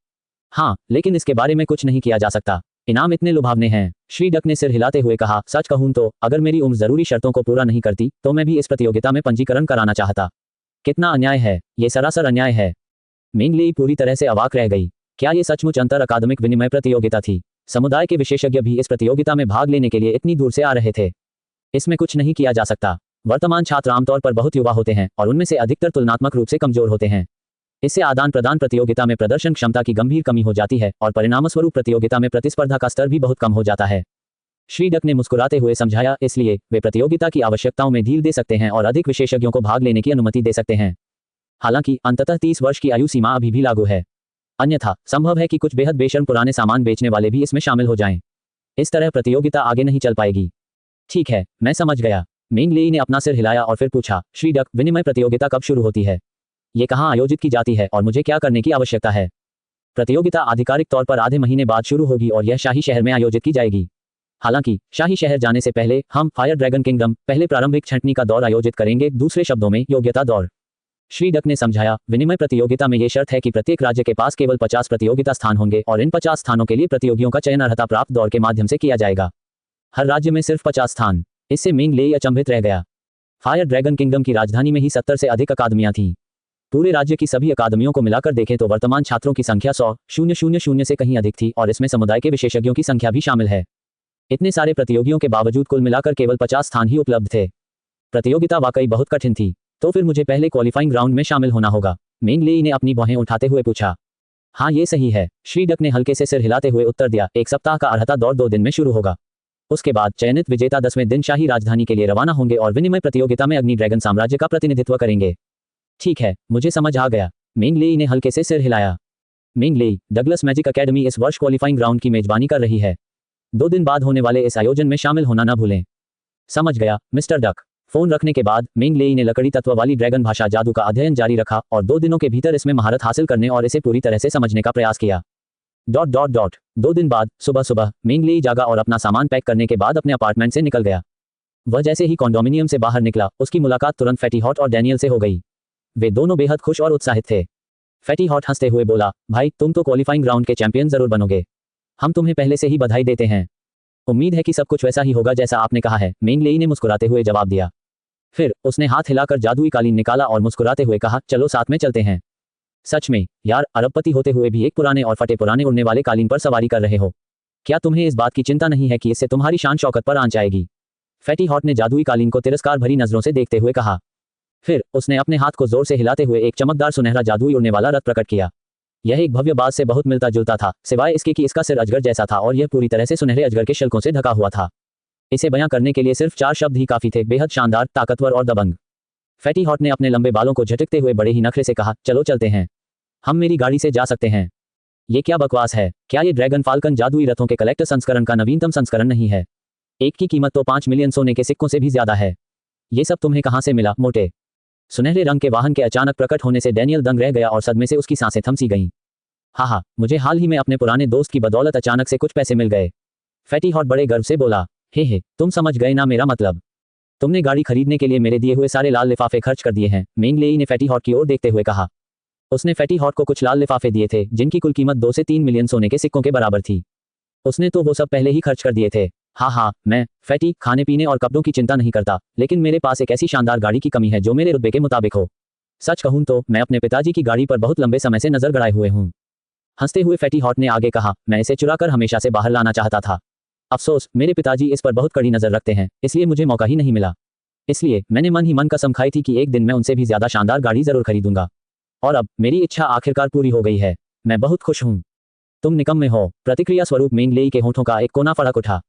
हाँ, लेकिन इसके बारे में कुछ नहीं किया जा सकता। इनाम इतने लुभावने हैं। श्री डक ने सिर हिलाते हुए कहा, सच कहूं तो अगर मेरी उम्र जरूरी शर्तों को पूरा नहीं करती तो मैं भी इस प्रतियोगिता में पंजीकरण कराना चाहता। कितना अन्याय है, ये सरासर अन्याय है। मिंग लेई पूरी तरह से अवाक रह गई। क्या ये सचमुच अंतर अकादमिक विनिमय प्रतियोगिता थी? समुदाय के विशेषज्ञ भी इस प्रतियोगिता में भाग लेने के लिए इतनी दूर से आ रहे थे। इसमें कुछ नहीं किया जा सकता। वर्तमान छात्र आमतौर पर बहुत युवा होते हैं और उनमें से अधिकतर तुलनात्मक रूप से कमजोर होते हैं। इससे आदान प्रदान प्रतियोगिता में प्रदर्शन क्षमता की गंभीर कमी हो जाती है और परिणामस्वरूप प्रतियोगिता में प्रतिस्पर्धा का स्तर भी बहुत कम हो जाता है। श्री डक ने मुस्कुराते हुए समझाया, इसलिए वे प्रतियोगिता की आवश्यकताओं में ढील दे सकते हैं और अधिक विशेषज्ञों को भाग लेने की अनुमति दे सकते हैं। हालांकि अंततः 30 वर्ष की आयु सीमा अभी भी लागू है। अन्यथा संभव है कि कुछ बेहद बेशर्म पुराने सामान बेचने वाले भी इसमें शामिल हो जाएं। इस तरह प्रतियोगिता आगे नहीं चल पाएगी। ठीक है, मैं समझ गया। मिंग लेई ने अपना सिर हिलाया और फिर पूछा, श्री डक, विनिमय प्रतियोगिता कब शुरू होती है? ये कहाँ आयोजित की जाती है और मुझे क्या करने की आवश्यकता है? प्रतियोगिता आधिकारिक तौर पर आधे महीने बाद शुरू होगी और यह शाही शहर में आयोजित की जाएगी। हालांकि शाही शहर जाने से पहले हम फायर ड्रैगन किंगडम पहले प्रारंभिक छंटनी का दौर आयोजित करेंगे, दूसरे शब्दों में योग्यता दौर। श्री डक ने समझाया, विनिमय प्रतियोगिता में यह शर्त है कि प्रत्येक राज्य के पास केवल 50 प्रतियोगिता स्थान होंगे और इन 50 स्थानों के लिए प्रतियोगियों का चयन अर्हता प्राप्त दौर के माध्यम से किया जाएगा। हर राज्य में सिर्फ 50 स्थान। इससे मिंग लेई अचंभित रह गया। फायर ड्रैगन किंगडम की राजधानी में ही 70 से अधिक अकादमियां थीं। पूरे राज्य की सभी अकादमियों को मिलाकर देखें तो वर्तमान छात्रों की संख्या 100,000 से कहीं अधिक थी और इसमें समुदाय के विशेषज्ञों की संख्या भी शामिल है। इतने सारे प्रतियोगियों के बावजूद कुल मिलाकर केवल 50 स्थान ही उपलब्ध थे। प्रतियोगिता वाकई बहुत कठिन थी। तो फिर मुझे पहले क्वालिफाइंग राउंड में शामिल होना होगा? मिंग लेई ने अपनी भौहें उठाते हुए पूछा। हाँ, ये सही है, श्री डक ने हल्के से सिर हिलाते हुए उत्तर दिया। 1 सप्ताह का अर्हता दौर 2 दिन में शुरू होगा। उसके बाद चयनित विजेता 10वें दिन शाही राजधानी के लिए रवाना होंगे और विनिमय प्रतियोगिता में अग्नि ड्रैगन साम्राज्य का प्रतिनिधित्व करेंगे। ठीक है, मुझे समझ आ गया। मेंग लेई ने हल्के से सिर हिलाया। मेंग लेई, डगलस मैजिक एकेडमी इस वर्ष क्वालिफाइंग राउंड की मेजबानी कर रही है। 2 दिन बाद होने वाले इस आयोजन में शामिल होना न भूलें। समझ गया, मिस्टर डक। फोन रखने के बाद मेंग लेई ने लकड़ी तत्व वाली ड्रैगन भाषा जादू का अध्ययन जारी रखा और 2 दिनों के भीतर इसमें महारत हासिल करने और इसे पूरी तरह से समझने का प्रयास किया। ... 2 दिन बाद सुबह मेंग लेई जागा और अपना सामान पैक करने के बाद अपने अपार्टमेंट से निकल गया। वह जैसे ही कॉन्डोमिनियम से बाहर निकला, उसकी मुलाकात तुरंत फैटी हॉट और डैनियल से हो गई। वे दोनों बेहद खुश और उत्साहित थे। फैटी हॉट हंसते हुए बोला, भाई तुम तो क्वालिफाइंग राउंड के चैंपियन जरूर बनोगे। हम तुम्हें पहले से ही बधाई देते हैं। उम्मीद है कि सब कुछ वैसा ही होगा जैसा आपने कहा है, मेंग लेई ने मुस्कुराते हुए जवाब दिया। फिर उसने हाथ हिलाकर जादुई कालीन निकाला और मुस्कुराते हुए कहा, चलो साथ में चलते हैं। सच में यार, अरबपति होते हुए भी एक पुराने और फटे पुराने उड़ने वाले कालीन पर सवारी कर रहे हो। क्या तुम्हें इस बात की चिंता नहीं है कि इससे तुम्हारी शान शौकत पर आंच आएगी? फैटी हॉट ने जादुई कालीन को तिरस्कार भरी नजरों से देखते हुए कहा। फिर उसने अपने हाथ को जोर से हिलाते हुए एक चमकदार सुनहरा जादुई उड़ने वाला रथ प्रकट किया। यह एक भव्य बाज से बहुत मिलता जुलता था, सिवाय इसके कि इसका सिर अजगर जैसा था और यह पूरी तरह से सुनहरे अजगर के शिल्कों से ढका हुआ था। इसे बयां करने के लिए सिर्फ 4 शब्द ही काफी थे, बेहद शानदार, ताकतवर और दबंग। फैटी हॉट ने अपने लंबे बालों को झटकते हुए बड़े ही नखरे से कहा, चलो चलते हैं। हम मेरी गाड़ी से जा सकते हैं। ये क्या बकवास है? क्या ये ड्रैगन फाल्कन जादुई रथों के कलेक्टर संस्करण का नवीनतम संस्करण नहीं है? एक की कीमत तो 5 मिलियन सोने के सिक्कों से भी ज्यादा है। ये सब तुम्हें कहां से मिला, मोटे? सुनहरे रंग के वाहन के अचानक प्रकट होने से डैनियल दंग रह गया और सदमे से उसकी सांसें थमसी गईं। हाँ, मुझे हाल ही में अपने पुराने दोस्त की बदौलत अचानक से कुछ पैसे मिल गए। फैटी हॉट बड़े गर्व से बोला। हे, तुम समझ गए ना मेरा मतलब? तुमने गाड़ी खरीदने के लिए मेरे दिए हुए सारे लाल लिफाफे खर्च कर दिए हैं, मेंग लेई ने फैटी हॉट की ओर देखते हुए कहा। उसने फैटी हॉट को कुछ लाल लिफाफे दिए थे जिनकी कुल कीमत 2 से 3 मिलियन सोने के सिक्कों के बराबर थी। उसने तो वो सब पहले ही खर्च कर दिए थे। हाँ, मैं फैटी खाने पीने और कपड़ों की चिंता नहीं करता, लेकिन मेरे पास एक ऐसी शानदार गाड़ी की कमी है जो मेरे रुतबे के मुताबिक हो। सच कहूं तो मैं अपने पिताजी की गाड़ी पर बहुत लंबे समय से नजर गड़ाए हुए हूं। हंसते हुए फैटी हॉट ने आगे कहा, मैं इसे चुराकर हमेशा से बाहर लाना चाहता था। अफसोस, मेरे पिताजी इस पर बहुत कड़ी नजर रखते हैं, इसलिए मुझे मौका ही नहीं मिला। इसलिए मैंने मन ही मन कसम खाई थी कि एक दिन मैं उनसे भी ज्यादा शानदार गाड़ी जरूर खरीदूंगा। और अब मेरी इच्छा आखिरकार पूरी हो गई है। मैं बहुत खुश हूं। तुम निकम्मे हो। प्रतिक्रिया स्वरूप मेंग लेई के होठों का एक कोना फड़क उठा।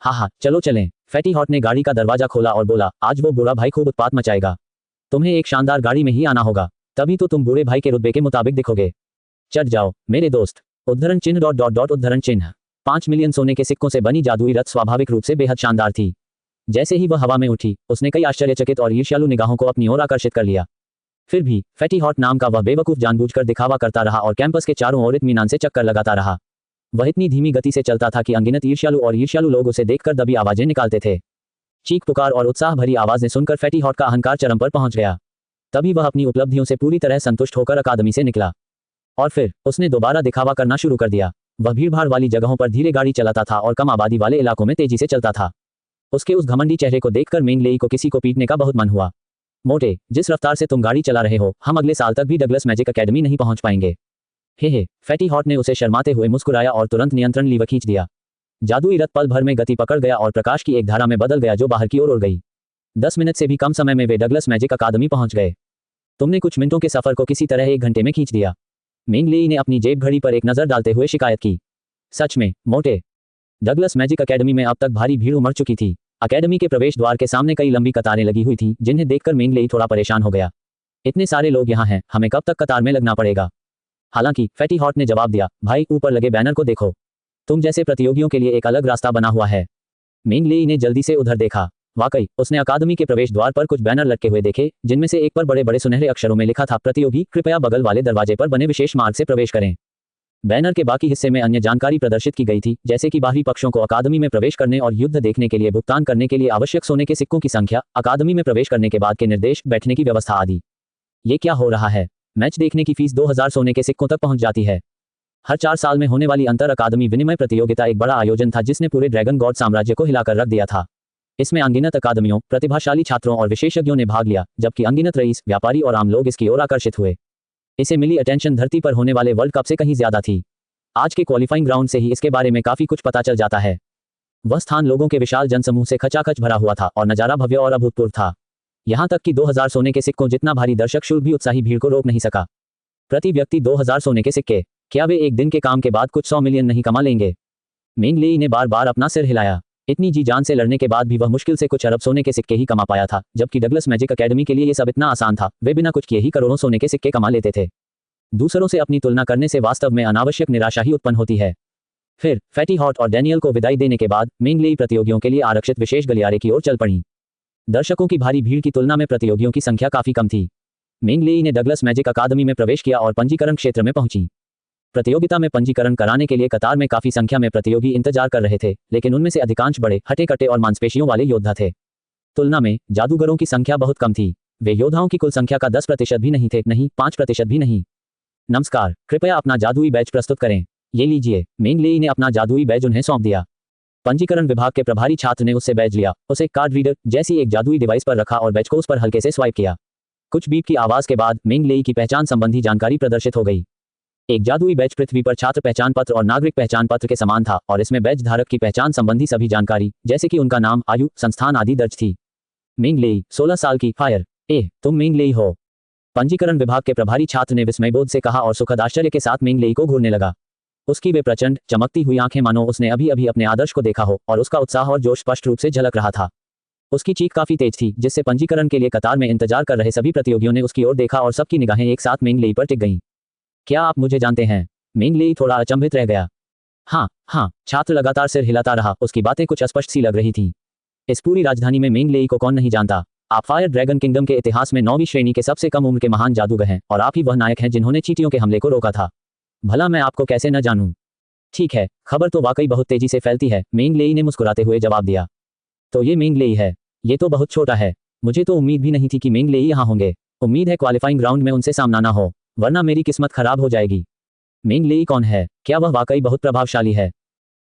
हाँ, चलो चलें। फैटी हॉट ने गाड़ी का दरवाजा खोला और बोला, आज वो बूढ़ा भाई खूब उत्पात मचाएगा। तुम्हें एक शानदार गाड़ी में ही आना होगा, तभी तो तुम बूढ़े भाई के रुतबे के मुताबिक दिखोगे। चढ़ जाओ मेरे दोस्त। उद्धरण चिन्ह ... उद्धरण चिन्ह। 5 मिलियन सोने के सिक्कों से बनी जादुई रथ स्वाभाविक रूप से बेहद शानदार थी। जैसे ही वह हवा में उठी, उसने कई आश्चर्यचकित और ईर्ष्यालु निगाहों को अपनी ओर आकर्षित कर लिया। फिर भी फैटी हॉट नाम का वह बेवकूफ जानबूझकर दिखावा करता रहा और कैंपस के चारों ओर इत्मीनान से चक्कर लगाता रहा। वह इतनी धीमी गति से चलता था कि अनगिनत ईर्ष्यालु लोग उसे देखकर दबी आवाजें निकालते थे। चीख पुकार और उत्साह भरी आवाजें सुनकर फैटी हॉट का अहंकार चरम पर पहुंच गया। तभी वह अपनी उपलब्धियों से पूरी तरह संतुष्ट होकर अकादमी से निकला। और फिर उसने दोबारा दिखावा करना शुरू कर दिया। वह भीड़भाड़ वाली जगहों पर धीरे गाड़ी चलाता था और कम आबादी वाले इलाकों में तेजी से चलता था। उसके उस घमंडी चेहरे को देखकर मेंग लेई को किसी को पीटने का बहुत मन हुआ। मोटे, जिस रफ्तार से तुम गाड़ी चला रहे हो, हम अगले साल तक भी डगलस मैजिक एकेडमी नहीं पहुंच पाएंगे। हे, फैटी हॉट ने उसे शर्माते हुए मुस्कुराया और तुरंत नियंत्रण लीवर खींच दिया। जादुई रथ पल भर में गति पकड़ गया और प्रकाश की एक धारा में बदल गया जो बाहर की ओर उड़ गई। 10 मिनट से भी कम समय में वे डगलस मैजिक अकादमी पहुंच गए। तुमने कुछ मिनटों के सफर को किसी तरह 1 घंटे में खींच दिया। मेंग लेई ने अपनी जेब घड़ी पर एक नजर डालते हुए शिकायत की। सच में, मोटे। डगलस मैजिक एकेडमी में अब तक भारी भीड़ उमड़ चुकी थी। अकेडमी के प्रवेश द्वार के सामने कई लंबी कतारें लगी हुई थीं, जिन्हें देखकर मेंग लेई थोड़ा परेशान हो गया। इतने सारे लोग यहाँ हैं, हमें कब तक कतार में लगना पड़ेगा? हालांकि फैटी हॉट ने जवाब दिया, भाई ऊपर लगे बैनर को देखो, तुम जैसे प्रतियोगियों के लिए एक अलग रास्ता बना हुआ है। मेंग लेई ने जल्दी से उधर देखा। वाकई, उसने अकादमी के प्रवेश द्वार पर कुछ बैनर लटके हुए देखे, जिनमें से एक पर बड़े बड़े सुनहरे अक्षरों में लिखा था, प्रतियोगी कृपया बगल वाले दरवाजे पर बने विशेष मार्ग से प्रवेश करें। बैनर के बाकी हिस्से में अन्य जानकारी प्रदर्शित की गई थी, जैसे कि बाहरी पक्षों को अकादमी में प्रवेश करने और युद्ध देखने के लिए भुगतान करने के लिए आवश्यक सोने के सिक्कों की संख्या, अकादमी में प्रवेश करने के बाद के निर्देश, बैठने की व्यवस्था आदि। ये क्या हो रहा है? मैच देखने की फीस 2000 सोने के सिक्कों तक पहुंच जाती है। हर 4 साल में होने वाली अंतर अकादमी विनिमय प्रतियोगिता एक बड़ा आयोजन था जिसने पूरे ड्रैगन गॉड साम्राज्य को हिलाकर रख दिया था। इसमें अनगिनत अकादमियों, प्रतिभाशाली छात्रों और विशेषज्ञों ने भाग लिया, जबकि अनगिनत रईस, व्यापारी और आम लोग इसकी ओर आकर्षित हुए। इसे मिली अटेंशन धरती पर होने वाले वर्ल्ड कप से कहीं ज्यादा थी। आज के क्वालिफाइंग राउंड से ही इसके बारे में काफी कुछ पता चल जाता है। वह स्थान लोगों के विशाल जनसमूह से खचाखच भरा हुआ था और नजारा भव्य और अभूतपूर्व था। यहां तक कि 2000 सोने के सिक्कों जितना भारी दर्शक शुल्क भी उत्साही भीड़ को रोक नहीं सका। प्रति व्यक्ति 2000 सोने के सिक्के, क्या वे एक दिन के काम के बाद कुछ 100 मिलियन नहीं कमा लेंगे? मेंग लेई ने बार बार अपना सिर हिलाया। इतनी जी जान से लड़ने के बाद भी वह मुश्किल से कुछ अरब सोने के सिक्के ही कमा पाया था, जबकि डगलस मैजिक एकेडमी के लिए ये सब इतना आसान था। वे बिना कुछ किए ही करोड़ों सोने के सिक्के कमा लेते थे। दूसरों से अपनी तुलना करने से वास्तव में अनावश्यक निराशा ही उत्पन्न होती है। फिर फैटी हॉट और डैनियल को विदाई देने के बाद मेंग लेई प्रतियोगियों के लिए आरक्षित विशेष गलियारे की ओर चल पड़ी। दर्शकों की भारी भीड़ की तुलना में प्रतियोगियों की संख्या काफी कम थी। मेंग लेई ने डगलस मैजिक अकादमी में प्रवेश किया और पंजीकरण क्षेत्र में पहुंची। प्रतियोगिता में पंजीकरण कराने के लिए कतार में काफी संख्या में प्रतियोगी इंतजार कर रहे थे, लेकिन उनमें से अधिकांश बड़े, हटे-कटे और मांसपेशियों वाले योद्धा थे। तुलना में जादूगरों की संख्या बहुत कम थी। वे योद्धाओं की कुल संख्या का 10% भी नहीं थे, नहीं 5% भी नहीं। नमस्कार, कृपया अपना जादुई बैज प्रस्तुत करें। ये लीजिए। मेंग लेई ने अपना जादुई बैज उन्हें सौंप दिया। पंजीकरण विभाग के प्रभारी छात्र ने उससे बैज लिया, उसे कार्ड रीडर जैसी एक जादुई डिवाइस पर रखा और बैज को उस पर हल्के से स्वाइप किया। कुछ बीप की आवाज के बाद मेंग लेई की पहचान संबंधी जानकारी प्रदर्शित हो गई। एक जादुई बैज पृथ्वी पर छात्र पहचान पत्र और नागरिक पहचान पत्र के समान था और इसमें बैज धारक की पहचान संबंधी सभी जानकारी, जैसे कि उनका नाम, आयु, संस्थान आदि दर्ज थी। मेंग लेई, 16 साल की, फायर। तुम मेंग लेई हो? पंजीकरण विभाग के प्रभारी छात्र ने विस्मयबोध से कहा और सुखद आश्चर्य के साथ मेंग लेई को घूरने लगा। उसकी वे प्रचंड, चमकती हुई आंखें मानो उसने अभी अभी अपने आदर्श को देखा हो, और उसका उत्साह और जोश स्पष्ट रूप से झलक रहा था। उसकी चीख काफी तेज थी, जिससे पंजीकरण के लिए कतार में इंतजार कर रहे सभी प्रतियोगियों ने उसकी ओर देखा और सबकी निगाहें एक साथ मेंग लेई पर टिक गईं। क्या आप मुझे जानते हैं? मेंग लेई थोड़ा अचंभित रह गया। हाँ, छात्र लगातार सिर हिलाता रहा, उसकी बातें कुछ अस्पष्ट सी लग रही थीं। इस पूरी राजधानी में मेंग लेई को कौन नहीं जानता? आप फायर ड्रैगन किंगडम के इतिहास में 9वीं श्रेणी के सबसे कम उम्र के महान जादूगर हैं, और आप ही वह नायक हैं जिन्होंने चींटियों के हमले को रोका था। भला मैं आपको कैसे न जानूं? ठीक है, खबर तो वाकई बहुत तेजी से फैलती है, मेंग लेई ने मुस्कुराते हुए जवाब दिया। तो ये मेंग लेई है? ये तो बहुत छोटा है। मुझे तो उम्मीद भी नहीं थी कि मेंग लेई यहाँ होंगे। उम्मीद है क्वालिफाइंग राउंड में उनसे सामना ना हो, वरना मेरी किस्मत खराब हो जाएगी। मेंग लेई कौन है? क्या वह वाकई बहुत प्रभावशाली है?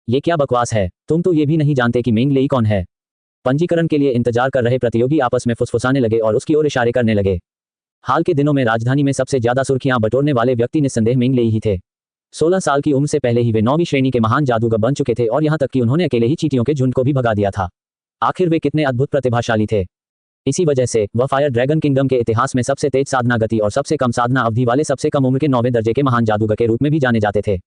ये क्या बकवास है? तुम तो ये भी नहीं जानते कि मेंग लेई कौन है? पंजीकरण के लिए इंतजार कर रहे प्रतियोगी आपस में फुसफुसाने लगे और उसकी ओर इशारे करने लगे। हाल के दिनों में राजधानी में सबसे ज्यादा सुर्खियां बटोरने वाले व्यक्ति निस्संदेह मेंग लेई ही थे। 16 साल की उम्र से पहले ही वे 9वीं श्रेणी के महान जादूगर बन चुके थे और यहाँ तक कि उन्होंने अकेले ही चींटियों के झुंड को भी भगा दिया था। आखिर वे कितने अद्भुत प्रतिभाशाली थे। इसी वजह से वह फायर ड्रैगन किंगडम के इतिहास में सबसे तेज साधना गति और सबसे कम साधना अवधि वाले सबसे कम उम्र के 9वें दर्जे के महान जादूगर के रूप में भी जाने जाते थे।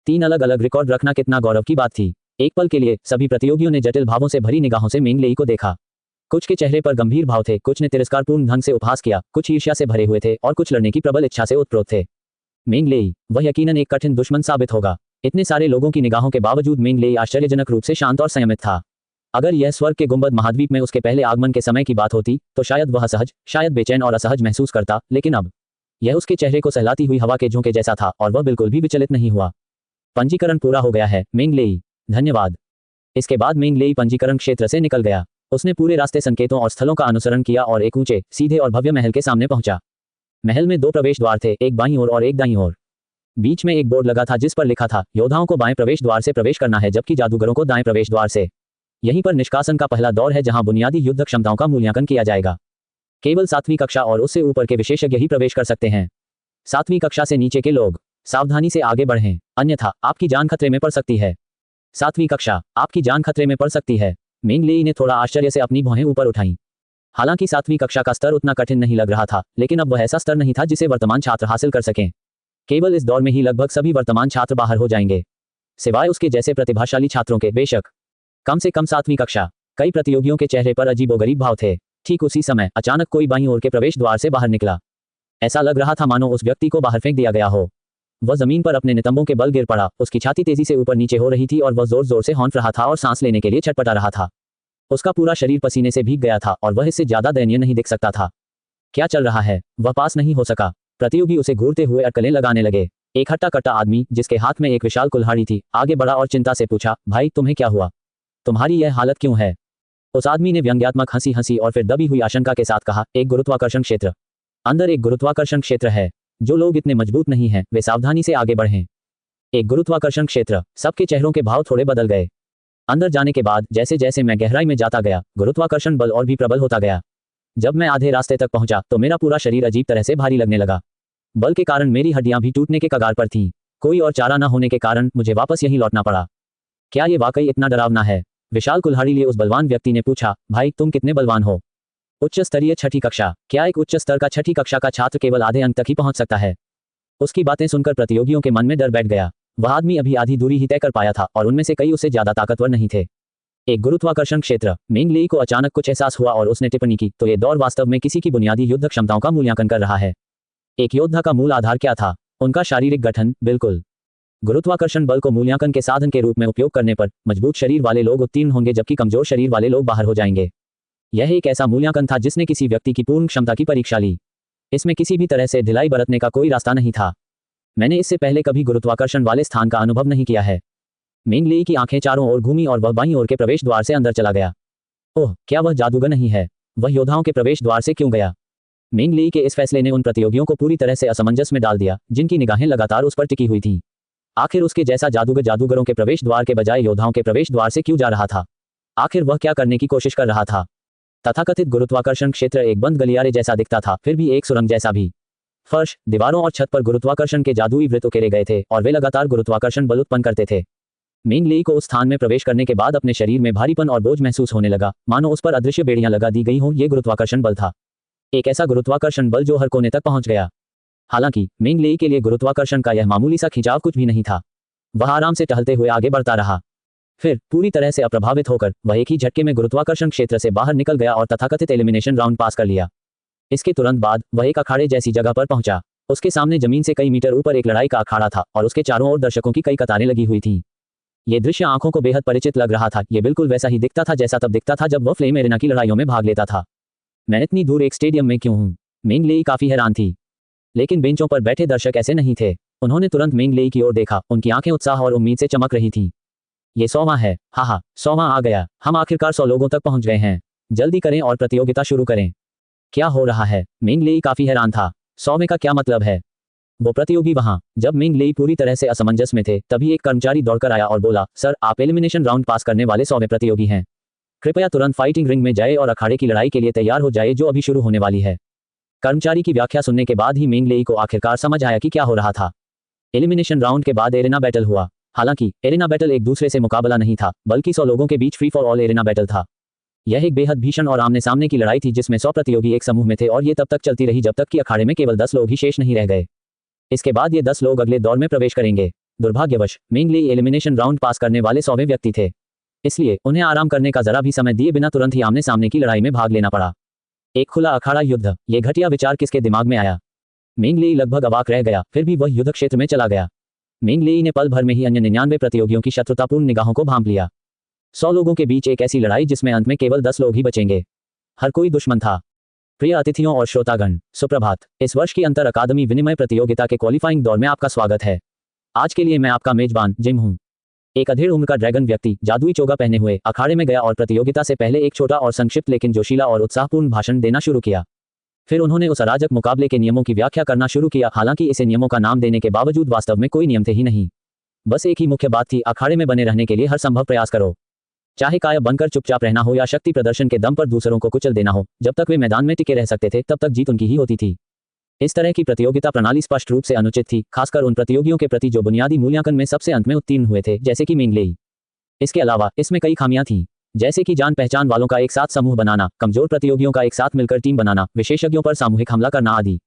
3 अलग अलग रिकॉर्ड रखना कितना गौरव की बात थी। एक पल के लिए सभी प्रतियोगियों ने जटिल भावों से भरी निगाहों से मेंग लेई को देखा। कुछ के चेहरे पर गंभीर भाव थे, कुछ ने तिरस्कारपूर्ण ढंग से उपहास किया, कुछ ईर्ष्या से भरे हुए थे और कुछ लड़ने की प्रबल इच्छा से ओतप्रोत थे। मेंग लेई, वह यकीनन एक कठिन दुश्मन साबित होगा। इतने सारे लोगों की निगाहों के बावजूद मेंग लेई आश्चर्यजनक रूप से शांत और संयमित था। अगर यह स्वर्ग के गुंबद महाद्वीप में उसके पहले आगमन के समय की बात होती, तो शायद वह असहज, शायद बेचैन और असहज महसूस करता, लेकिन अब यह उसके चेहरे को सहलाती हुई हवा के झोंके जैसा था और वह बिल्कुल भी विचलित नहीं हुआ। पंजीकरण पूरा हो गया है, मेंग लेई। धन्यवाद। इसके बाद मेंग लेई पंजीकरण क्षेत्र से निकल गया। उसने पूरे रास्ते संकेतों और स्थलों का अनुसरण किया और एक ऊंचे, सीधे और भव्य महल के सामने पहुंचा। महल में 2 प्रवेश द्वार थे, एक बाईं ओर और एक दाईं ओर। बीच में एक बोर्ड लगा था जिस पर लिखा था, योद्धाओं को बाएं प्रवेश द्वार से प्रवेश करना है, जबकि जादूगरों को दाएं प्रवेश द्वार से। यहीं पर निष्कासन का पहला दौर है, जहां बुनियादी युद्ध क्षमताओं का मूल्यांकन किया जाएगा। केवल 7वीं कक्षा और उससे ऊपर के विशेषज्ञ ही प्रवेश कर सकते हैं। 7वीं कक्षा से नीचे के लोग सावधानी से आगे बढ़ें, अन्यथा आपकी जान खतरे में पड़ सकती है। 7वीं कक्षा, आपकी जान खतरे में पड़ सकती है। मेंग लेई ने थोड़ा आश्चर्य से अपनी भौहें ऊपर उठाईं। हालांकि 7वीं कक्षा का स्तर उतना कठिन नहीं लग रहा था, लेकिन अब वह ऐसा स्तर नहीं था जिसे वर्तमान छात्र हासिल कर सकें। केवल इस दौर में ही लगभग सभी वर्तमान छात्र बाहर हो जाएंगे, सिवाय उसके जैसे प्रतिभाशाली छात्रों के। बेशक कम से कम 7वीं कक्षा। कई प्रतियोगियों के चेहरे पर अजीबोगरीब भाव थे। ठीक उसी समय अचानक कोई बाईं ओर के प्रवेश द्वार से बाहर निकला। ऐसा लग रहा था मानो उस व्यक्ति को बाहर फेंक दिया गया हो। वह जमीन पर अपने नितंबों के बल गिर पड़ा, उसकी छाती तेजी से ऊपर नीचे हो रही थी और वह जोर जोर से हौंफ रहा था और सांस लेने के लिए छटपटा रहा था। उसका पूरा शरीर पसीने से भीग गया था और वह इससे ज्यादा दयनीय नहीं दिख सकता था। क्या चल रहा है? वह पास नहीं हो सका। प्रतियोगी उसे घूरते हुए अटकलें लगाने लगे। एक हट्टा कट्टा आदमी जिसके हाथ में एक विशाल कुल्हाड़ी थी आगे बढ़ा और चिंता से पूछा, भाई तुम्हें क्या हुआ? तुम्हारी यह हालत क्यों है? उस आदमी ने व्यंग्यात्मक हंसी हंसी और फिर दबी हुई आशंका के साथ कहा, एक गुरुत्वाकर्षण क्षेत्र। अंदर एक गुरुत्वाकर्षण क्षेत्र है। जो लोग इतने मजबूत नहीं हैं, वे सावधानी से आगे बढ़ें। एक गुरुत्वाकर्षण क्षेत्र। सबके चेहरों के भाव थोड़े बदल गए। अंदर जाने के बाद जैसे जैसे मैं गहराई में जाता गया, गुरुत्वाकर्षण बल और भी प्रबल होता गया। जब मैं आधे रास्ते तक पहुंचा तो मेरा पूरा शरीर अजीब तरह से भारी लगने लगा। बल के कारण मेरी हड्डियां भी टूटने के कगार पर थीं। कोई और चारा न होने के कारण मुझे वापस यहीं लौटना पड़ा। क्या ये वाकई इतना डरावना है? विशाल कुल्हाड़ी लिए उस बलवान व्यक्ति ने पूछा, भाई तुम कितने बलवान हो? उच्च स्तरीय 6ठी कक्षा। क्या एक उच्च स्तर का 6ठी कक्षा का छात्र केवल आधे अंक तक ही पहुंच सकता है? उसकी बातें सुनकर प्रतियोगियों के मन में डर बैठ गया। वह आदमी अभी आधी दूरी ही तय कर पाया था और उनमें से कई उससे ज्यादा ताकतवर नहीं थे। एक गुरुत्वाकर्षण क्षेत्र। मेंग लेई को अचानक कुछ एहसास हुआ और उसने टिप्पणी की, तो ये दौर वास्तव में किसी की बुनियादी युद्ध क्षमताओं का मूल्यांकन कर रहा है। एक योद्धा का मूल आधार क्या था? उनका शारीरिक गठन। बिल्कुल। गुरुत्वाकर्षण बल को मूल्यांकन के साधन के रूप में उपयोग करने पर मजबूत शरीर वाले लोग उत्तीर्ण होंगे जबकि कमजोर शरीर वाले लोग बाहर हो जाएंगे। यह एक ऐसा मूल्यांकन था जिसने किसी व्यक्ति की पूर्ण क्षमता की परीक्षा ली। इसमें किसी भी तरह से ढिलाई बरतने का कोई रास्ता नहीं था। मैंने इससे पहले कभी गुरुत्वाकर्षण वाले स्थान का अनुभव नहीं किया है। मेंग लेई की आंखें चारों ओर घूमी और वह बाईं ओर के प्रवेश द्वार से अंदर चला गया। ओह, क्या वह जादूगर नहीं है? वह योद्धाओं के प्रवेश द्वार से क्यों गया? मेंग लेई के इस फैसले ने उन प्रतियोगियों को पूरी तरह से असमंजस में डाल दिया, जिनकी निगाहें लगातार उस पर टिकी हुई थीं। आखिर उसके जैसा जादूगर जादूगरों के प्रवेश द्वार के बजाय योद्धाओं के प्रवेश द्वार से क्यों जा रहा था? आखिर वह क्या करने की कोशिश कर रहा था? तथाकथित गुरुत्वाकर्षण क्षेत्र एक बंद गलियारे जैसा दिखता था, फिर भी एक सुरंग जैसा भी। फर्श, दीवारों और छत पर गुरुत्वाकर्षण के जादुई वृत्त उकेरे गए थे और वे लगातार गुरुत्वाकर्षण बल उत्पन्न करते थे। मेंग लेई को उस स्थान में प्रवेश करने के बाद अपने शरीर में भारीपन और बोझ महसूस होने लगा, मानो उस पर अदृश्य बेड़ियां लगा दी गई हों। ये गुरुत्वाकर्षण बल था, एक ऐसा गुरुत्वाकर्षण बल जो हर कोने तक पहुंच गया। हालांकि मेंग लेई के लिए गुरुत्वाकर्षण का यह मामूली सा खिंचाव कुछ भी नहीं था। वह आराम से टहलते हुए आगे बढ़ता रहा। फिर पूरी तरह से अप्रभावित होकर वह एक ही झटके में गुरुत्वाकर्षण क्षेत्र से बाहर निकल गया और तथाकथित एलिमिनेशन राउंड पास कर लिया। इसके तुरंत बाद वह एक अखाड़े जैसी जगह पर पहुंचा। उसके सामने जमीन से कई मीटर ऊपर एक लड़ाई का अखाड़ा था और उसके चारों ओर दर्शकों की कई कतारें लगी हुई थीं। ये दृश्य आंखों को बेहद परिचित लग रहा था। ये बिल्कुल वैसा ही दिखता था जैसा तब दिखता था जब वह फ्लेम एरेना की लड़ाइयों में भाग लेता था। मैं इतनी दूर एक स्टेडियम में क्यों हूं? मेंग लेई काफी हैरान थी। लेकिन बेंचों पर बैठे दर्शक ऐसे नहीं थे। उन्होंने तुरंत मेंग लेई की ओर देखा। उनकी आंखें उत्साह और उम्मीद से चमक रही थीं। ये 100वां है। हा 100वां आ गया। हम आखिरकार 100 लोगों तक पहुंच गए हैं। जल्दी करें और प्रतियोगिता शुरू करें। क्या हो रहा है? मेंग लेई काफी हैरान था। 100वें का क्या मतलब है? वो प्रतियोगी वहां। जब मेंग लेई पूरी तरह से असमंजस में थे, तभी एक कर्मचारी दौड़कर आया और बोला, सर, आप एलिमिनेशन राउंड पास करने वाले 100वें प्रतियोगी हैं। कृपया तुरंत फाइटिंग रिंग में जाए और अखाड़े की लड़ाई के लिए तैयार हो जाए जो अभी शुरू होने वाली है। कर्मचारी की व्याख्या सुनने के बाद ही मेंग लेई को आखिरकार समझ आया कि क्या हो रहा था। एलिमिनेशन राउंड के बाद एरेना बैटल हुआ। हालांकि एरेना बैटल एक दूसरे से मुकाबला नहीं था, बल्कि 100 लोगों के बीच free for all arena battle था। यह एक बेहद भीषण और आमने सामने की लड़ाई थी जिसमें 100 प्रतियोगी एक समूह में थे और ये तब तक चलती रही जब तक कि अखाड़े में केवल 10 लोग ही शेष नहीं रह गए। इसके बाद ये 10 लोग अगले दौर में प्रवेश करेंगे। दुर्भाग्यवश मेंग लेई एलिमिनेशन राउंड पास करने वाले 100वें व्यक्ति थे, इसलिए उन्हें आराम करने का जरा भी समय दिए बिना तुरंत ही आमने सामने की लड़ाई में भाग लेना पड़ा। एक खुला अखाड़ा युद्ध, ये घटिया विचार किसके दिमाग में आया? मेंग लेई लगभग अवाक रह गया, फिर भी वह युद्ध क्षेत्र में चला गया। मेंग लेई ने पल भर में ही अन्य 99 प्रतियोगियों की शत्रुतापूर्ण निगाहों को भांप लिया। 100 लोगों के बीच एक ऐसी लड़ाई जिसमें अंत में केवल 10 लोग ही बचेंगे। हर कोई दुश्मन था। प्रिय अतिथियों और श्रोतागण, सुप्रभात। इस वर्ष की अंतर अकादमी विनिमय प्रतियोगिता के क्वालिफाइंग दौर में आपका स्वागत है। आज के लिए मैं आपका मेजबान जिम हूं। एक अधेड़ उम्र का ड्रैगन व्यक्ति जादुई चोगा पहने हुए अखाड़े में गया और प्रतियोगिता से पहले एक छोटा और संक्षिप्त लेकिन जोशीला और उत्साहपूर्ण भाषण देना शुरू किया। फिर उन्होंने उस अराजक मुकाबले के नियमों की व्याख्या करना शुरू किया। हालांकि इसे नियमों का नाम देने के बावजूद वास्तव में कोई नियम थे ही नहीं। बस एक ही मुख्य बात थी, अखाड़े में बने रहने के लिए हर संभव प्रयास करो। चाहे कायब बनकर चुपचाप रहना हो या शक्ति प्रदर्शन के दम पर दूसरों को कुचल देना हो, जब तक वे मैदान में टिके रह सकते थे तब तक जीत उनकी ही होती थी। इस तरह की प्रतियोगिता प्रणाली स्पष्ट रूप से अनुचित थी, खासकर उन प्रतियोगियों के प्रति जो बुनियादी मूल्यांकन में सबसे अंत में उत्तीर्ण हुए थे, जैसे कि मेंग लेई। इसके अलावा इसमें कई खामियां थीं, जैसे कि जान पहचान वालों का एक साथ समूह बनाना, कमजोर प्रतियोगियों का एक साथ मिलकर टीम बनाना, विशेषज्ञों पर सामूहिक हमला करना आदि।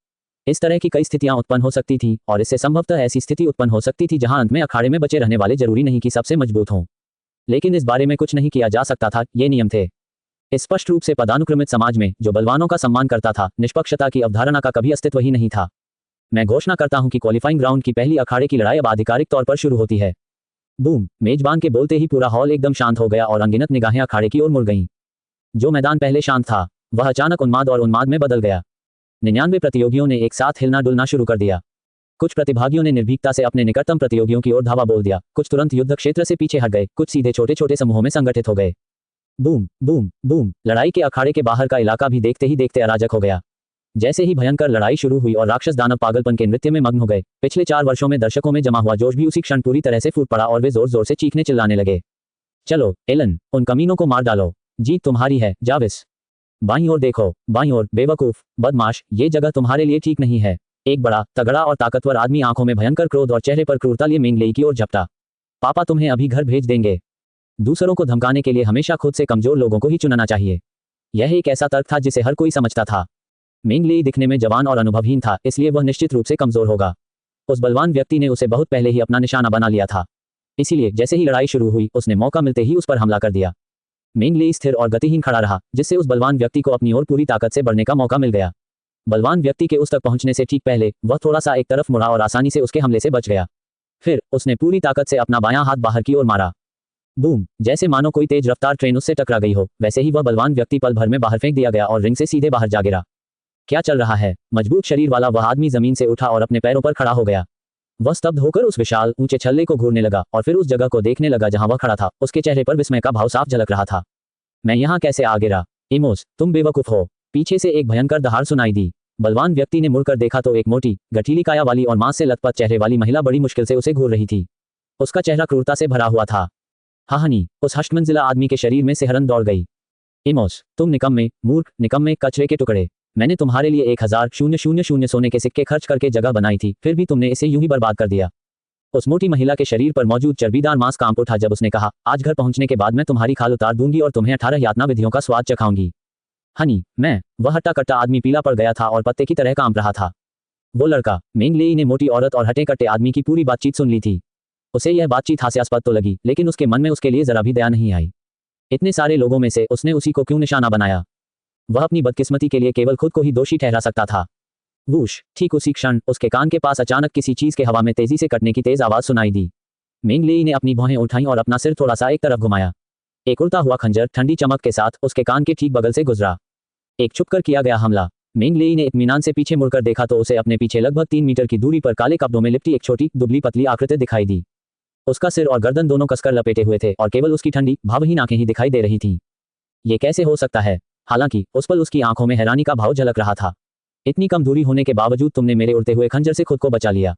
इस तरह की कई स्थितियां उत्पन्न हो सकती थीं और इससे संभवतः ऐसी स्थिति उत्पन्न हो सकती थी जहां अंत में अखाड़े में बचे रहने वाले जरूरी नहीं कि सबसे मजबूत हों। लेकिन इस बारे में कुछ नहीं किया जा सकता था, ये नियम थे। स्पष्ट रूप से पदानुक्रमित समाज में जो बलवानों का सम्मान करता था, निष्पक्षता की अवधारणा का कभी अस्तित्व ही नहीं था। मैं घोषणा करता हूं कि क्वालिफाइंग राउंड की पहली अखाड़े की लड़ाई अब आधिकारिक तौर पर शुरू होती है। बूम! मेजबान के बोलते ही पूरा हॉल एकदम शांत हो गया और अनगिनत निगाहें अखाड़े की ओर मुड़ गईं। जो मैदान पहले शांत था, वह अचानक उन्माद और उन्माद में बदल गया। 99 प्रतियोगियों ने एक साथ हिलना डुलना शुरू कर दिया। कुछ प्रतिभागियों ने निर्भीकता से अपने निकटतम प्रतियोगियों की ओर धावा बोल दिया, कुछ तुरंत युद्ध क्षेत्र से पीछे हट गए, कुछ सीधे छोटे छोटे समूहों में संगठित हो गए। Boom boom boom! लड़ाई के अखाड़े के बाहर का इलाका भी देखते ही देखते अराजक हो गया। जैसे ही भयंकर लड़ाई शुरू हुई और राक्षस दानव पागलपन के नृत्य में मग्न हो गए, पिछले 4 वर्षों में दर्शकों में जमा हुआ जोश भी उसी क्षण पूरी तरह से फूट पड़ा और वे जोर जोर से चीखने चिल्लाने लगे। चलो एलन, उन कमीनों को मार डालो। जीत तुम्हारी है, जाविस। बाईं ओर देखो, बाईं ओर, बेवकूफ, बदमाश, ये जगह तुम्हारे लिए ठीक नहीं है। एक बड़ा, तगड़ा और ताकतवर आदमी आंखों में भयंकर क्रोध और चेहरे पर क्रूरता लिए मेंग लेई की ओर झपटा। पापा तुम्हें अभी घर भेज देंगे। दूसरों को धमकाने के लिए हमेशा खुद से कमजोर लोगों को ही चुनना चाहिए। यह एक ऐसा तर्क था जिसे हर कोई समझता था। मेंग लेई दिखने में जवान और अनुभवहीन था, इसलिए वह निश्चित रूप से कमजोर होगा। उस बलवान व्यक्ति ने उसे बहुत पहले ही अपना निशाना बना लिया था। इसीलिए जैसे ही लड़ाई शुरू हुई, उसने मौका मिलते ही उस पर हमला कर दिया। मेंग लेई स्थिर और गतिहीन खड़ा रहा, जिससे उस बलवान व्यक्ति को अपनी ओर पूरी ताकत से बढ़ने का मौका मिल गया। बलवान व्यक्ति के उस तक पहुंचने से ठीक पहले वह थोड़ा सा एक तरफ मुड़ा और आसानी से उसके हमले से बच गया। फिर उसने पूरी ताकत से अपना बायां हाथ बाहर की ओर मारा। बूम! जैसे मानो कोई तेज रफ्तार ट्रेन उससे टकरा गई हो, वैसे ही वह बलवान व्यक्ति पल भर में बाहर फेंक दिया गया और रिंग से सीधे बाहर जा गिरा। क्या चल रहा है? मजबूत शरीर वाला वह आदमी जमीन से उठा और अपने पैरों पर खड़ा हो गया। वह स्तब्ध होकर उस विशाल ऊंचे छल्ले को घूरने लगा और फिर उस जगह को देखने लगा जहां वह खड़ा था। उसके चेहरे पर विस्मय का भाव साफ झलक रहा था। मैं यहाँ कैसे आ गिरा? इमोस, तुम बेवकूफ हो। पीछे से एक भयंकर दहाड़ सुनाई दी। बलवान व्यक्ति ने मुड़कर देखा तो एक मोटी, गठीली काया वाली और मांस से लथपथ चेहरे वाली महिला बड़ी मुश्किल से उसे घूर रही थी। उसका चेहरा क्रूरता से भरा हुआ था। हाहनी, उस हष्टमंजिला आदमी के शरीर में सिहरन दौड़ गई। इमोस, तुम निकम्मे, मूर्ख, निकम्मे, कचरे के टुकड़े। मैंने तुम्हारे लिए 1000 सोने के सिक्के खर्च करके जगह बनाई थी, फिर भी तुमने इसे यूं ही बर्बाद कर दिया। उस मोटी महिला के शरीर पर मौजूद चर्बीदार मांस कांप उठा जब उसने कहा, आज घर पहुंचने के बाद मैं तुम्हारी खाल उतार दूंगी और तुम्हें 18 यातना विधियों का स्वाद चखाऊंगी। हनी, मैं, वह हट्टा कट्टा आदमी पीला पड़ गया था और पत्ते की तरह कांप रहा था। वो लड़का, मेंग लेई ने मोटी औरत और हटे कट्टे आदमी की पूरी बातचीत सुन ली थी। उसे यह बातचीत हास्यास्पद तो लगी, लेकिन उसके मन में उसके लिए जरा भी दया नहीं आई। इतने सारे लोगों में से उसने उसी को क्यों निशाना बनाया? वह अपनी बदकिस्मती के लिए केवल खुद को ही दोषी ठहरा सकता था। वूश! ठीक उसी क्षण उसके कान के पास अचानक किसी चीज के हवा में तेजी से कटने की तेज आवाज सुनाई दी। मेंग लेई ने अपनी भौहें उठाईं और अपना सिर थोड़ा सा एक तरफ घुमाया। एक उड़ता हुआ खंजर ठंडी चमक के साथ उसके कान के ठीक बगल से गुजरा। एक छुपकर किया गया हमला। मेंग लेई ने इत्मीनान से पीछे मुड़कर देखा तो उसे अपने पीछे लगभग 3 मीटर की दूरी पर काले कपड़ों में लिपटी एक छोटी, दुबली पतली आकृति दिखाई दी। उसका सिर और गर्दन दोनों कसकर लपेटे हुए थे और केवल उसकी ठंडी, भावहीन आंखें ही दिखाई दे रही थीं। ये कैसे हो सकता है? हालांकि उस पल उसकी आंखों में हैरानी का भाव झलक रहा था। इतनी कम दूरी होने के बावजूद तुमने मेरे उड़ते हुए खंजर से खुद को बचा लिया,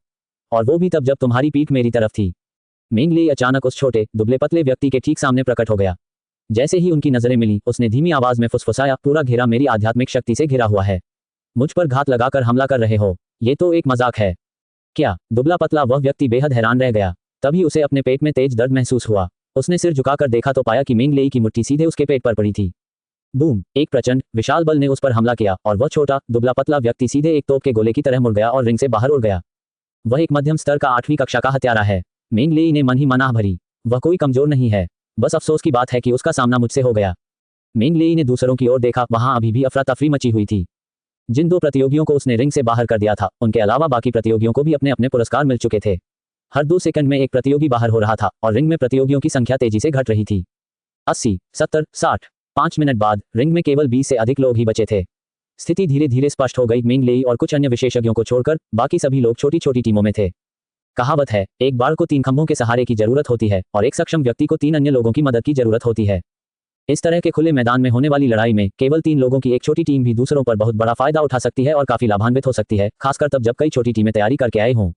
और वो भी तब जब तुम्हारी पीठ मेरी तरफ थी। मेंग लेई अचानक उस छोटे, दुबले पतले व्यक्ति के ठीक सामने प्रकट हो गया। जैसे ही उनकी नजरें मिली, उसने धीमी आवाज में फुसफुसाया, पूरा घेरा मेरी आध्यात्मिक शक्ति से घिरा हुआ है। मुझ पर घात लगाकर हमला कर रहे हो? ये तो एक मजाक है। क्या? दुबला पतला वह व्यक्ति बेहद हैरान रह गया। तभी उसे अपने पेट में तेज दर्द महसूस हुआ। उसने सिर झुकाकर देखा तो पाया कि मेंग लेई की मुट्ठी सीधे उसके पेट पर पड़ी थी। बूम! एक प्रचंड, विशाल बल ने उस पर हमला किया और वह छोटा, दुबला पतला व्यक्ति सीधे एक तोप के गोले की तरह मुड़ गया और रिंग से बाहर उड़ गया। वह एक मध्यम स्तर का 8वीं कक्षा का हत्यारा है। मेंग लेई ने मन ही मनाह भरी। वह कोई कमजोर नहीं है। बस अफसोस की बात है कि उसका सामना मुझसे हो गया। मेंग लेई ने दूसरों की ओर देखा, वहां अभी भी अफरा तफरी मची हुई थी। जिन 2 प्रतियोगियों को उसने रिंग से बाहर कर दिया था, उनके अलावा बाकी प्रतियोगियों को भी अपने अपने पुरस्कार मिल चुके थे। हर 2 सेकंड में एक प्रतियोगी बाहर हो रहा था और रिंग में प्रतियोगियों की संख्या तेजी से घट रही थी। 80, 70, 60। 5 मिनट बाद रिंग में केवल 20 से अधिक लोग ही बचे थे। स्थिति धीरे धीरे स्पष्ट हो गई। मेंग लेई और कुछ अन्य विशेषज्ञों को छोड़कर बाकी सभी लोग छोटी छोटी टीमों में थे। कहावत है, एक बाड़ को 3 खंभों के सहारे की जरूरत होती है और एक सक्षम व्यक्ति को 3 अन्य लोगों की मदद की जरूरत होती है। इस तरह के खुले मैदान में होने वाली लड़ाई में केवल 3 लोगों की एक छोटी टीम भी दूसरों पर बहुत बड़ा फायदा उठा सकती है और काफी लाभान्वित हो सकती है, खासकर तब जब कई छोटी टीमें तैयारी करके आए हों।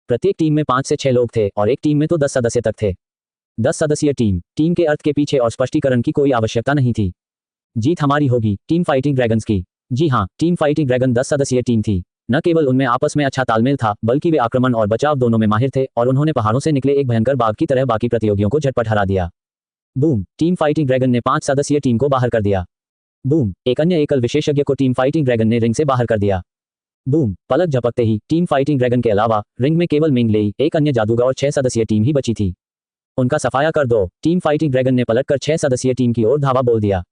प्रत्येक टीम में 5 से 6 लोग थे और एक टीम में तो 10 सदस्य तक थे। 10 सदस्यीय टीम के अर्थ के पीछे और स्पष्टीकरण की कोई आवश्यकता नहीं थी। जीत हमारी होगी, टीम फाइटिंग ड्रैगन्स की। जी हाँ, टीम फाइटिंग ड्रैगन 10 सदस्यीय टीम थी। न केवल उनमें आपस में अच्छा तालमेल था, बल्कि वे आक्रमण और बचाव दोनों में माहिर थे और उन्होंने पहाड़ों से निकले एक भयंकर बाघ की तरह बाकी प्रतियोगियों को झटपट हरा दिया। बूम! टीम फाइटिंग ड्रैगन ने 5 सदस्यीय टीम को बाहर कर दिया। बूम! एक अन्य एकल विशेषज्ञ को टीम फाइटिंग ड्रैगन ने रिंग से बाहर कर दिया। बूम! पलक झपकते ही टीम फाइटिंग ड्रैगन के अलावा रिंग में केवल मेंग लेई, एक अन्य जादूगर और 6 सदस्यीय टीम ही बची थी। उनका सफाया कर दो। टीम फाइटिंग ड्रैगन ने पलटकर 6 सदस्यीय टीम की ओर धावा बोल दिया।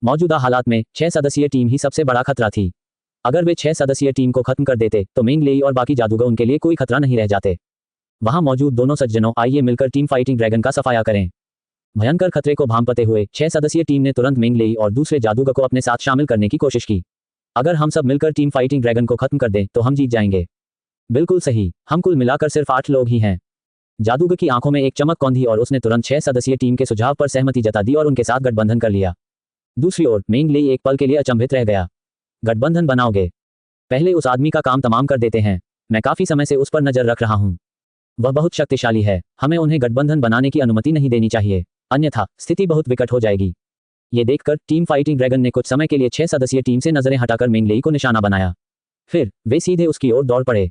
मौजूदा हालात में 6 सदस्यीय टीम ही सबसे बड़ा खतरा थी। अगर वे 6 सदस्यीय टीम को खत्म कर देते तो मेंग लेई और बाकी जादूगर उनके लिए कोई खतरा नहीं रह जाते। वहां मौजूद दोनों सज्जनों, आइए मिलकर टीम फाइटिंग ड्रैगन का सफाया करें। भयंकर खतरे को भांपते हुए 6 सदस्यीय टीम ने तुरंत मेंग लेई और दूसरे जादूगर को अपने साथ शामिल करने की कोशिश की। अगर हम सब मिलकर टीम फाइटिंग ड्रैगन को खत्म कर दें तो हम जीत जाएंगे। बिल्कुल सही, हम कुल मिलाकर सिर्फ 8 लोग ही हैं। जादूगर की आंखों में एक चमक कौंधी और उसने तुरंत 6 सदस्यीय टीम के सुझाव पर सहमति जता दी और उनके साथ गठबंधन कर लिया। दूसरी ओर मेंग लेई एक पल के लिए अचंभित रह गया। गठबंधन बनाओगे? पहले उस आदमी का काम तमाम कर देते हैं। मैं काफी समय से उस पर नजर रख रहा हूं। वह बहुत शक्तिशाली है। हमें उन्हें गठबंधन बनाने की अनुमति नहीं देनी चाहिए, अन्यथा स्थिति बहुत विकट हो जाएगी। ये देखकर टीम फाइटिंग ड्रैगन ने कुछ समय के लिए 6 सदस्यीय टीम से नजरें हटाकर मेंग लेई को निशाना बनाया। फिर वे सीधे उसकी ओर दौड़ पड़े।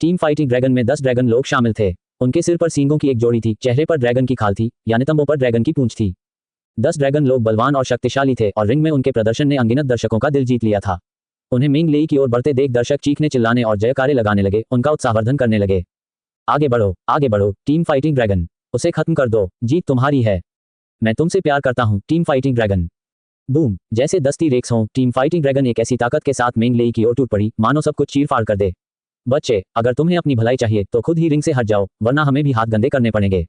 टीम फाइटिंग ड्रैगन में 10 ड्रैगन लोग शामिल थे। उनके सिर पर सींगों की एक जोड़ी थी, चेहरे पर ड्रैगन की खाल थी, यानी तंबों पर ड्रैगन की पूंछ थी। 10 ड्रैगन लोग बलवान और शक्तिशाली थे और रिंग में उनके प्रदर्शन ने अनगिनत दर्शकों का दिल जीत लिया था। उन्हें मेंग लेई की ओर बढ़ते देख दर्शक चीखने चिल्लाने और जयकारे लगाने लगे, उनका उत्साहवर्धन करने लगे। आगे बढ़ो टीम फाइटिंग ड्रैगन, उसे खत्म कर दो, जीत तुम्हारी है। मैं तुमसे प्यार करता हूँ टीम फाइटिंग ड्रैगन। बूम, जैसे दस्ती रेक्स हों, टीम फाइटिंग ड्रैगन एक ऐसी ताकत के साथ मेंग लेई की ओर टूट पड़ी, मानो सब कुछ चीर-फाड़ कर दे। बच्चे, अगर तुम्हें अपनी भलाई चाहिए तो खुद ही रिंग से हट जाओ, वरना हमें भी हाथ गंदे करने पड़ेंगे।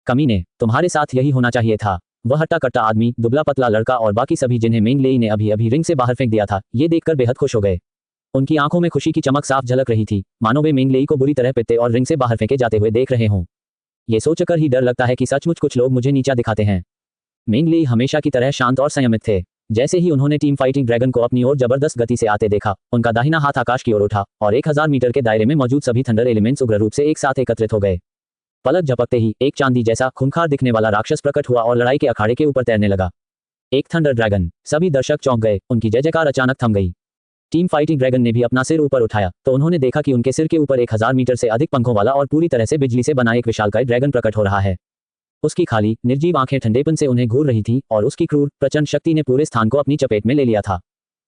कमीने, तुम्हारे साथ यही होना चाहिए था। वह हट्टा-कट्टा आदमी, दुबला-पतला लड़का और बाकी सभी जिन्हें मेंग लेई ने अभी-अभी रिंग से बाहर फेंक दिया था, ये देखकर बेहद खुश हो गए। उनकी आंखों में खुशी की चमक साफ झलक रही थी, मानो वे मेंग लेई को बुरी तरह पिटते और रिंग से बाहर फेंके जाते हुए देख रहे हों। ये सोचकर ही डर लगता है कि सचमुच कुछ लोग मुझे नीचा दिखाते हैं। मेंग लेई हमेशा की तरह शांत और संयमित थे। जैसे ही उन्होंने टीम फाइटिंग ड्रैगन को अपनी ओर जबरदस्त गति से आते देखा, उनका दाहिना हाथ आकाश की ओर उठा और 1000 मीटर के दायरे में मौजूद सभी थंडर एलिमेंट्स उग्र रूप से एक साथ एकत्रित हो गए। पलक झपकते ही एक चांदी जैसा खूंखार दिखने वाला राक्षस प्रकट हुआ और लड़ाई के अखाड़े के ऊपर तैरने लगा। एक थंडर ड्रैगन। सभी दर्शक चौंक गए, उनकी जय जयकार अचानक थम गई। टीम फाइटिंग ड्रैगन ने भी अपना सिर ऊपर उठाया तो उन्होंने देखा कि उनके सिर के ऊपर 1000 मीटर से अधिक पंखों वाला और पूरी तरह से बिजली से बना एक विशालकाय ड्रैगन प्रकट हो रहा है। उसकी खाली निर्जीव आंखें ठंडेपन से उन्हें घूर रही थीं और उसकी क्रूर प्रचंड शक्ति ने पूरे स्थान को अपनी चपेट में ले लिया था।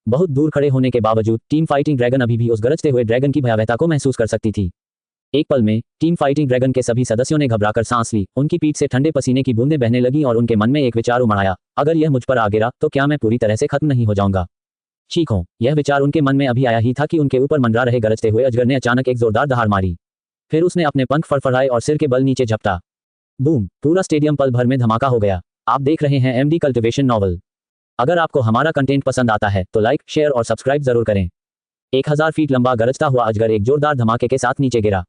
बहुत दूर खड़े होने के बावजूद टीम फाइटिंग ड्रैगन अभी भी उस गरजते हुए ड्रैगन की भयावहता को महसूस कर सकती थी। एक पल में टीम फाइटिंग ड्रैगन के सभी सदस्यों ने घबराकर सांस ली, उनकी पीठ से ठंडे पसीने की बूंदें बहने लगीं और उनके मन में एक विचार उमड़ आया, अगर यह मुझ पर आ गिरा तो क्या मैं पूरी तरह से खत्म नहीं हो जाऊंगा। चीखों, यह विचार उनके मन में अभी आया ही था कि उनके ऊपर मंडरा रहे गरजते हुए अजगर ने अचानक एक जोरदार दहाड़ मारी। फिर उसने अपने पंख फड़फड़ाए और सिर के बल नीचे झपटा। बूम, पूरा स्टेडियम पल भर में धमाका हो गया। आप देख रहे हैं एमडी कल्टिवेशन नॉवल। अगर आपको हमारा कंटेंट पसंद आता है तो लाइक, शेयर और सब्सक्राइब जरूर करें। 1000 फीट लंबा गरजता हुआ अजगर एक जोरदार धमाके के साथ नीचे गिरा।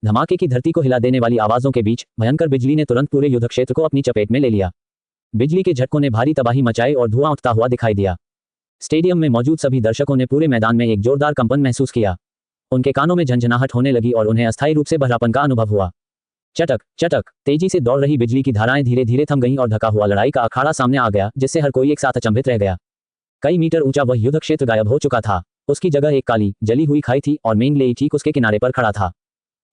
धमाके की धरती को हिला देने वाली आवाजों के बीच भयंकर बिजली ने तुरंत पूरे युद्ध क्षेत्र को अपनी चपेट में ले लिया। बिजली के झटकों ने भारी तबाही मचाई और धुआं उठता हुआ दिखाई दिया। स्टेडियम में मौजूद सभी दर्शकों ने पूरे मैदान में एक जोरदार कंपन महसूस किया। उनके कानों में झंझनाहट होने लगी और उन्हें अस्थायी रूप से बहरापन का अनुभव हुआ। चटक चटक, तेजी से दौड़ रही बिजली की धाराएं धीरे धीरे थम गईं और ढका हुआ लड़ाई का अखाड़ा सामने आ गया, जिससे हर कोई एक साथ अचंभित रह गया। कई मीटर ऊंचा वह युद्ध क्षेत्र गायब हो चुका था। उसकी जगह एक काली जली हुई खाई थी और मेंग लेई ठीक उसके किनारे पर खड़ा था।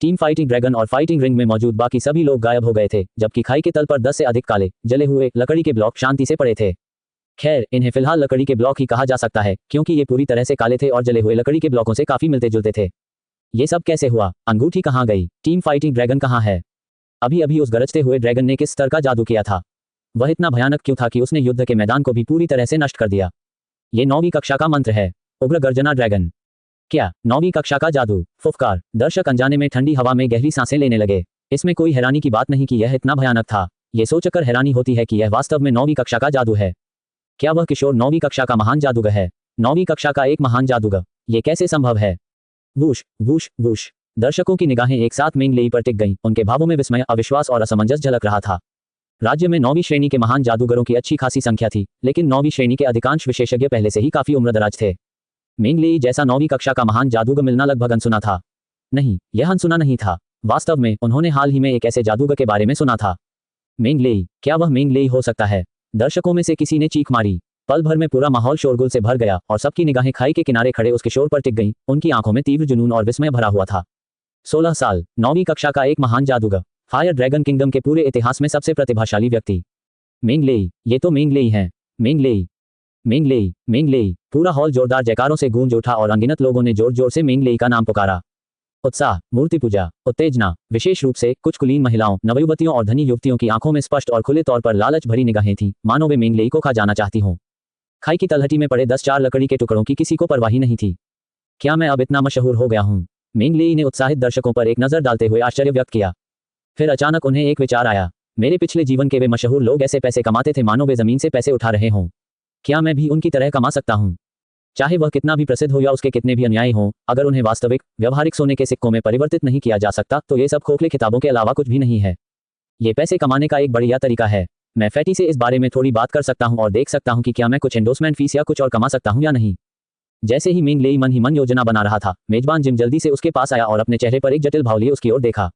टीम फाइटिंग ड्रैगन और फाइटिंग रिंग में मौजूद बाकी सभी लोग गायब हो गए थे, जबकि खाई के तल पर 10 से अधिक काले जले हुए लकड़ी के ब्लॉक शांति से पड़े थे। खैर, इन्हें फिलहाल लकड़ी के ब्लॉक ही कहा जा सकता है, क्योंकि ये पूरी तरह से काले थे और जले हुए लकड़ी के ब्लॉकों से काफी मिलते जुलते थे। ये सब कैसे हुआ? अंगूठी कहाँ गई? टीम फाइटिंग ड्रैगन कहाँ है? अभी अभी उस गरजते हुए ड्रैगन ने किस स्तर का जादू किया था? वह इतना भयानक क्यों था कि उसने युद्ध के मैदान को भी पूरी तरह से नष्ट कर दिया? ये 9वीं कक्षा का मंत्र है, उग्र गर्जना ड्रैगन। क्या 9वीं कक्षा का जादू? फुफकार। दर्शक अनजाने में ठंडी हवा में गहरी सांसें लेने लगे। इसमें कोई हैरानी की बात नहीं कि यह इतना भयानक था। ये सोचकर हैरानी होती है कि यह वास्तव में 9वीं कक्षा का जादू है। क्या वह किशोर 9वीं कक्षा का महान जादूगर है? 9वीं कक्षा का एक महान जादूगर, ये कैसे संभव है? Whoosh whoosh whoosh. दर्शकों की निगाहें एक साथ मेंग लेई पर टिक गईं, उनके भावों में विस्मय, अविश्वास और असमंजस झलक रहा था। राज्य में 9वीं श्रेणी के महान जादूगरों की अच्छी खासी संख्या थी, लेकिन 9वीं श्रेणी के अधिकांश विशेषज्ञ पहले से ही काफी उम्रदराज थे। मेंग लेई जैसा 9वीं कक्षा का महान जादूगर मिलना लगभग अनसुना था। नहीं, यह अनसुना नहीं था। वास्तव में उन्होंने हाल ही में एक ऐसे जादूगर के बारे में सुना था। मेंग लेई, क्या वह मेंग लेई हो सकता है? दर्शकों में से किसी ने चीख मारी। पल भर में पूरा माहौल शोरगुल से भर गया और सबकी निगाहें खाई के किनारे खड़े उस किशोर पर टिक गईं। उनकी आंखों में तीव्र जुनून और विस्मय भरा हुआ था। 16 साल, 9वीं कक्षा का एक महान जादूगर, फायर ड्रैगन किंगडम के पूरे इतिहास में सबसे प्रतिभाशाली व्यक्ति। मेंग लेई, ये तो मेंग लेई हैं। मेंग लेई, मेंग लेई, मेंग लेई। पूरा हॉल जोरदार जयकारों से गूंज उठा और अनगिनत लोगों ने जोर जोर से मेंग लेई का नाम पुकारा। उत्साह, मूर्ति पूजा, उत्तेजना, विशेष रूप से कुछ कुलीन महिलाओं, नवयुवतियों और धनी युवतियों की आंखों में स्पष्ट और खुले तौर पर लालच भरी निगाहें थीं, मानो वे मेंग लेई को खा जाना चाहती हों। खाई की तलहटी में पड़े 10-4 लकड़ी के टुकड़ों की किसी को परवाह नहीं थी। क्या मैं अब इतना मशहूर हो गया हूँ? मेंग लेई ने उत्साहित दर्शकों पर एक नजर डालते हुए आश्चर्य व्यक्त किया। फिर अचानक उन्हें एक विचार आया। मेरे पिछले जीवन के वे मशहूर लोग ऐसे पैसे कमाते थे मानो वे जमीन से पैसे उठा रहे हों। क्या मैं भी उनकी तरह कमा सकता हूँ? चाहे वह कितना भी प्रसिद्ध हो या उसके कितने भी अन्यायी हों, अगर उन्हें वास्तविक व्यवहारिक सोने के सिक्कों में परिवर्तित नहीं किया जा सकता तो ये सब खोखले खिताबों के अलावा कुछ भी नहीं है। ये पैसे कमाने का एक बढ़िया तरीका है। मैं फैटी से इस बारे में थोड़ी बात कर सकता हूं और देख सकता हूं कि क्या मैं कुछ एंडोर्समेंट फीस या कुछ और कमा सकता हूं या नहीं। जैसे ही मेंग लेई मन ही मन योजना बना रहा था, मेजबान जिम जल्दी से उसके पास आया और अपने चेहरे पर एक जटिल भाव लिए उसकी ओर देखा।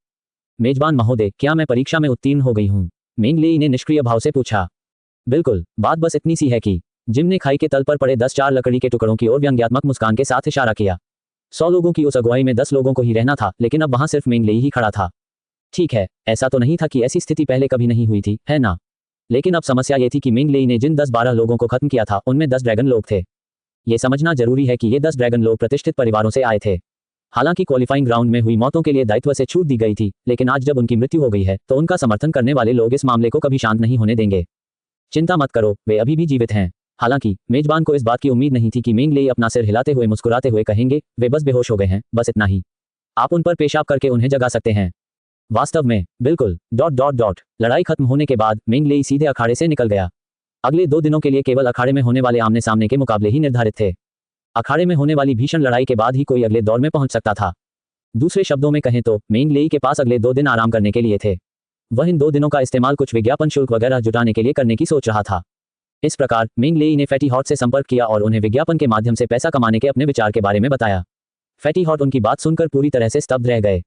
मेजबान महोदय, क्या मैं परीक्षा में उत्तीर्ण हो गई हूँ? मेंग लेई ने निष्क्रिय भाव से पूछा। बिल्कुल, बात बस इतनी सी है कि जिम ने खाई के तल पर पड़े 10-4 लकड़ी के टुकड़ों की ओर व्यंग्यात्मक मुस्कान के साथ इशारा किया। 100 लोगों की उस अगुवाई में 10 लोगों को ही रहना था, लेकिन अब वहां सिर्फ मेंग लेई ही खड़ा था। ठीक है, ऐसा तो नहीं था कि ऐसी स्थिति पहले कभी नहीं हुई थी, है ना? लेकिन अब समस्या ये थी कि मेंग लेई ने जिन 10-12 लोगों को खत्म किया था, उनमें 10 ड्रैगन लोग थे। ये समझना जरूरी है कि ये 10 ड्रैगन लोग प्रतिष्ठित परिवारों से आए थे। हालांकि क्वालिफाइंग राउंड में हुई मौतों के लिए दायित्व से छूट दी गई थी, लेकिन आज जब उनकी मृत्यु हो गई है तो उनका समर्थन करने वाले लोग इस मामले को कभी शांत नहीं होने देंगे। चिंता मत करो, वे अभी भी जीवित हैं। हालांकि मेजबान को इस बात की उम्मीद नहीं थी कि मेंग लेई अपना सिर हिलाते हुए मुस्कुराते हुए कहेंगे, वे बस बेहोश हो गए हैं, बस इतना ही। आप उन पर पेशाब करके उन्हें जगा सकते हैं। वास्तव में बिल्कुल। ... लड़ाई खत्म होने के बाद मेंग लेई सीधे अखाड़े से निकल गया। अगले 2 दिनों के लिए केवल अखाड़े में होने वाले आमने सामने के मुकाबले ही निर्धारित थे। अखाड़े में होने वाली भीषण लड़ाई के बाद ही कोई अगले दौर में पहुंच सकता था। दूसरे शब्दों में कहें तो मेंग लेई के पास अगले 2 दिन आराम करने के लिए थे। वह इन 2 दिनों का इस्तेमाल कुछ विज्ञापन शुल्क वगैरह जुटाने के लिए करने की सोच रहा था। इस प्रकार मेंग लेई ने फैटी हॉट से संपर्क किया और उन्हें विज्ञापन के माध्यम से पैसा कमाने के अपने विचार के बारे में बताया। फैटी हॉट उनकी बात सुनकर पूरी तरह से स्तब्ध रह गए।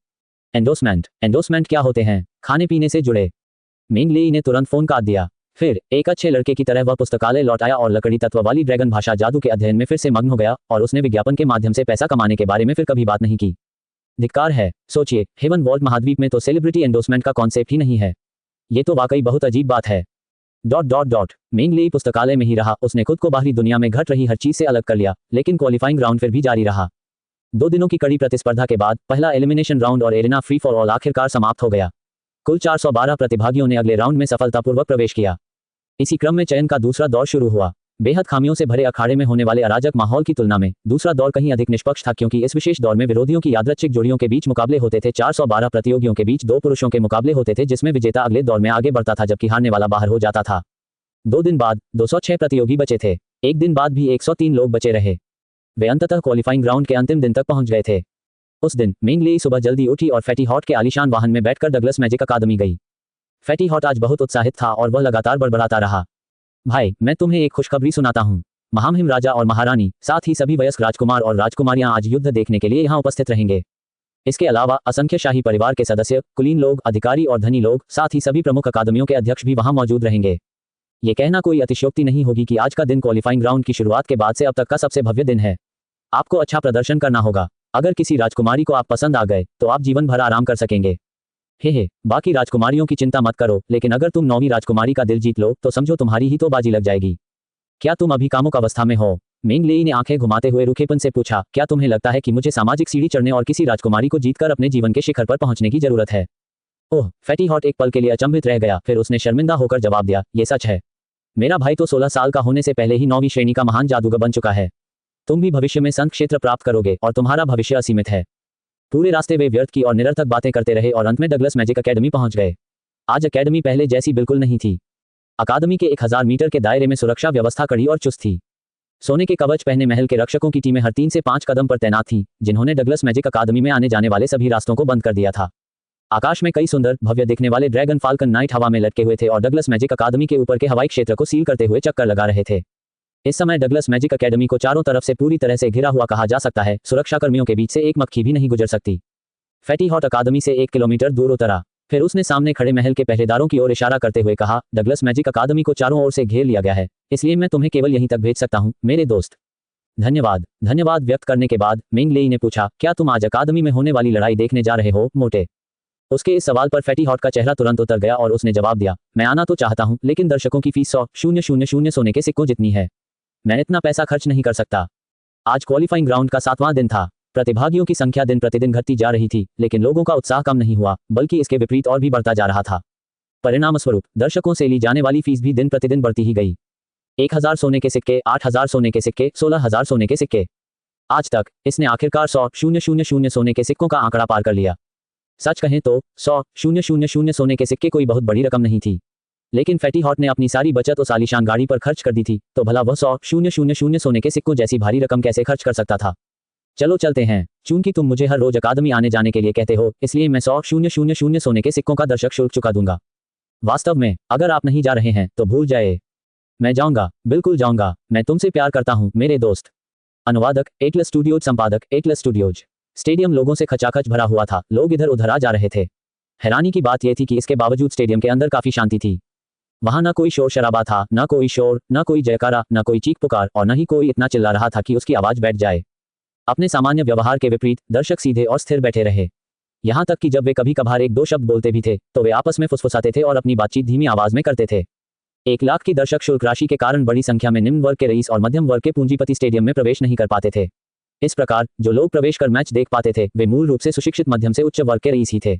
एंडोसमेंट क्या होते हैं? खाने पीने से जुड़े। मेंग लेई ने तुरंत फोन काट दिया। फिर एक अच्छे लड़के की तरह वह पुस्तकालय लौट आया और लकड़ी तत्व वाली ड्रैगन भाषा जादू के अध्ययन में फिर से मग्न हो गया और उसने विज्ञापन के माध्यम से पैसा कमाने के बारे में फिर कभी बात नहीं की। धिक्कार है। सोचिए, हेवन वॉल्ट महाद्वीप में तो सेलिब्रिटी एंडोसमेंट का कॉन्सेप्ट ही नहीं है। ये तो वाकई बहुत अजीब बात है। ... मेंग लेई पुस्तकालय में ही रहा। उसने खुद को बाहरी दुनिया में घट रही हर चीज से अलग कर लिया, लेकिन क्वालिफाइंग राउंड फिर भी जारी रहा। 2 दिनों की कड़ी प्रतिस्पर्धा के बाद पहला एलिमिनेशन राउंड और एरिना फ्री फॉर ऑल आखिरकार समाप्त हो गया। कुल 412 प्रतिभागियों ने अगले राउंड में सफलतापूर्वक प्रवेश किया। इसी क्रम में चयन का दूसरा दौर शुरू हुआ। बेहद खामियों से भरे अखाड़े में होने वाले अराजक माहौल की तुलना में दूसरा दौर कहीं अधिक निष्पक्ष था, क्योंकि इस विशेष दौर में विरोधियों की यादृच्छिक जोड़ियों के बीच मुकाबले होते थे। 412 प्रतियोगियों के बीच 2 पुरुषों के मुकाबले होते थे, जिसमें विजेता अगले दौर में आगे बढ़ता था जबकि हारने वाला बाहर हो जाता था। 2 दिन बाद 206 प्रतियोगी बचे थे। 1 दिन बाद भी 103 लोग बचे रहे। वे अंततः क्वालिफाइंग राउंड के अंतिम दिन तक पहुंच गए थे। उस दिन मेंग लेई सुबह जल्दी उठी और फैटी हॉट के आलीशान वाहन में बैठकर डगलस मैजिक अकादमी गई। फैटी हॉट आज बहुत उत्साहित था और वह लगातार बड़बड़ाता रहा। भाई, मैं तुम्हें एक खुशखबरी सुनाता हूँ। महामहिम राजा और महारानी, साथ ही सभी वयस्क राजकुमार और राजकुमारियां आज युद्ध देखने के लिए यहाँ उपस्थित रहेंगे। इसके अलावा असंख्य शाही परिवार के सदस्य, कुलीन लोग, अधिकारी और धनी लोग, साथ ही सभी प्रमुख अकादमियों के अध्यक्ष भी वहां मौजूद रहेंगे। ये कहना कोई अतिशयोक्ति नहीं होगी कि आज का दिन क्वालिफाइंग राउंड की शुरुआत के बाद से अब तक का सबसे भव्य दिन है। आपको अच्छा प्रदर्शन करना होगा। अगर किसी राजकुमारी को आप पसंद आ गए तो आप जीवन भर आराम कर सकेंगे। हे, बाकी राजकुमारियों की चिंता मत करो, लेकिन अगर तुम 9वीं राजकुमारी का दिल जीत लो तो समझो तुम्हारी ही तो बाजी लग जाएगी। क्या तुम अभी कामुक अवस्था में हो? मेंग लेई ने आंखें घुमाते हुए रूखेपन से पूछा, क्या तुम्हें लगता है कि मुझे सामाजिक सीढ़ी चढ़ने और किसी राजकुमारी को जीतकर अपने जीवन के शिखर पर पहुंचने की जरूरत है? ओह, फैटी हॉट एक पल के लिए अचंभित रह गया, फिर उसने शर्मिंदा होकर जवाब दिया, ये सच है। मेरा भाई तो 16 साल का होने से पहले ही 9वीं श्रेणी का महान जादूगर बन चुका है। तुम भी भविष्य में संत क्षेत्र प्राप्त करोगे और तुम्हारा भविष्य असीमित है। पूरे रास्ते वे व्यर्थ की और निरर्थक बातें करते रहे और अंत में डगलस मैजिक अकेडमी पहुंच गए। आज अकेडमी पहले जैसी बिल्कुल नहीं थी। अकादमी के 1000 मीटर के दायरे में सुरक्षा व्यवस्था कड़ी और चुस्त थी। सोने के कवच पहने महल के रक्षकों की टीमें हर 3 से 5 कदम पर तैनात थीं, जिन्होंने डगलस मैजिक अकादमी में आने जाने वाले सभी रास्तों को बंद कर दिया था। आकाश में कई सुंदर भव्य दिखने वाले ड्रैगन फाल्कन नाइट हवा में लटके हुए थे और डगलस मैजिक अकादमी के ऊपर के हवाई क्षेत्र को सील करते हुए चक्कर लगा रहे थे। इस समय डगलस मैजिक अकेडमी को चारों तरफ से पूरी तरह से घिरा हुआ कहा जा सकता है। सुरक्षाकर्मियों के बीच से एक मक्खी भी नहीं गुजर सकती। फैटी हॉट अकादमी से 1 किलोमीटर दूर उतरा। फिर उसने सामने खड़े महल के पहरेदारों की ओर इशारा करते हुए कहा, डगलस मैजिक अकादमी को चारों ओर से घेर लिया गया है, इसलिए मैं तुम्हें केवल यहीं तक भेज सकता हूं, मेरे दोस्त। धन्यवाद व्यक्त करने के बाद मेंग लेई ने पूछा, क्या तुम आज अकादमी में होने वाली लड़ाई देखने जा रहे हो, मोटे? उसके इस सवाल पर फैटी हॉट का चेहरा तुरंत उतर गया और उसने जवाब दिया, मैं आना तो चाहता हूं, लेकिन दर्शकों की फीस 100,000 सोने के सिक्कों जितनी है। मैं इतना पैसा खर्च नहीं कर सकता। आज क्वालिफाइंग राउंड का 7वां दिन था। प्रतिभागियों की संख्या दिन प्रतिदिन घटती जा रही थी, लेकिन लोगों का उत्साह कम नहीं हुआ, बल्कि इसके विपरीत और भी बढ़ता जा रहा था। परिणामस्वरूप दर्शकों से ली जाने वाली फीस भी दिन प्रतिदिन बढ़ती ही गई। 1000 सोने के सिक्के, 8000 सोने के सिक्के, 16000 सोने के सिक्के। आज तक इसने आखिरकार 100,000 सोने के सिक्कों का आंकड़ा पार कर लिया। सच कहें तो 100,000 सोने के सिक्के कोई बहुत बड़ी रकम नहीं थी, लेकिन फैटी हॉट ने अपनी सारी बचत उस आलीशान गाड़ी पर खर्च कर दी थी, तो भला वह 100,000 सोने के सिक्कों जैसी भारी रकम कैसे खर्च कर सकता था। चलो चलते हैं। चूंकि तुम मुझे हर रोज अकादमी आने जाने के लिए कहते हो, इसलिए मैं 100,000 सोने के सिक्कों का दर्शक शुल्क चुका दूंगा। वास्तव में अगर आप नहीं जा रहे हैं तो भूल जाए। मैं जाऊंगा, बिल्कुल जाऊंगा। मैं तुमसे प्यार करता हूं, मेरे दोस्त। अनुवादक एटलस स्टूडियोज, संपादक एटलस स्टूडियोज। स्टेडियम लोगों से खचाखच भरा हुआ था, लोग इधर उधर आ जा रहे थे। हैरानी की बात यह थी कि इसके बावजूद स्टेडियम के अंदर काफी शांति थी। वहां न कोई शोर शराबा था, न कोई शोर, न कोई जयकारा, न कोई चीख पुकार और न ही कोई इतना चिल्ला रहा था कि उसकी आवाज बैठ जाए। अपने सामान्य व्यवहार के विपरीत दर्शक सीधे और स्थिर बैठे रहे। यहां तक कि जब वे कभी कभार 1-2 शब्द बोलते भी थे तो वे आपस में फुसफुसाते थे और अपनी बातचीत धीमी आवाज में करते थे। 1 लाख की दर्शक शुल्क राशि के कारण बड़ी संख्या में निम्न वर्ग के रईस और मध्यम वर्ग के पूंजीपति स्टेडियम में प्रवेश नहीं कर पाते थे। इस प्रकार जो लोग प्रवेश कर मैच देख पाते थे वे मूल रूप से सुशिक्षित मध्यम से उच्च वर्ग के रईस ही थे।